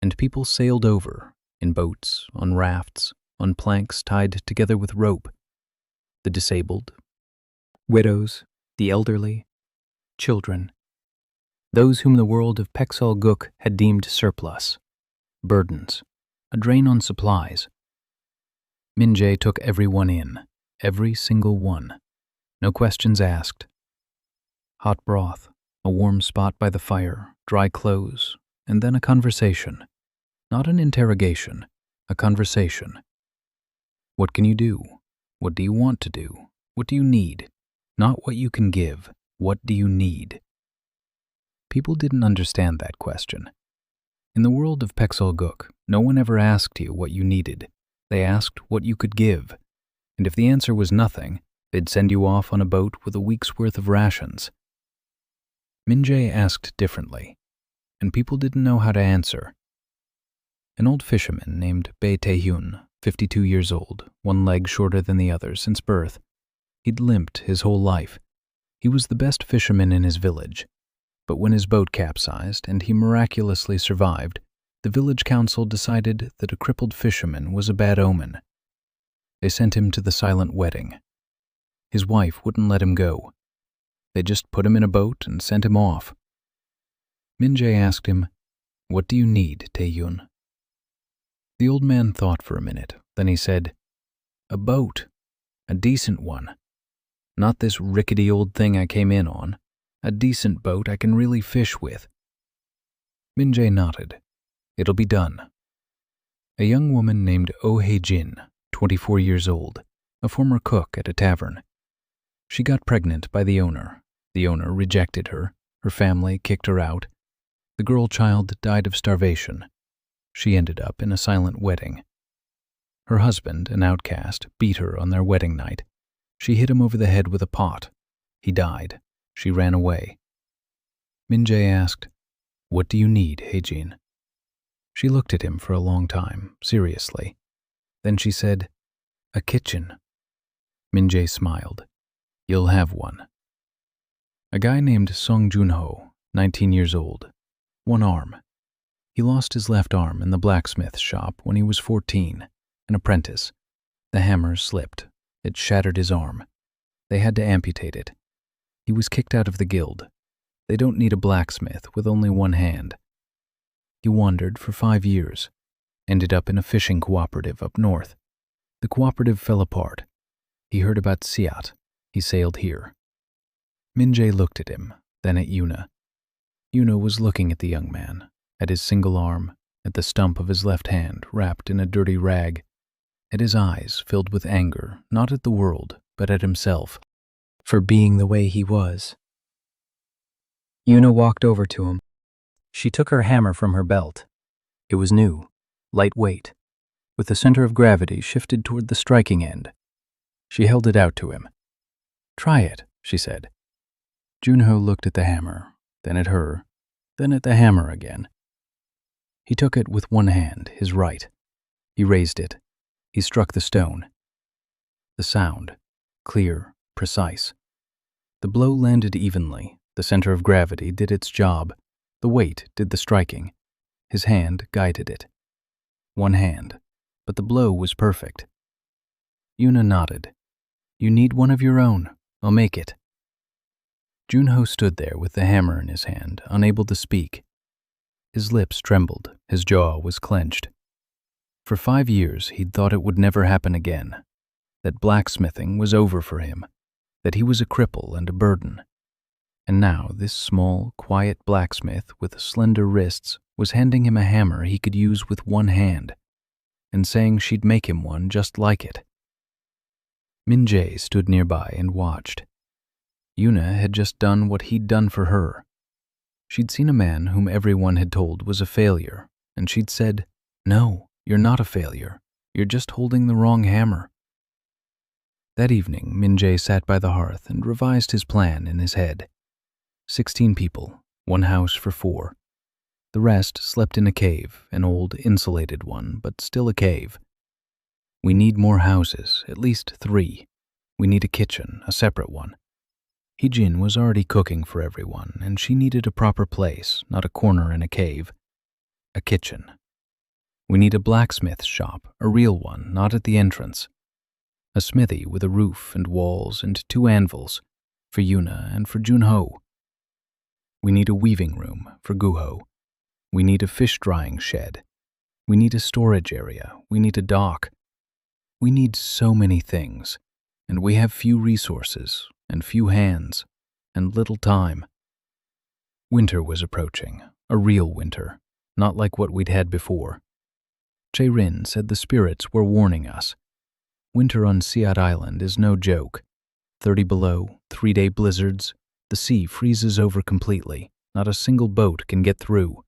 And people sailed over, in boats, on rafts, on planks tied together with rope. The disabled, widows, the elderly, children, those whom the world of Pexel-guk had deemed surplus, burdens, a drain on supplies. Min-jae took everyone in, every single one, no questions asked. Hot broth, a warm spot by the fire, dry clothes, and then a conversation. Not an interrogation, a conversation. What can you do? What do you want to do? What do you need? Not what you can give. What do you need? People didn't understand that question. In the world of Pexel-guk, no one ever asked you what you needed. They asked what you could give. And if the answer was nothing, they'd send you off on a boat with a week's worth of rations. Min-jae asked differently, and people didn't know how to answer. An old fisherman named Bae Tae-hyun, 52 years old, 1 leg shorter than the other since birth. He'd limped his whole life. He was the best fisherman in his village. But when his boat capsized and he miraculously survived, the village council decided that a crippled fisherman was a bad omen. They sent him to the silent wedding. His wife wouldn't let him go. They just put him in a boat and sent him off. Min-jae asked him, "What do you need, Tae-hyun?" The old man thought for a minute. Then he said, "A boat. A decent one. Not this rickety old thing I came in on. A decent boat I can really fish with." Min-jae nodded. "It'll be done." A young woman named Oh Hae-jin, 24 years old, a former cook at a tavern. She got pregnant by the owner. The owner rejected her. Her family kicked her out. The girl child died of starvation. She ended up in a silent wedding. Her husband, an outcast, beat her on their wedding night. She hit him over the head with a pot. He died. She ran away. Min-jae asked, "What do you need, Hae-jin?" She looked at him for a long time, seriously. Then she said, "A kitchen." Min-jae smiled. "You'll have one." A guy named Song Jun-ho, 19 years old, 1 arm. He lost his left arm in the blacksmith's shop when he was 14, an apprentice. The hammer slipped. It shattered his arm. They had to amputate it. He was kicked out of the guild. They don't need a blacksmith with only one hand. He wandered for 5 years, ended up in a fishing cooperative up north. The cooperative fell apart. He heard about Siat. He sailed here. Minjae looked at him, then at Yuna. Yuna was looking at the young man, at his single arm, at the stump of his left hand wrapped in a dirty rag, at his eyes filled with anger, not at the world, but at himself, for being the way he was. Yuna walked over to him. She took her hammer from her belt. It was new, lightweight, with the center of gravity shifted toward the striking end. She held it out to him. "Try it," she said. Junho looked at the hammer, then at her, then at the hammer again. He took it with one hand, his right. He raised it. He struck the stone. The sound, clear, precise. The blow landed evenly. The center of gravity did its job. The weight did the striking. His hand guided it. One hand, but the blow was perfect. Yuna nodded. "You need one of your own. I'll make it." Junho stood there with the hammer in his hand, unable to speak. His lips trembled. His jaw was clenched. For 5 years, he'd thought it would never happen again, that blacksmithing was over for him, that he was a cripple and a burden. And now this small, quiet blacksmith with slender wrists was handing him a hammer he could use with one hand, and saying she'd make him one just like it. Minjae stood nearby and watched. Yuna had just done what he'd done for her. She'd seen a man whom everyone had told was a failure, and she'd said, "No, you're not a failure. You're just holding the wrong hammer." That evening, Minjae sat by the hearth and revised his plan in his head. 16 people, one house for 4. The rest slept in a cave, an old, insulated one, but still a cave. "We need more houses, at least 3. We need a kitchen, a separate one." Hijin was already cooking for everyone, and she needed a proper place, not a corner in a cave. A kitchen. "We need a blacksmith's shop, a real one, not at the entrance. A smithy with a roof and walls and 2 anvils, for Yuna and for Junho. We need a weaving room for Guho. We need a fish-drying shed. We need a storage area. We need a dock. We need so many things, and we have few resources, and few hands, and little time." Winter was approaching, a real winter, not like what we'd had before. Che-Rin said the spirits were warning us. Winter on Siat Island is no joke. 30 below, 3-day blizzards, the sea freezes over completely, not a single boat can get through.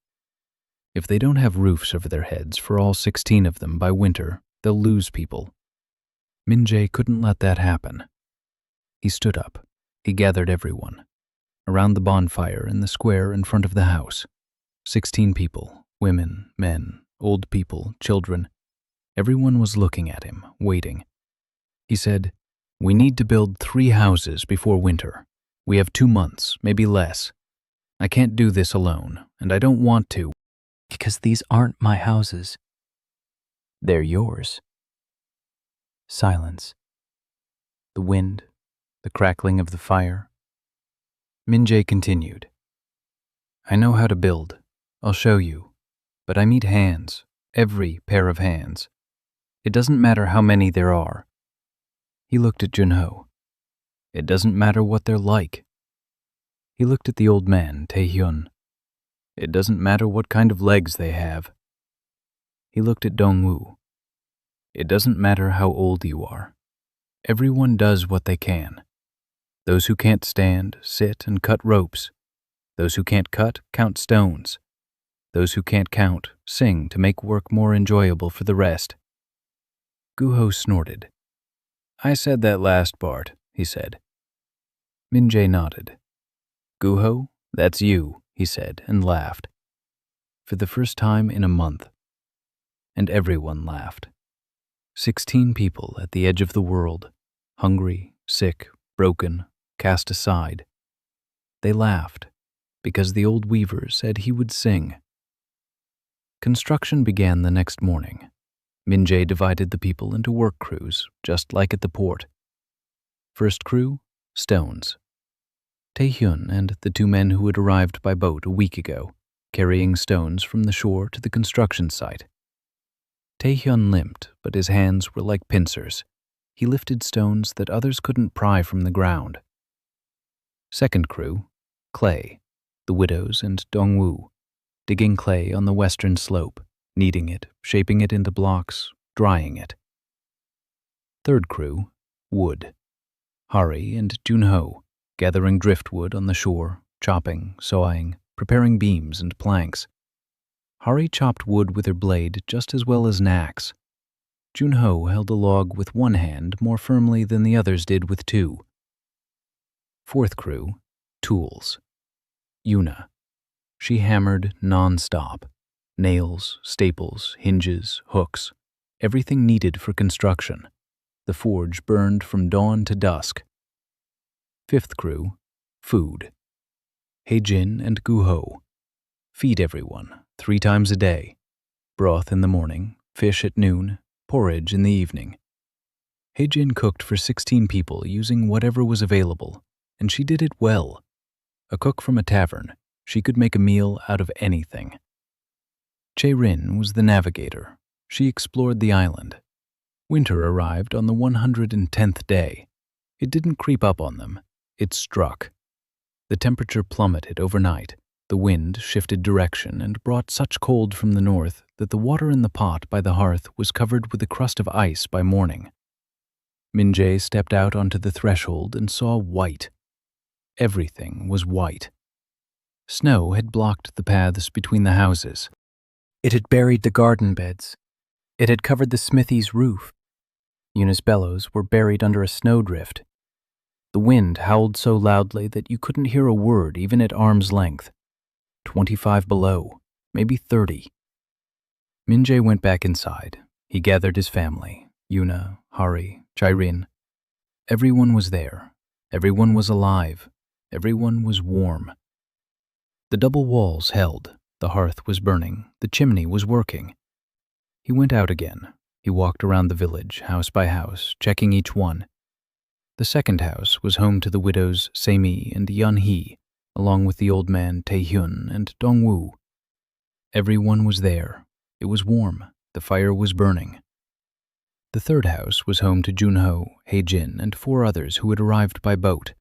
If they don't have roofs over their heads for all 16 of them by winter, they'll lose people. Minjae couldn't let that happen. He stood up. He gathered everyone. Around the bonfire in the square in front of the house. 16 people, women, men, old people, children. Everyone was looking at him, waiting. He said, "We need to build 3 houses before winter. We have 2 months, maybe less. I can't do this alone, and I don't want to." "Because these aren't my houses. They're yours." Silence. The wind, the crackling of the fire. Minjae continued. "I know how to build. I'll show you. But I need hands, every pair of hands. It doesn't matter how many there are." He looked at Junho. "It doesn't matter what they're like." He looked at the old man, Taehyun. "It doesn't matter what kind of legs they have." He looked at Dongwoo. "It doesn't matter how old you are. Everyone does what they can. Those who can't stand, sit and cut ropes. Those who can't cut, count stones. Those who can't count, sing to make work more enjoyable for the rest." Guho snorted. "I said that last part," he said. Minjae nodded. "Guho, that's you," he said, and laughed. For the first time in a month. And everyone laughed. 16 people at the edge of the world, hungry, sick, broken, cast aside. They laughed, because the old weaver said he would sing. Construction began the next morning. Min-jae divided the people into work crews, just like at the port. First crew, stones. Tae-hyun and the 2 men who had arrived by boat a week ago, carrying stones from the shore to the construction site. Tae-hyun limped, but his hands were like pincers. He lifted stones that others couldn't pry from the ground. Second crew, clay, the widows and Dongwoo, digging clay on the western slope, kneading it, shaping it into blocks, drying it. Third crew, wood, Hari and Junho, gathering driftwood on the shore, chopping, sawing, preparing beams and planks. Hari chopped wood with her blade just as well as an axe. Junho held a log with one hand more firmly than the others did with 2. Fourth crew, tools. Yuna. She hammered non-stop. Nails, staples, hinges, hooks, everything needed for construction. The forge burned from dawn to dusk. Fifth crew, food. Hae-jin and Gu-ho. Feed everyone, 3 times a day. Broth in the morning, fish at noon, porridge in the evening. Hae-jin cooked for 16 people using whatever was available, and she did it well. A cook from a tavern, she could make a meal out of anything. Chae-rin was the navigator. She explored the island. Winter arrived on the 110th day. It didn't creep up on them. It struck. The temperature plummeted overnight. The wind shifted direction and brought such cold from the north that the water in the pot by the hearth was covered with a crust of ice by morning. Min-jae stepped out onto the threshold and saw white. Everything was white. Snow had blocked the paths between the houses. It had buried the garden beds. It had covered the smithy's roof. Yuna's bellows were buried under a snowdrift. The wind howled so loudly that you couldn't hear a word even at arm's length. 25 below, maybe 30. Min-jae went back inside. He gathered his family, Yuna, Hari, Chae-rin. Everyone was there. Everyone was alive. Everyone was warm. The double walls held. The hearth was burning. The chimney was working. He went out again. He walked around the village, house by house, checking each one. The second house was home to the widows Se-mi and Yeon-hee, along with the old man Tae-hyun and Dong-woo. Everyone was there. It was warm. The fire was burning. The third house was home to Junho, Hae-jin, and 4 others who had arrived by boat.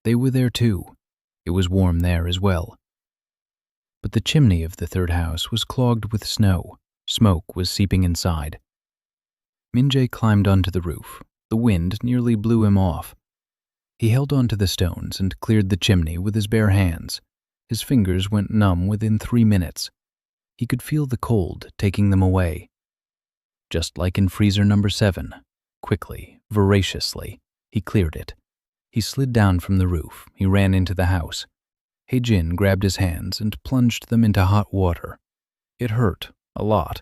They were there too. It was warm there as well. But the chimney of the third house was clogged with snow. Smoke was seeping inside. Min-jae climbed onto the roof. The wind nearly blew him off. He held onto the stones and cleared the chimney with his bare hands. His fingers went numb within 3 minutes. He could feel the cold taking them away. Just like in freezer number 7, quickly, voraciously, he cleared it. He slid down from the roof. He ran into the house. Hae-jin grabbed his hands and plunged them into hot water. It hurt, a lot,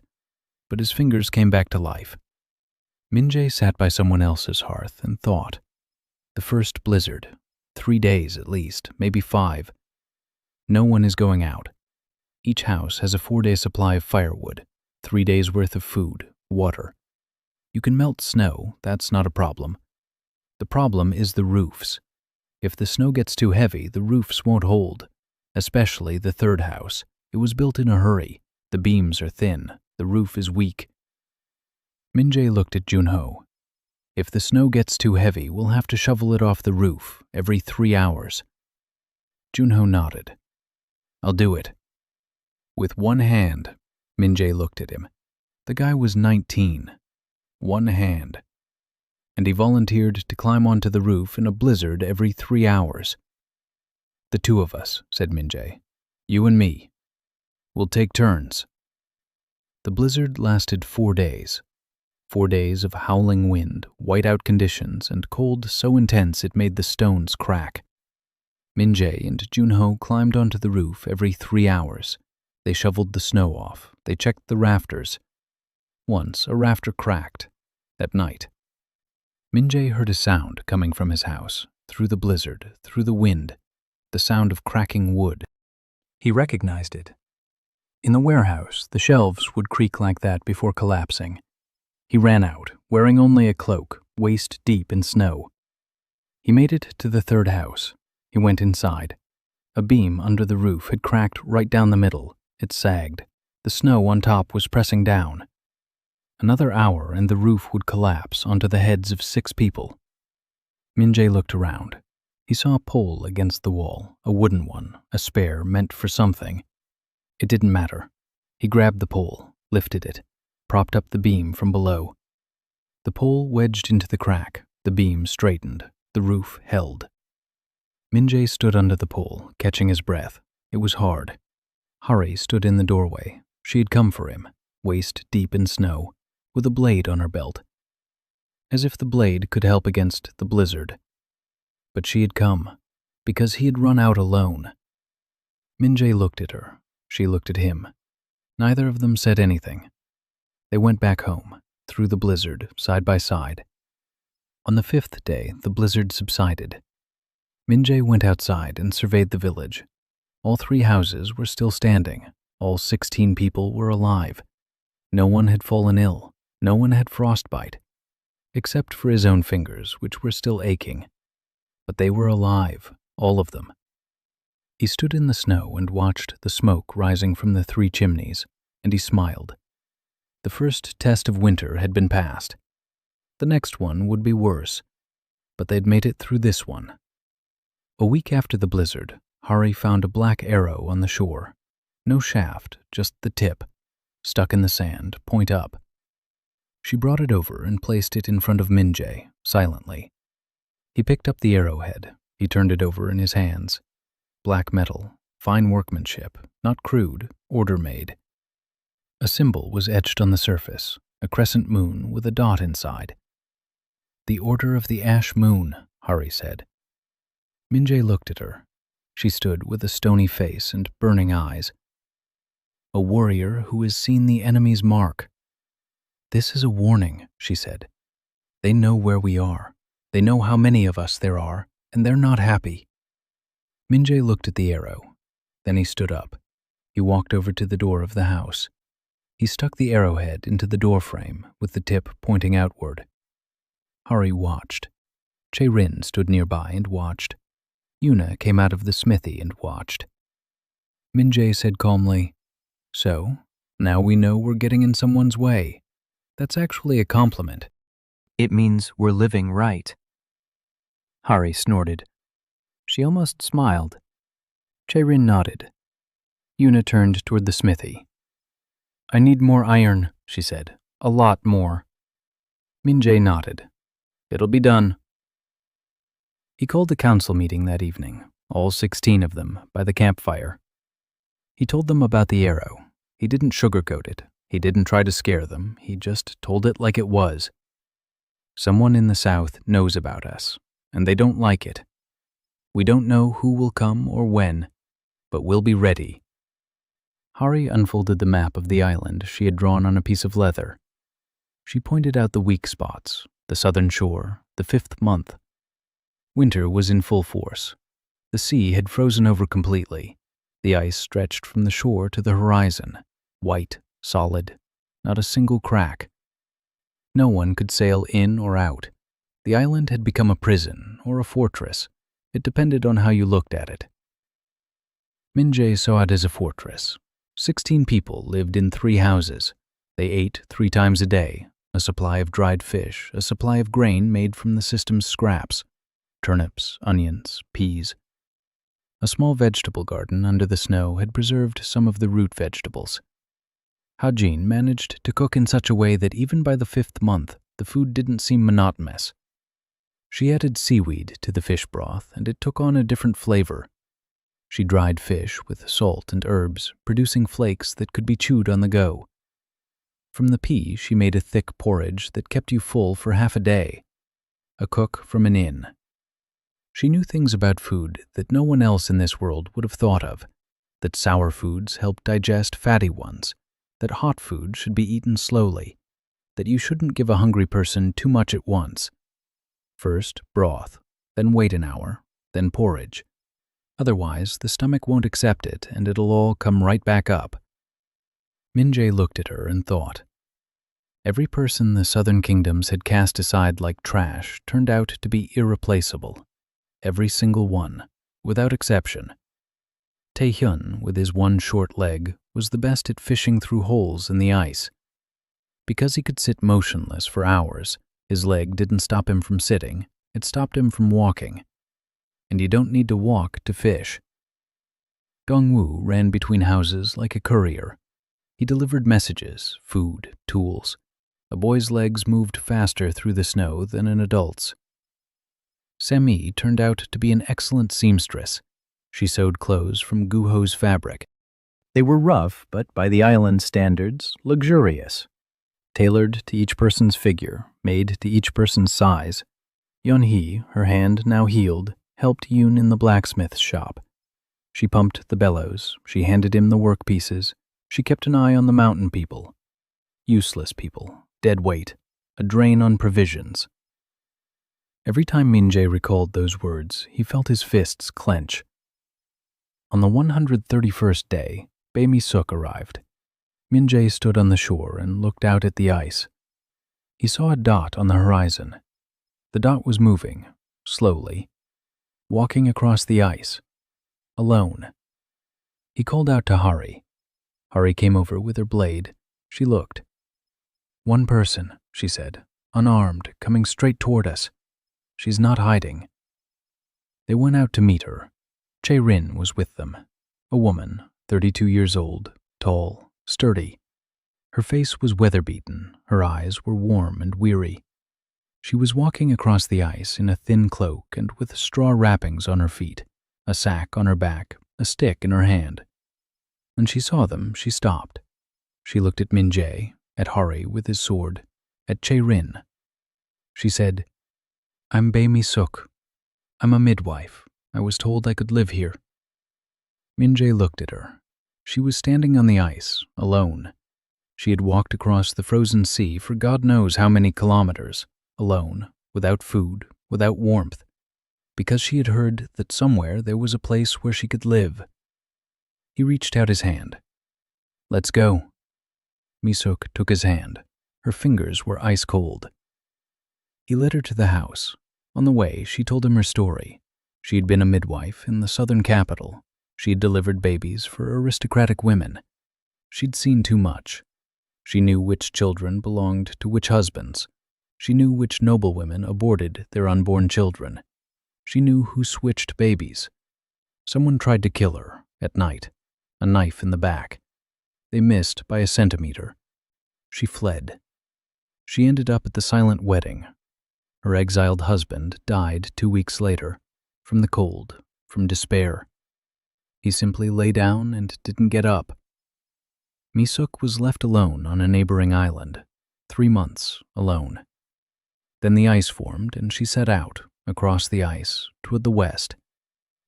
but his fingers came back to life. Min-jae sat by someone else's hearth and thought. The first blizzard, 3 days at least, maybe 5. No one is going out. Each house has a 4-day supply of firewood, 3 days' worth of food, water. You can melt snow, that's not a problem. The problem is the roofs. If the snow gets too heavy, the roofs won't hold, especially the third house. It was built in a hurry. The beams are thin. The roof is weak. Min-jae looked at Junho. If the snow gets too heavy, we'll have to shovel it off the roof every 3 hours. Junho nodded. I'll do it. With one hand, Min-jae looked at him. The guy was 19. One hand. And he volunteered to climb onto the roof in a blizzard every 3 hours. The 2 of us, said Min-jae. You and me. We'll take turns. The blizzard lasted 4 days. 4 days of howling wind, whiteout conditions, and cold so intense it made the stones crack. Min-jae and Junho climbed onto the roof every 3 hours. They shoveled the snow off. They checked the rafters. Once, a rafter cracked. At night. Min-jae heard a sound coming from his house, through the blizzard, through the wind, the sound of cracking wood. He recognized it. In the warehouse, the shelves would creak like that before collapsing. He ran out, wearing only a cloak, waist deep in snow. He made it to the third house. He went inside. A beam under the roof had cracked right down the middle. It sagged. The snow on top was pressing down. Another hour and the roof would collapse onto the heads of 6 people. Min-jae looked around. He saw a pole against the wall, a wooden one, a spare meant for something. It didn't matter. He grabbed the pole, lifted it, propped up the beam from below. The pole wedged into the crack, the beam straightened, the roof held. Min-jae stood under the pole, catching his breath. It was hard. Hari stood in the doorway. She had come for him, waist deep in snow, with a blade on her belt. As if the blade could help against the blizzard. But she had come, because he had run out alone. Min-jae looked at her. She looked at him. Neither of them said anything. They went back home, through the blizzard, side by side. On the 5th day, the blizzard subsided. Min-jae went outside and surveyed the village. All 3 houses were still standing. All 16 people were alive. No one had fallen ill. No one had frostbite, except for his own fingers, which were still aching. But they were alive, all of them. He stood in the snow and watched the smoke rising from the 3 chimneys, and he smiled. The first test of winter had been passed. The next one would be worse, but they'd made it through this one. A week after the blizzard, Hari found a black arrow on the shore. No shaft, just the tip, stuck in the sand, point up. She brought it over and placed it in front of Min-jae, silently. He picked up the arrowhead. He turned it over in his hands. Black metal, fine workmanship, not crude, order-made. A symbol was etched on the surface, a crescent moon with a dot inside. "The Order of the Ash Moon," Hari said. Min-jae looked at her. She stood with a stony face and burning eyes. "A warrior who has seen the enemy's mark." "This is a warning," she said. "They know where we are. They know how many of us there are, and they're not happy." Min-jae looked at the arrow. Then he stood up. He walked over to the door of the house. He stuck the arrowhead into the doorframe with the tip pointing outward. Hari watched. Jae-rin stood nearby and watched. Yuna came out of the smithy and watched. Min-jae said calmly, "So, now we know we're getting in someone's way. That's actually a compliment. It means we're living right." Hari snorted. She almost smiled. Jae-rin nodded. Yuna turned toward the smithy. "I need more iron," she said. "A lot more." Min-jae nodded. "It'll be done." He called a council meeting that evening, all 16 of them, by the campfire. He told them about the arrow. He didn't sugarcoat it. He didn't try to scare them. He just told it like it was. "Someone in the south knows about us, and they don't like it. We don't know who will come or when, but we'll be ready." Hari unfolded the map of the island she had drawn on a piece of leather. She pointed out the weak spots, the southern shore, the 5th month. Winter was in full force. The sea had frozen over completely. The ice stretched from the shore to the horizon, white, solid, not a single crack. No one could sail in or out. The island had become a prison or a fortress. It depended on how you looked at it. Min-jae saw it as a fortress. 16 people lived in 3 houses. They ate 3 times a day, a supply of dried fish, a supply of grain made from the system's scraps, turnips, onions, peas. A small vegetable garden under the snow had preserved some of the root vegetables. Ha-jin managed to cook in such a way that even by the 5th month, the food didn't seem monotonous. She added seaweed to the fish broth, and it took on a different flavor. She dried fish with salt and herbs, producing flakes that could be chewed on the go. From the pea, she made a thick porridge that kept you full for half a day. A cook from an inn. She knew things about food that no one else in this world would have thought of, that sour foods help digest fatty ones, that hot food should be eaten slowly, that you shouldn't give a hungry person too much at once. First broth, then wait an hour, then porridge. Otherwise, the stomach won't accept it and it'll all come right back up. Min-jae looked at her and thought. Every person the Southern Kingdoms had cast aside like trash turned out to be irreplaceable. Every single one, without exception. Tae-hyun, with his one short leg, was the best at fishing through holes in the ice. Because he could sit motionless for hours, his leg didn't stop him from sitting, it stopped him from walking. And you don't need to walk to fish. Dong-woo ran between houses like a courier. He delivered messages, food, tools. A boy's legs moved faster through the snow than an adult's. Semi turned out to be an excellent seamstress. She sewed clothes from Guho's fabric. They were rough, but by the island standards, luxurious. Tailored to each person's figure, made to each person's size. Yeon-hee, her hand now healed, helped Yoon in the blacksmith's shop. She pumped the bellows, she handed him the work pieces, she kept an eye on the mountain people. Useless people, dead weight, a drain on provisions. Every time Min-jae recalled those words, he felt his fists clench. On the 131st day, Bae Mi-suk arrived. Min-jae stood on the shore and looked out at the ice. He saw a dot on the horizon. The dot was moving, slowly, walking across the ice, alone. He called out to Hari. Hari came over with her blade. She looked. "One person," she said, "unarmed, coming straight toward us. She's not hiding." They went out to meet her. Chae-rin was with them, a woman, 32 years old, tall, sturdy. Her face was weather-beaten, her eyes were warm and weary. She was walking across the ice in a thin cloak and with straw wrappings on her feet, a sack on her back, a stick in her hand. When she saw them, she stopped. She looked at Min-jae, at Hari with his sword, at Chae-rin. She said, "I'm Bae Mi-suk. I'm a midwife. I was told I could live here." Min-jae looked at her. She was standing on the ice, alone. She had walked across the frozen sea for God knows how many kilometers, alone, without food, without warmth, because she had heard that somewhere there was a place where she could live. He reached out his hand. "Let's go." Mi-suk took his hand. Her fingers were ice cold. He led her to the house. On the way, she told him her story. She had been a midwife in the southern capital. She had delivered babies for aristocratic women. She'd seen too much. She knew which children belonged to which husbands. She knew which noblewomen aborted their unborn children. She knew who switched babies. Someone tried to kill her, at night, a knife in the back. They missed by a centimeter. She fled. She ended up at the silent wedding. Her exiled husband died 2 weeks later, from the cold, from despair. He simply lay down and didn't get up. Mi-suk was left alone on a neighboring island, 3 months alone. Then the ice formed and she set out, across the ice, toward the west,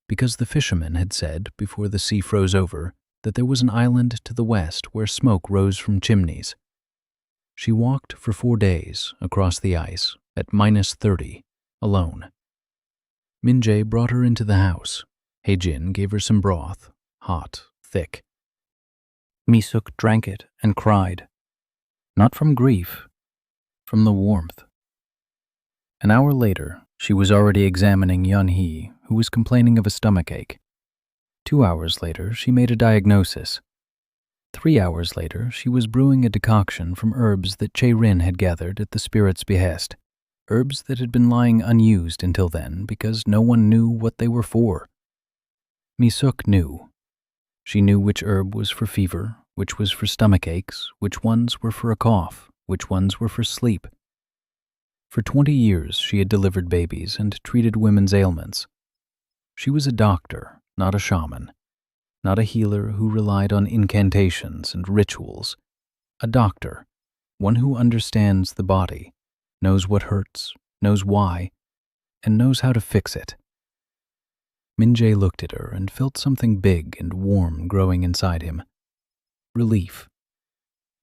because the fishermen had said, before the sea froze over, that there was an island to the west where smoke rose from chimneys. She walked for 4 days across the ice at -30, alone. Min-jae brought her into the house. Hae-jin gave her some broth, hot, thick. Mi-suk drank it and cried. Not from grief, from the warmth. An hour later, she was already examining Yeon-hee, who was complaining of a stomachache. 2 hours later, she made a diagnosis. 3 hours later, she was brewing a decoction from herbs that Chae-rin had gathered at the spirit's behest. Herbs that had been lying unused until then because no one knew what they were for. Mi-suk knew. She knew which herb was for fever, which was for stomach aches, which ones were for a cough, which ones were for sleep. For 20 years she had delivered babies and treated women's ailments. She was a doctor, not a shaman, not a healer who relied on incantations and rituals. A doctor, one who understands the body, knows what hurts, knows why, and knows how to fix it. Min-jae looked at her and felt something big and warm growing inside him. Relief.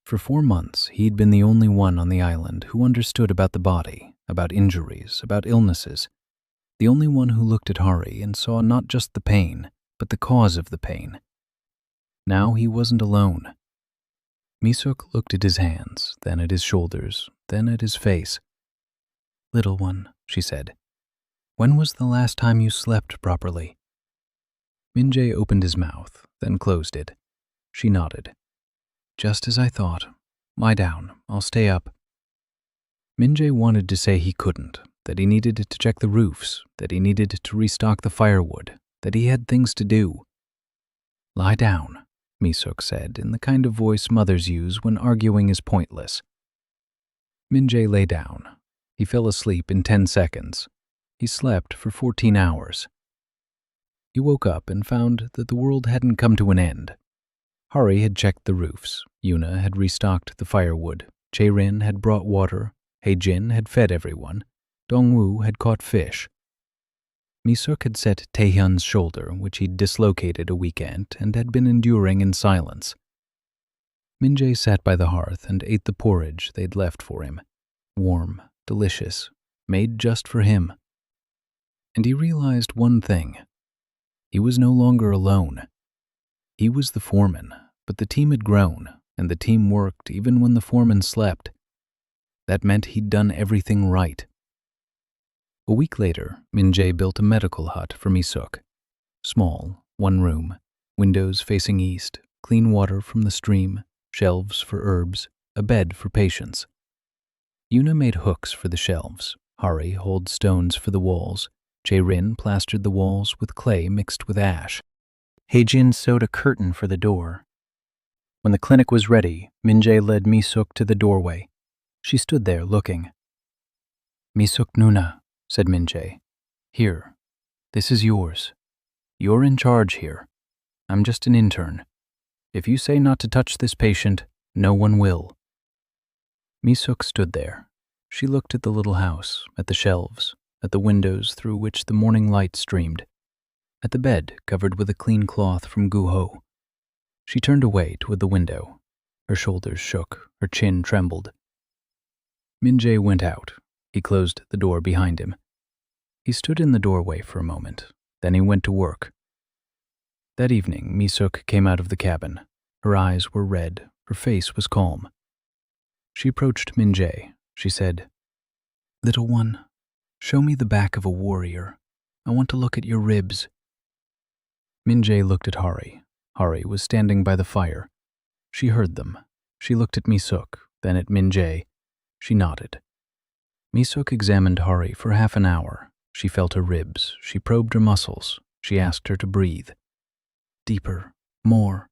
For 4 months, he'd been the only one on the island who understood about the body, about injuries, about illnesses. The only one who looked at Hari and saw not just the pain, but the cause of the pain. Now he wasn't alone. Misuk looked at his hands, then at his shoulders, then at his face. "Little one," she said, "when was the last time you slept properly?" Minjae opened his mouth, then closed it. She nodded. "Just as I thought. Lie down. I'll stay up." Minjae wanted to say he couldn't, that he needed to check the roofs, that he needed to restock the firewood, that he had things to do. "Lie down," Misuk said, in the kind of voice mothers use when arguing is pointless. Minjae lay down. He fell asleep in 10 seconds. He slept for 14 hours. He woke up and found that the world hadn't come to an end. Hari had checked the roofs, Yuna had restocked the firewood, Jae-rin had brought water, Hae-jin had fed everyone, Dong-woo had caught fish. Misuk had set Taehyun's shoulder, which he'd dislocated a weekend and had been enduring in silence. Minjae sat by the hearth and ate the porridge they'd left for him. Warm, delicious, made just for him. And he realized one thing. He was no longer alone. He was the foreman, but the team had grown, and the team worked even when the foreman slept. That meant he'd done everything right. A week later, Minjae built a medical hut for Misuk. Small, 1 room, windows facing east, clean water from the stream, shelves for herbs, a bed for patients. Yuna made hooks for the shelves, Hari hauled stones for the walls, Jae-rin plastered the walls with clay mixed with ash. Hae-jin sewed a curtain for the door. When the clinic was ready, Minjae led Misuk to the doorway. She stood there looking. "Misuk Nuna," said Minjae. "Here, this is yours. You're in charge here. I'm just an intern. If you say not to touch this patient, no one will." Misuk stood there. She looked at the little house, at the shelves, at the windows through which the morning light streamed, at the bed covered with a clean cloth from Guho. She turned away toward the window. Her shoulders shook, her chin trembled. Minjae went out. He closed the door behind him. He stood in the doorway for a moment, then he went to work. That evening, Misuk came out of the cabin. Her eyes were red, her face was calm. She approached Minjae. She said, "Little one, show me the back of a warrior. I want to look at your ribs." Minjae looked at Hari. Hari was standing by the fire. She heard them. She looked at Misuk, then at Minjae. She nodded. Misuk examined Hari for half an hour. She felt her ribs. She probed her muscles. She asked her to breathe. Deeper. More.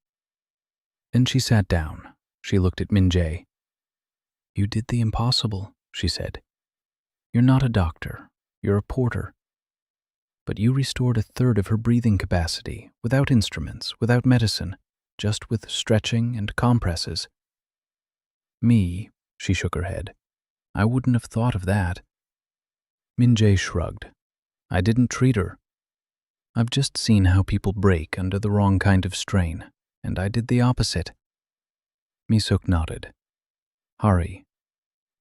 Then she sat down. She looked at Minjae. "You did the impossible," she said. "You're not a doctor. You're a porter. But you restored 1/3 of her breathing capacity, without instruments, without medicine, just with stretching and compresses." "Me," she shook her head. "I wouldn't have thought of that." Minjae shrugged. "I didn't treat her. I've just seen how people break under the wrong kind of strain, and I did the opposite." Misuk nodded. "Hari,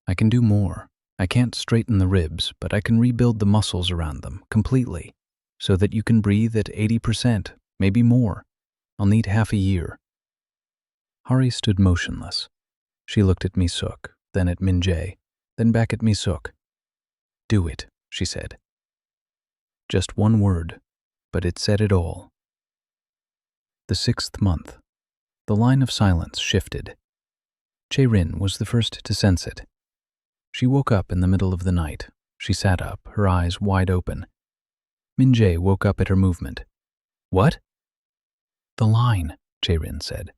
I can do more. I can't straighten the ribs, but I can rebuild the muscles around them completely, so that you can breathe at 80%, maybe more. I'll need half a year." Hari stood motionless. She looked at Misuk, then at Minjae, then back at Misuk. "Do it," she said. Just one word, but it said it all. The 6th month. The line of silence shifted. Jae-rin was the first to sense it. She woke up in the middle of the night. She sat up, her eyes wide open. Minjae woke up at her movement. "What?" "The line," Jae-rin said.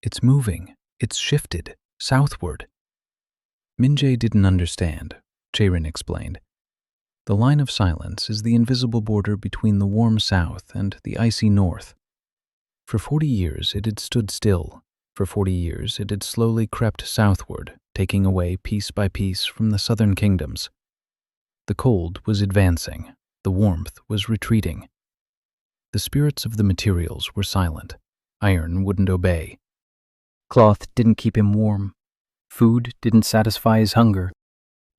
"It's moving. It's shifted. Southward." Minjae didn't understand. Jae-rin explained. "The line of silence is the invisible border between the warm south and the icy north. For 40 years it had stood still. For 40 years it had slowly crept southward, taking away piece by piece from the southern kingdoms. The cold was advancing. The warmth was retreating. The spirits of the materials were silent. Iron wouldn't obey. Cloth didn't keep him warm. Food didn't satisfy his hunger.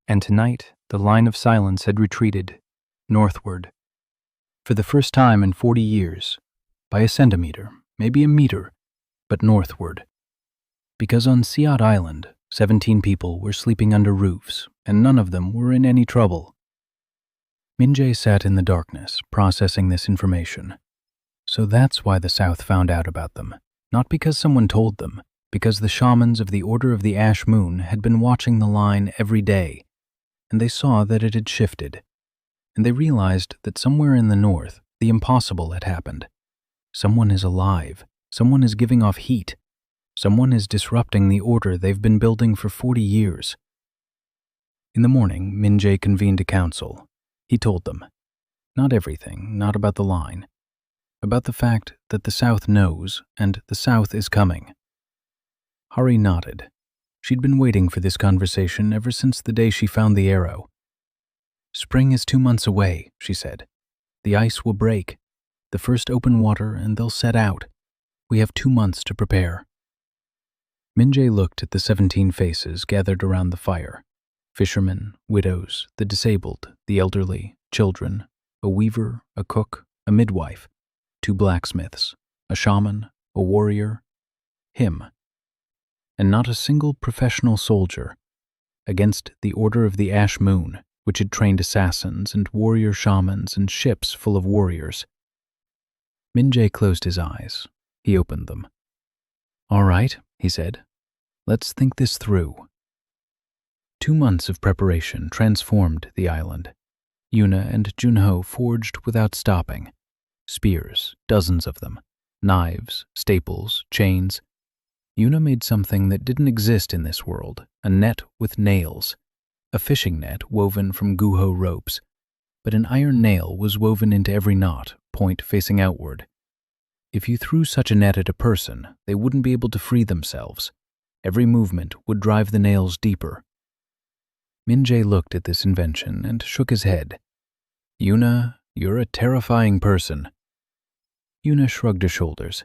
And tonight, the line of silence had retreated, northward. For the first time in 40 years, by a centimeter, maybe a meter, but northward. Because on Siat Island, 17 people were sleeping under roofs, and none of them were in any trouble. Min-jae sat in the darkness, processing this information. So that's why the South found out about them. Not because someone told them, because the shamans of the Order of the Ash Moon had been watching the line every day, and they saw that it had shifted. And they realized that somewhere in the north, the impossible had happened. Someone is alive. Someone is giving off heat. Someone is disrupting the order they've been building for 40 years. In the morning, Min-jae convened a council. He told them, not everything, not about the line, about the fact that the South knows and the South is coming. Hari nodded. She'd been waiting for this conversation ever since the day she found the arrow. Spring is 2 months away, she said. The ice will break. The first open water and they'll set out. We have 2 months to prepare. Min-jae looked at the 17 faces gathered around the fire. Fishermen, widows, the disabled, the elderly, children, a weaver, a cook, a midwife, 2 blacksmiths, a shaman, a warrior, him. And not a single professional soldier, against the Order of the Ash Moon, which had trained assassins and warrior shamans and ships full of warriors. Min-jae closed his eyes. He opened them. All right, he said. Let's think this through. 2 months of preparation transformed the island. Yuna and Junho forged without stopping. Spears, dozens of them. Knives, staples, chains. Yuna made something that didn't exist in this world, a net with nails. A fishing net woven from guho ropes. But an iron nail was woven into every knot, point facing outward. If you threw such a net at a person, they wouldn't be able to free themselves. Every movement would drive the nails deeper. Min-jae looked at this invention and shook his head. Yuna, you're a terrifying person. Yuna shrugged her shoulders.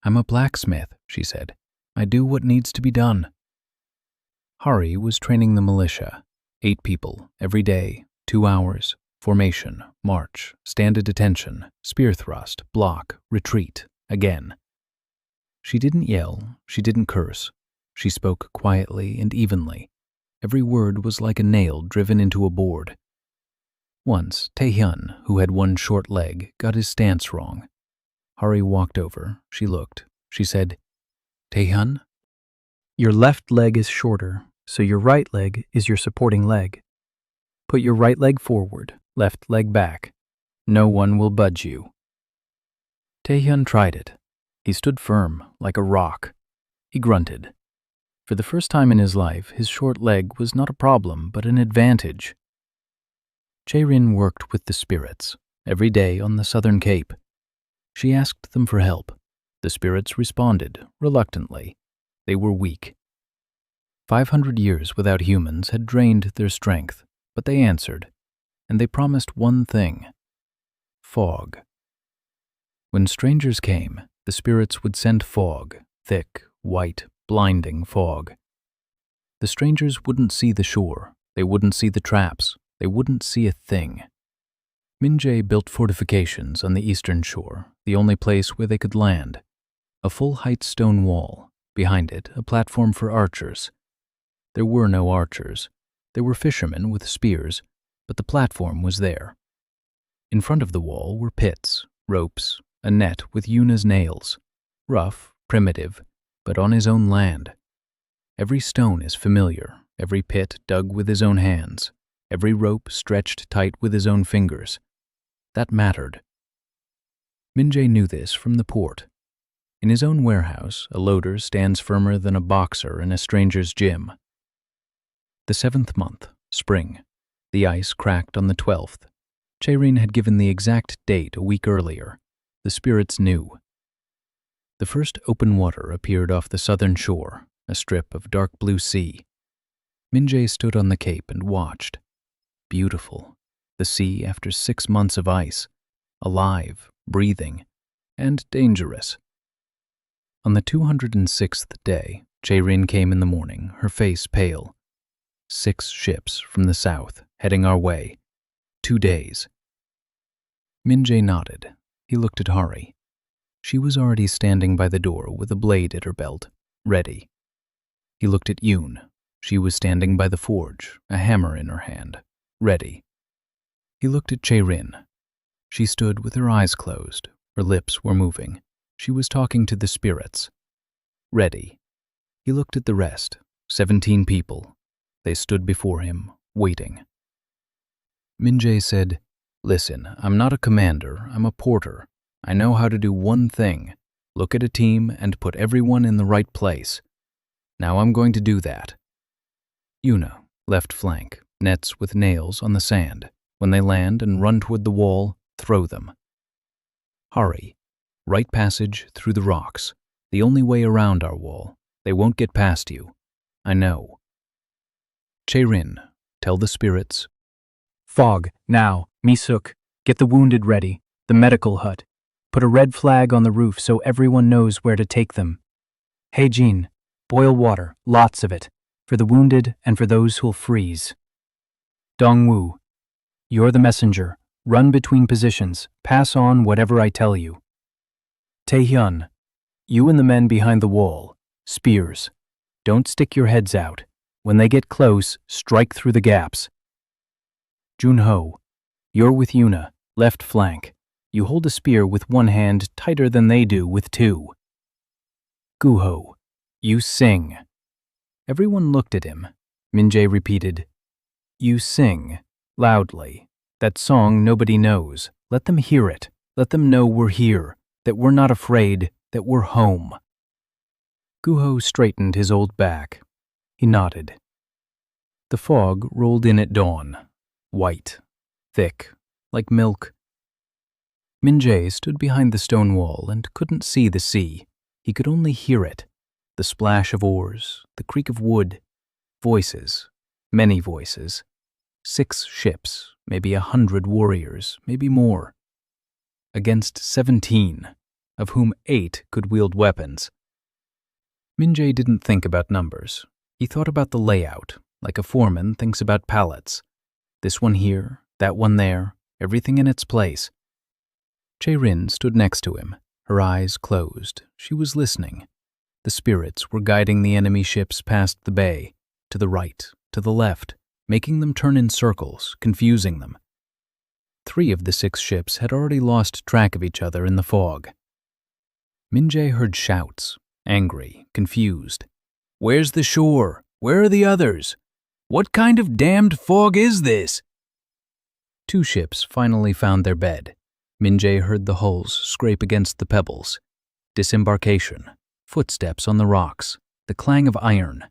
I'm a blacksmith, she said. I do what needs to be done. Hari was training the militia. 8 people, every day, 2 hours, formation, march, stand at attention, spear thrust, block, retreat, again. She didn't yell, she didn't curse. She spoke quietly and evenly. Every word was like a nail driven into a board. Once, Taehyun, who had one short leg, got his stance wrong. Hari walked over, she looked. She said, Taehyun, your left leg is shorter, so your right leg is your supporting leg. Put your right leg forward, left leg back. No one will budge you. Taehyun tried it. He stood firm, like a rock. He grunted. For the first time in his life, his short leg was not a problem, but an advantage. Jae-rin worked with the spirits, every day on the Southern Cape. She asked them for help. The spirits responded, reluctantly. They were weak. 500 years without humans had drained their strength, but they answered, and they promised one thing: fog. When strangers came, the spirits would send fog, thick, white, blinding fog. The strangers wouldn't see the shore, they wouldn't see the traps, they wouldn't see a thing. Min-jae built fortifications on the eastern shore, the only place where they could land. A full-height stone wall, behind it a platform for archers. There were no archers. There were fishermen with spears, but the platform was there. In front of the wall were pits, ropes, a net with Yuna's nails. Rough, primitive, but on his own land. Every stone is familiar, every pit dug with his own hands, every rope stretched tight with his own fingers. That mattered. Min-jae knew this from the port. In his own warehouse, a loader stands firmer than a boxer in a stranger's gym. The 7th month, spring. The ice cracked on the 12th. Jae-rin had given the exact date a week earlier. The spirits knew. The first open water appeared off the southern shore, a strip of dark blue sea. Min-jae stood on the cape and watched. Beautiful. The sea after 6 months of ice. Alive, breathing, and dangerous. On the 206th day, Jae-rin came in the morning, her face pale. 6 ships from the south, heading our way. 2 days. Min-jae nodded. He looked at Hari. She was already standing by the door with a blade at her belt, ready. He looked at Yoon. She was standing by the forge, a hammer in her hand, ready. He looked at Jae-rin. She stood with her eyes closed. Her lips were moving. She was talking to the spirits. Ready. He looked at the rest, 17 people. They stood before him, waiting. Min-jae said, "Listen, I'm not a commander, I'm a porter. I know how to do one thing, look at a team and put everyone in the right place. Now I'm going to do that." Yuna, left flank, nets with nails on the sand. When they land and run toward the wall, throw them. Hari, right passage through the rocks. The only way around our wall. They won't get past you. I know. Jae-rin, tell the spirits. Fog, now. Misuk, get the wounded ready. The medical hut. Put a red flag on the roof so everyone knows where to take them. Hae-jin, boil water, lots of it, for the wounded and for those who'll freeze. Dong-woo, you're the messenger. Run between positions. Pass on whatever I tell you. Taehyun, you and the men behind the wall. Spears. Don't stick your heads out. When they get close, strike through the gaps. Junho, you're with Yuna, left flank. You hold a spear with one hand tighter than they do with two. Guho, you sing. Everyone looked at him. Min-jae repeated, "You sing," loudly. That song nobody knows. Let them hear it. Let them know we're here, that we're not afraid, that we're home. Guho straightened his old back. He nodded. The fog rolled in at dawn, white, thick, like milk. Min-jae stood behind the stone wall and couldn't see the sea. He could only hear it, the splash of oars, the creak of wood, voices, many voices. 6 ships, maybe 100 warriors, maybe more. Against 17, of whom 8 could wield weapons. Min-jae didn't think about numbers. He thought about the layout, like a foreman thinks about pallets. This one here, that one there, everything in its place. Jae-rin stood next to him, her eyes closed. She was listening. The spirits were guiding the enemy ships past the bay, to the right, to the left, making them turn in circles, confusing them. 3 of the 6 ships had already lost track of each other in the fog. Min-jae heard shouts, angry, confused. "Where's the shore? Where are the others? What kind of damned fog is this?" 2 ships finally found their bed. Min-jae heard the hulls scrape against the pebbles. Disembarkation, footsteps on the rocks, the clang of iron.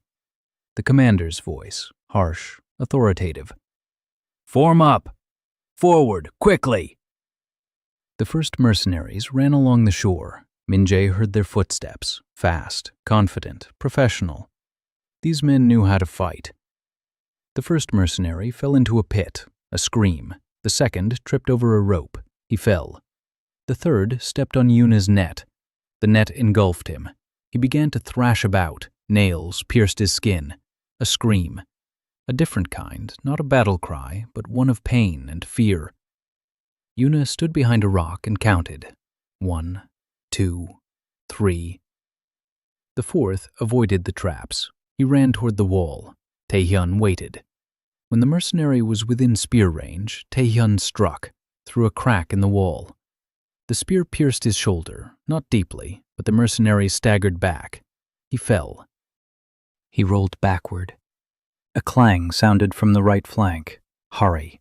The commander's voice, harsh, authoritative. "Form up! Forward, quickly!" The first mercenaries ran along the shore. Min-jae heard their footsteps, fast, confident, professional. These men knew how to fight. The first mercenary fell into a pit, a scream. The second tripped over a rope. He fell. The third stepped on Yuna's net. The net engulfed him. He began to thrash about. Nails pierced his skin. A scream. A different kind, not a battle cry, but one of pain and fear. Yuna stood behind a rock and counted. 1, 2, 3. The fourth avoided the traps. He ran toward the wall. Taehyun waited. When the mercenary was within spear range, Taehyun struck, through a crack in the wall. The spear pierced his shoulder, not deeply, but the mercenary staggered back. He fell. He rolled backward. A clang sounded from the right flank. Hurry.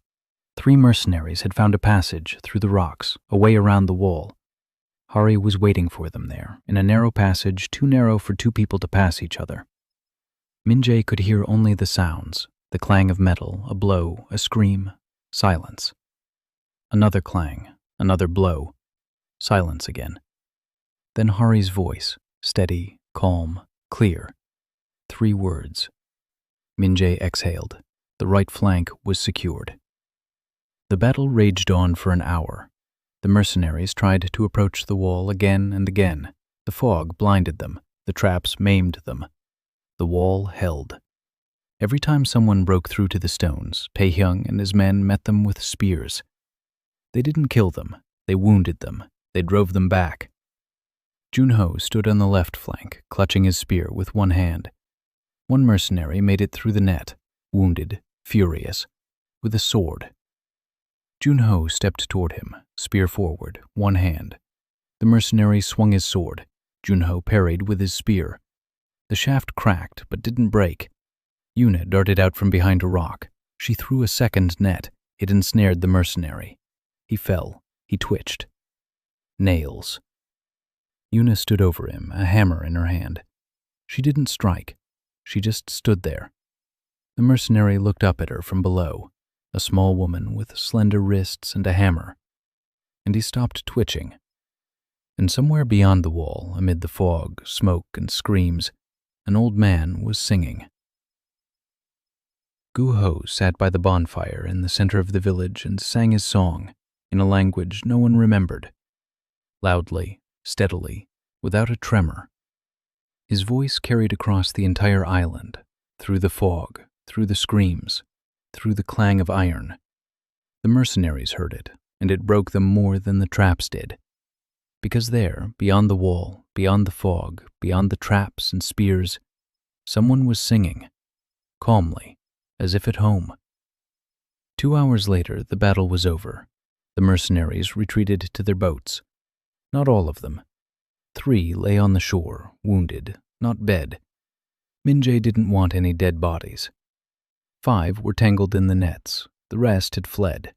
3 mercenaries had found a passage through the rocks, a way around the wall. Hari was waiting for them there, in a narrow passage too narrow for 2 people to pass each other. Min-jae could hear only the sounds, the clang of metal, a blow, a scream, silence. Another clang, another blow, silence again. Then Hari's voice, steady, calm, clear. 3 words. Min-jae exhaled. The right flank was secured. The battle raged on for an hour. The mercenaries tried to approach the wall again and again. The fog blinded them. The traps maimed them. The wall held. Every time someone broke through to the stones, Taehyung and his men met them with spears. They didn't kill them. They wounded them. They drove them back. Junho stood on the left flank, clutching his spear with one hand. One mercenary made it through the net, wounded, furious, with a sword. Junho stepped toward him, spear forward, one hand. The mercenary swung his sword. Junho parried with his spear. The shaft cracked, but didn't break. Yuna darted out from behind a rock. She threw a second net. It ensnared the mercenary. He fell. He twitched. Nails. Yuna stood over him, a hammer in her hand. She didn't strike. She just stood there. The mercenary looked up at her from below, a small woman with slender wrists and a hammer. And he stopped twitching. And somewhere beyond the wall, amid the fog, smoke, and screams, an old man was singing. Guho sat by the bonfire in the center of the village and sang his song, in a language no one remembered. Loudly, steadily, without a tremor. His voice carried across the entire island, through the fog, through the screams, through the clang of iron. The mercenaries heard it, and it broke them more than the traps did. Because there, beyond the wall, beyond the fog, beyond the traps and spears, someone was singing, calmly, as if at home. 2 hours later, the battle was over. The mercenaries retreated to their boats. Not all of them. 3 lay on the shore, wounded, not dead. Minjae didn't want any dead bodies. 5 were tangled in the nets. The rest had fled.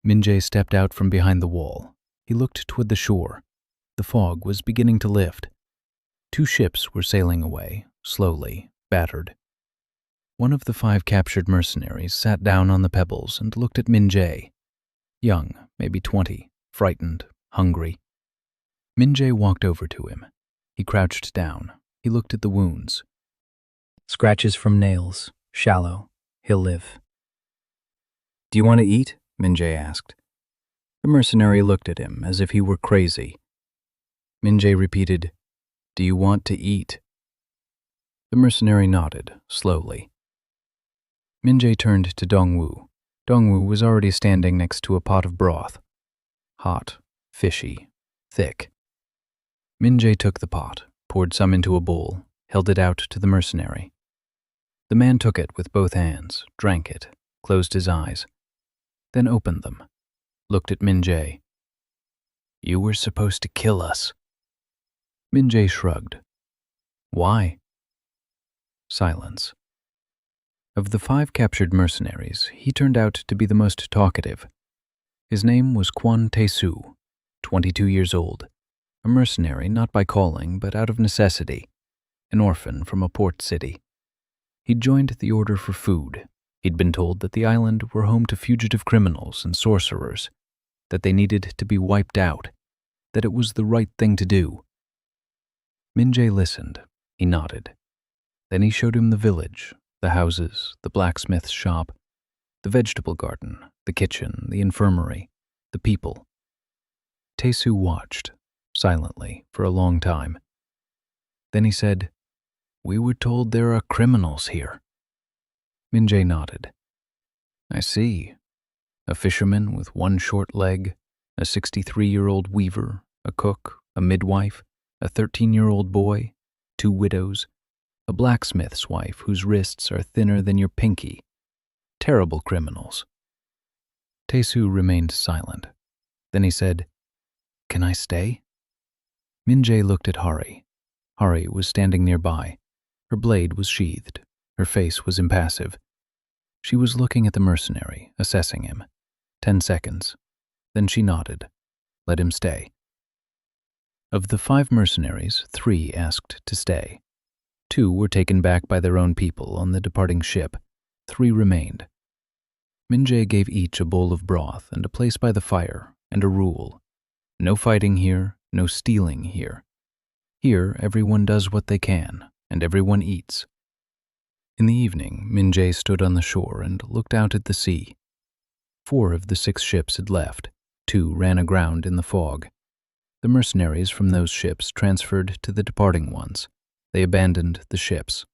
Minjae stepped out from behind the wall. He looked toward the shore. The fog was beginning to lift. 2 ships were sailing away, slowly, battered. One of the 5 captured mercenaries sat down on the pebbles and looked at Minjae. Young, maybe 20, frightened, hungry. Minjae walked over to him. He crouched down. He looked at the wounds. Scratches from nails, shallow. He'll live. Do you want to eat? Minjae asked. The mercenary looked at him as if he were crazy. Minjae repeated, Do you want to eat? The mercenary nodded, slowly. Minjae turned to Dongwu. Dongwu was already standing next to a pot of broth. Hot, fishy, thick. Minjae took the pot, poured some into a bowl, held it out to the mercenary. The man took it with both hands, drank it, closed his eyes, then opened them, looked at Minjae. You were supposed to kill us. Minjae shrugged. Why? Silence. Of the 5 captured mercenaries, he turned out to be the most talkative. His name was Kwon Tae-soo, 22 years old, a mercenary not by calling but out of necessity, an orphan from a port city. He'd joined the order for food. He'd been told that the island were home to fugitive criminals and sorcerers, that they needed to be wiped out, that it was the right thing to do. Minjae listened. He nodded. Then he showed him the village, the houses, the blacksmith's shop, the vegetable garden, the kitchen, the infirmary, the people. Tae-soo watched, silently, for a long time. Then he said, We were told there are criminals here. Minjae nodded. I see. A fisherman with 1 short leg, a 63-year-old weaver, a cook, a midwife, a 13-year-old boy, 2 widows, a blacksmith's wife whose wrists are thinner than your pinky. Terrible criminals. Tae-soo remained silent. Then he said, Can I stay? Minjae looked at Hari. Hari was standing nearby. Her blade was sheathed. Her face was impassive. She was looking at the mercenary, assessing him. 10 seconds. Then she nodded. Let him stay. Of the 5 mercenaries, 3 asked to stay. 2 were taken back by their own people on the departing ship. 3 remained. Minjae gave each a bowl of broth and a place by the fire, and a rule. No fighting here, no stealing here. Here, everyone does what they can, and everyone eats. In the evening, Minjae stood on the shore and looked out at the sea. 4 of the 6 ships had left. 2 ran aground in the fog. The mercenaries from those ships transferred to the departing ones. They abandoned the ships.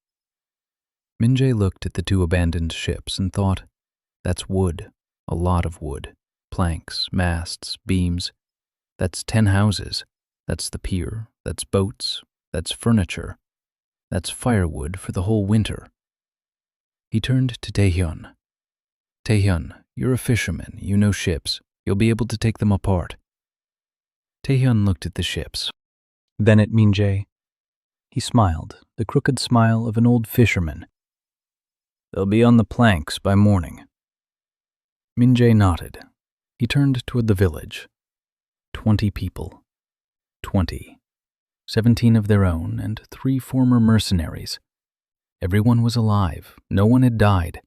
Minjae looked at the 2 abandoned ships and thought, That's wood, a lot of wood, planks, masts, beams. That's 10 houses. That's the pier. That's boats. That's furniture. That's firewood for the whole winter. He turned to Taehyun. Taehyun, you're a fisherman, you know ships. You'll be able to take them apart. Taehyun looked at the ships, Then at Min-jae. He smiled, the crooked smile of an old fisherman. They'll be on the planks by morning. Min-jae nodded. He turned toward the village. 20 people. 20. 17 of their own and 3 former mercenaries. Everyone was alive. No one had died.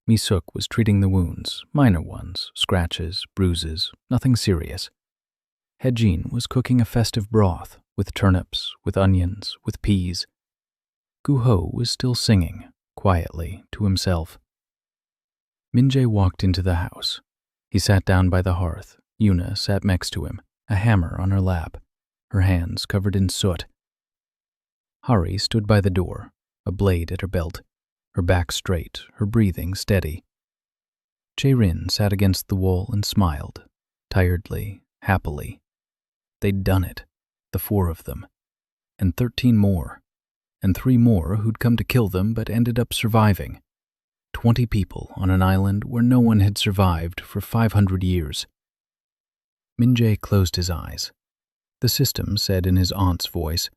Mi-suk was treating the wounds, minor ones, scratches, bruises, nothing serious. Hae-jin was cooking a festive broth, with turnips, with onions, with peas. Gu-ho was still singing, quietly, to himself. Min-jae walked into the house. He sat down by the hearth. Yuna sat next to him, a hammer on her lap, her hands covered in soot. Hari stood by the door, a blade at her belt, her back straight, her breathing steady. Jae-rin sat against the wall and smiled, tiredly, happily. They'd done it, the 4 of them, and 13 more, and 3 more who'd come to kill them but ended up surviving. 20 people on an island where no one had survived for 500 years. Min-jae closed his eyes. The system said in his aunt's voice,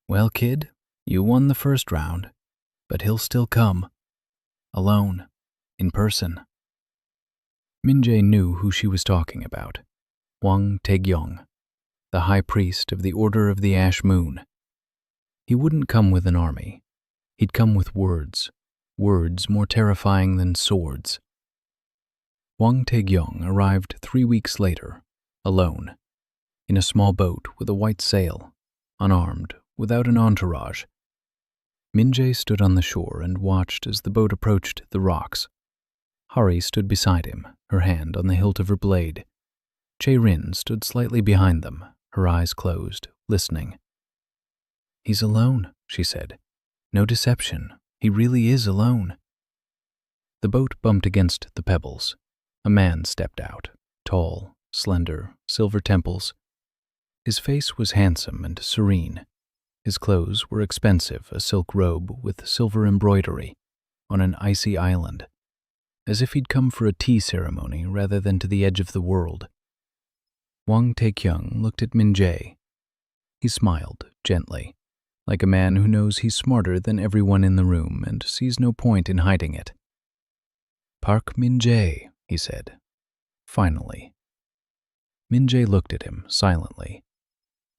"Well, kid, you won the first round, but he'll still come. Alone, in person." Min-jae knew who she was talking about. Hwang Tae-gyong, the high priest of the Order of the Ash Moon. He wouldn't come with an army. He'd come with words, words more terrifying than swords. Hwang Tae-gyong arrived 3 weeks later, alone, in a small boat with a white sail, unarmed, without an entourage. Min-jae stood on the shore and watched as the boat approached the rocks. Hari stood beside him, her hand on the hilt of her blade. Jae-rin stood slightly behind them, her eyes closed, listening. "He's alone," she said. "No deception. He really is alone." The boat bumped against the pebbles. A man stepped out, tall, slender, silver temples. His face was handsome and serene. His clothes were expensive, a silk robe with silver embroidery, on an icy island, as if he'd come for a tea ceremony rather than to the edge of the world. Hwang Tae-kyung looked at Min-jae. He smiled, gently, like a man who knows he's smarter than everyone in the room and sees no point in hiding it. "Park Min-jae," he said. Finally. Min-jae looked at him, silently.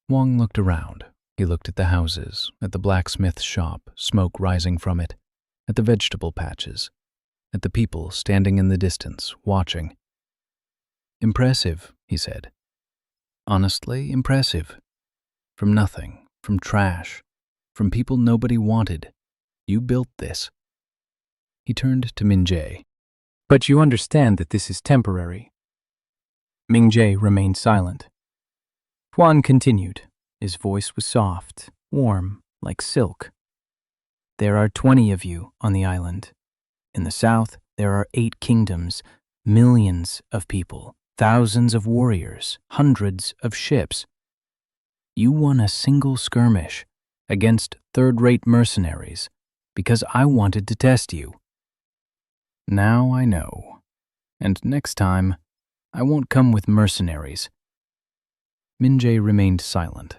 Hwang looked around. He looked at the houses, at the blacksmith's shop, smoke rising from it, at the vegetable patches, at the people standing in the distance, watching. "Impressive," he said. "Honestly, impressive. From nothing, from trash, from people nobody wanted. You built this." He turned to Min-jae. "But you understand that this is temporary." Min-jae remained silent. Hwan continued. His voice was soft, warm, like silk. "There are 20 of you on the island. In the south, there are 8 kingdoms, millions of people, thousands of warriors, hundreds of ships. You won a single skirmish against third-rate mercenaries because I wanted to test you. Now I know, and next time, I won't come with mercenaries." Min-jae remained silent.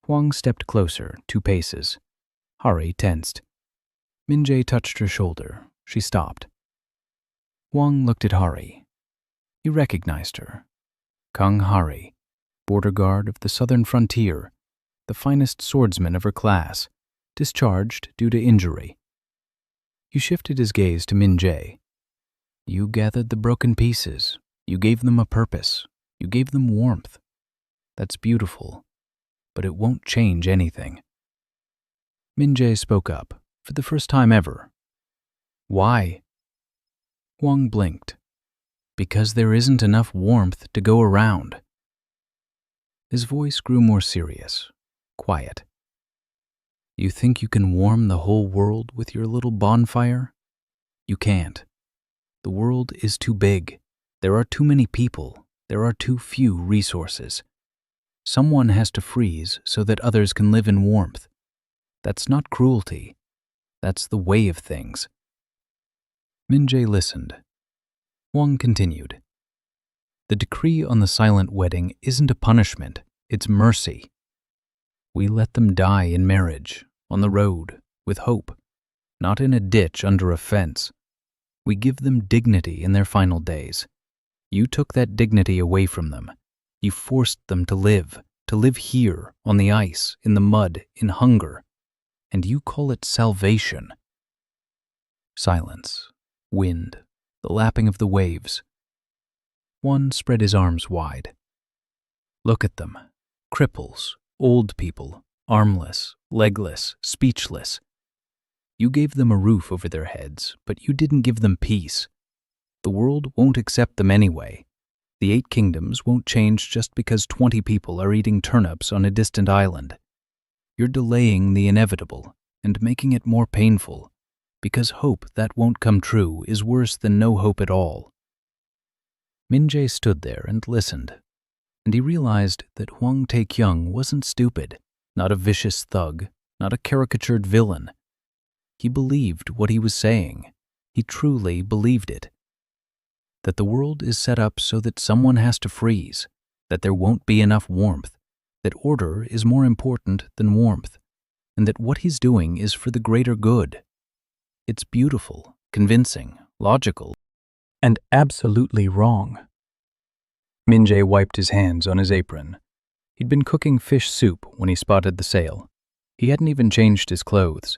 Hwang stepped closer, 2 paces. Hari tensed. Min-jae touched her shoulder. She stopped. Hwang looked at Hari. He recognized her. Kang Hari, border guard of the southern frontier, the finest swordsman of her class, discharged due to injury. He shifted his gaze to Min-jae. "You gathered the broken pieces. You gave them a purpose. You gave them warmth. That's beautiful, but it won't change anything." Min-jae spoke up, for the first time ever. "Why?" Hwang blinked. "Because there isn't enough warmth to go around." His voice grew more serious, quiet. "You think you can warm the whole world with your little bonfire? You can't. The world is too big. There are too many people. There are too few resources. Someone has to freeze so that others can live in warmth. That's not cruelty. That's the way of things. Min-jae listened. Huang continued. The decree on the silent wedding isn't a punishment, it's mercy. We let them die in marriage, on the road, with hope, not in a ditch under a fence. We give them dignity in their final days. You took that dignity away from them. You forced them to live here, on the ice, in the mud, in hunger. And you call it salvation. Silence, wind, the lapping of the waves. One spread his arms wide. Look at them, cripples, old people, armless, legless, speechless. You gave them a roof over their heads, but you didn't give them peace. The world won't accept them anyway. The 8 kingdoms won't change just because 20 people are eating turnips on a distant island. You're delaying the inevitable and making it more painful, because hope that won't come true is worse than no hope at all. Min-jae stood there and listened, and he realized that Hwang Tae-kyung wasn't stupid, not a vicious thug, not a caricatured villain. He believed what he was saying. He truly believed it. That the world is set up so that someone has to freeze, that there won't be enough warmth, that order is more important than warmth, and that what he's doing is for the greater good. It's beautiful, convincing, logical, and absolutely wrong. Min-jae wiped his hands on his apron. He'd been cooking fish soup when he spotted the sail. He hadn't even changed his clothes.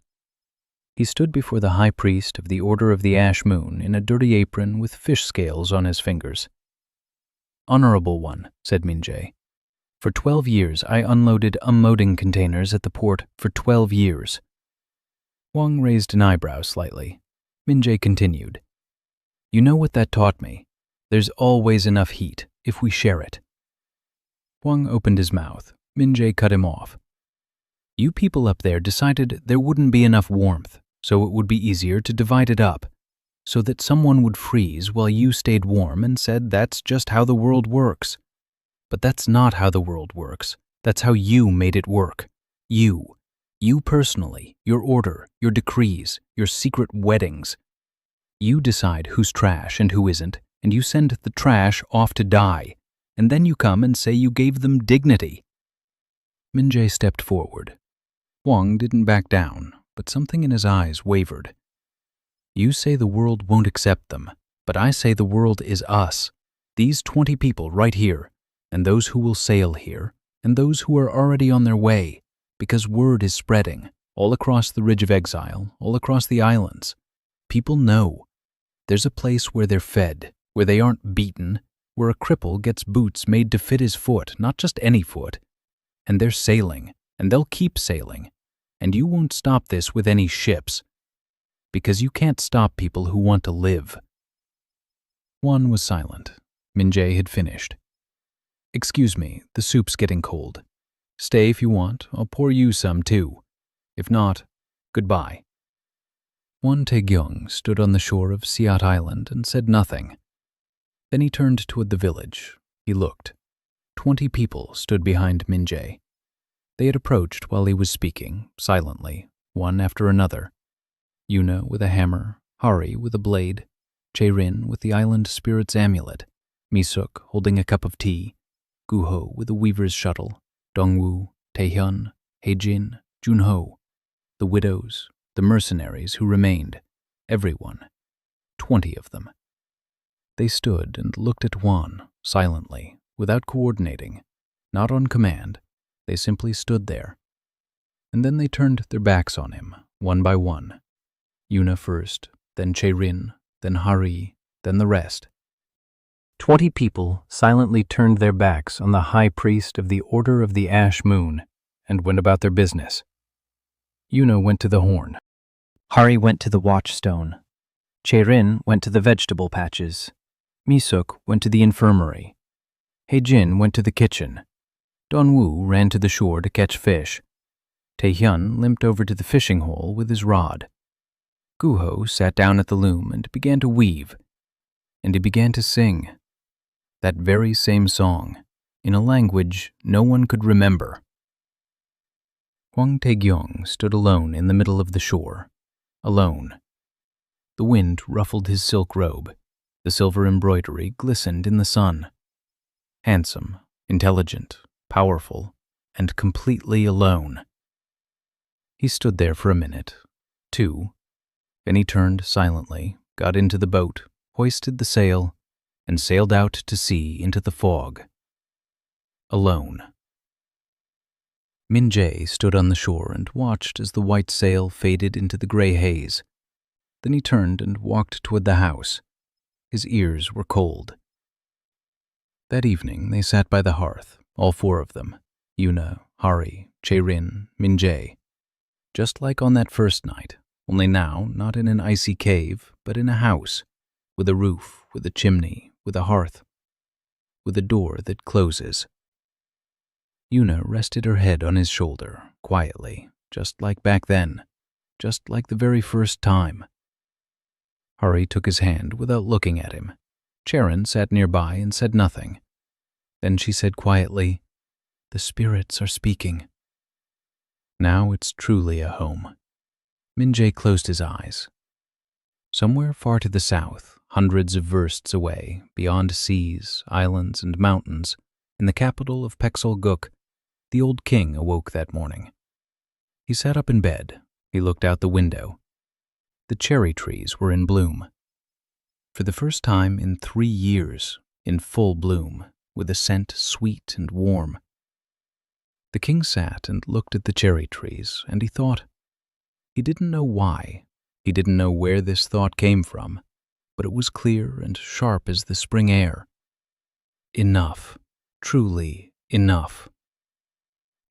He stood before the high priest of the Order of the Ash Moon in a dirty apron with fish scales on his fingers. "Honorable one," said Min-jae, "for 12 years I unloaded unloading containers at the port for 12 years. Hwang raised an eyebrow slightly. Min-jae continued. "You know what that taught me? There's always enough heat if we share it." Hwang opened his mouth. Min-jae cut him off. "You people up there decided there wouldn't be enough warmth, so it would be easier to divide it up, so that someone would freeze while you stayed warm and said that's just how the world works. But that's not how the world works. That's how you made it work. You personally, your order, your decrees, your secret weddings. You decide who's trash and who isn't, and you send the trash off to die, and then you come and say you gave them dignity." Min-jae stepped forward. Hwang didn't back down, but something in his eyes wavered. "You say the world won't accept them, but I say the world is us, these 20 people right here, and those who will sail here, and those who are already on their way, because word is spreading, all across the Ridge of Exile, all across the islands. People know. There's a place where they're fed, where they aren't beaten, where a cripple gets boots made to fit his foot, not just any foot. And they're sailing, and they'll keep sailing. And you won't stop this with any ships, because you can't stop people who want to live." One was silent. Min-jae had finished. "Excuse me, the soup's getting cold. Stay if you want, I'll pour you some too. If not, goodbye." Hwang Tae-kyung stood on the shore of Siat Island and said nothing. Then he turned toward the village. He looked. 20 people stood behind Min-jae. They had approached while he was speaking, silently, one after another. Yuna with a hammer, Hari with a blade, Chae-rin with the island spirit's amulet, Mi-suk holding a cup of tea, Gu-ho with a weaver's shuttle, Dong-woo, Tae-hyun, Hae-jin, Jun-ho, the widows, the mercenaries who remained, everyone, 20 of them. They stood and looked at Hwan, silently, without coordinating, not on command. They simply stood there. And then they turned their backs on him, one by one. Yuna first, then Chae-rin, then Hari, then the rest. 20 people silently turned their backs on the high priest of the Order of the Ash Moon and went about their business. Yuna went to the horn. Hari went to the watchstone. Chae-rin went to the vegetable patches. Mi-suk went to the infirmary. Hae-jin went to the kitchen. Dong-woo ran to the shore to catch fish. Tae-hyun limped over to the fishing hole with his rod. Gu-ho sat down at the loom and began to weave. And he began to sing. That very same song, in a language no one could remember. Huang Taegyong stood alone in the middle of the shore. Alone. The wind ruffled his silk robe. The silver embroidery glistened in the sun. Handsome, intelligent, powerful, and completely alone. He stood there for a minute, two. Then he turned silently, got into the boat, hoisted the sail, and sailed out to sea into the fog. Alone. Min Jae stood on the shore and watched as the white sail faded into the gray haze. Then he turned and walked toward the house. His ears were cold. That evening they sat by the hearth, all four of them, Yuna, Hari, Chae-rin, Min Jae. Just like on that first night, only now not in an icy cave, but in a house, with a roof, with a chimney, with a hearth, with a door that closes. Yuna rested her head on his shoulder, quietly, just like back then, just like the very first time. Hari took his hand without looking at him. Chae-rin sat nearby and said nothing. Then she said quietly, "The spirits are speaking." Now it's truly a home. Min Jae closed his eyes. Somewhere far to the south, hundreds of versts away, beyond seas, islands, and mountains, in the capital of Pexel-guk, the old king awoke that morning. He sat up in bed. He looked out the window. The cherry trees were in bloom. For the first time in 3 years, in full bloom, with a scent sweet and warm. The king sat and looked at the cherry trees, and he thought. He didn't know why. He didn't know where this thought came from, but it was clear and sharp as the spring air. Enough. Truly enough.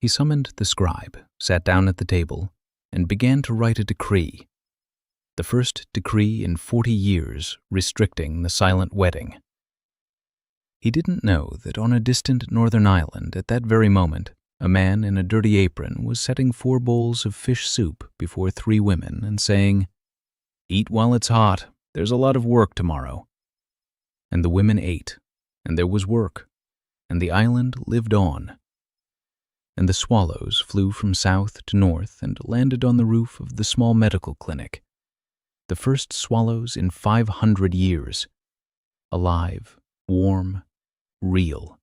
He summoned the scribe, sat down at the table, and began to write a decree. The first decree in 40 years restricting the silent wedding. He didn't know that on a distant northern island at that very moment, a man in a dirty apron was setting 4 bowls of fish soup before 3 women and saying, "Eat while it's hot, there's a lot of work tomorrow." And the women ate, and there was work, and the island lived on. And the swallows flew from south to north and landed on the roof of the small medical clinic. The first swallows in 500 years. Alive, warm, real.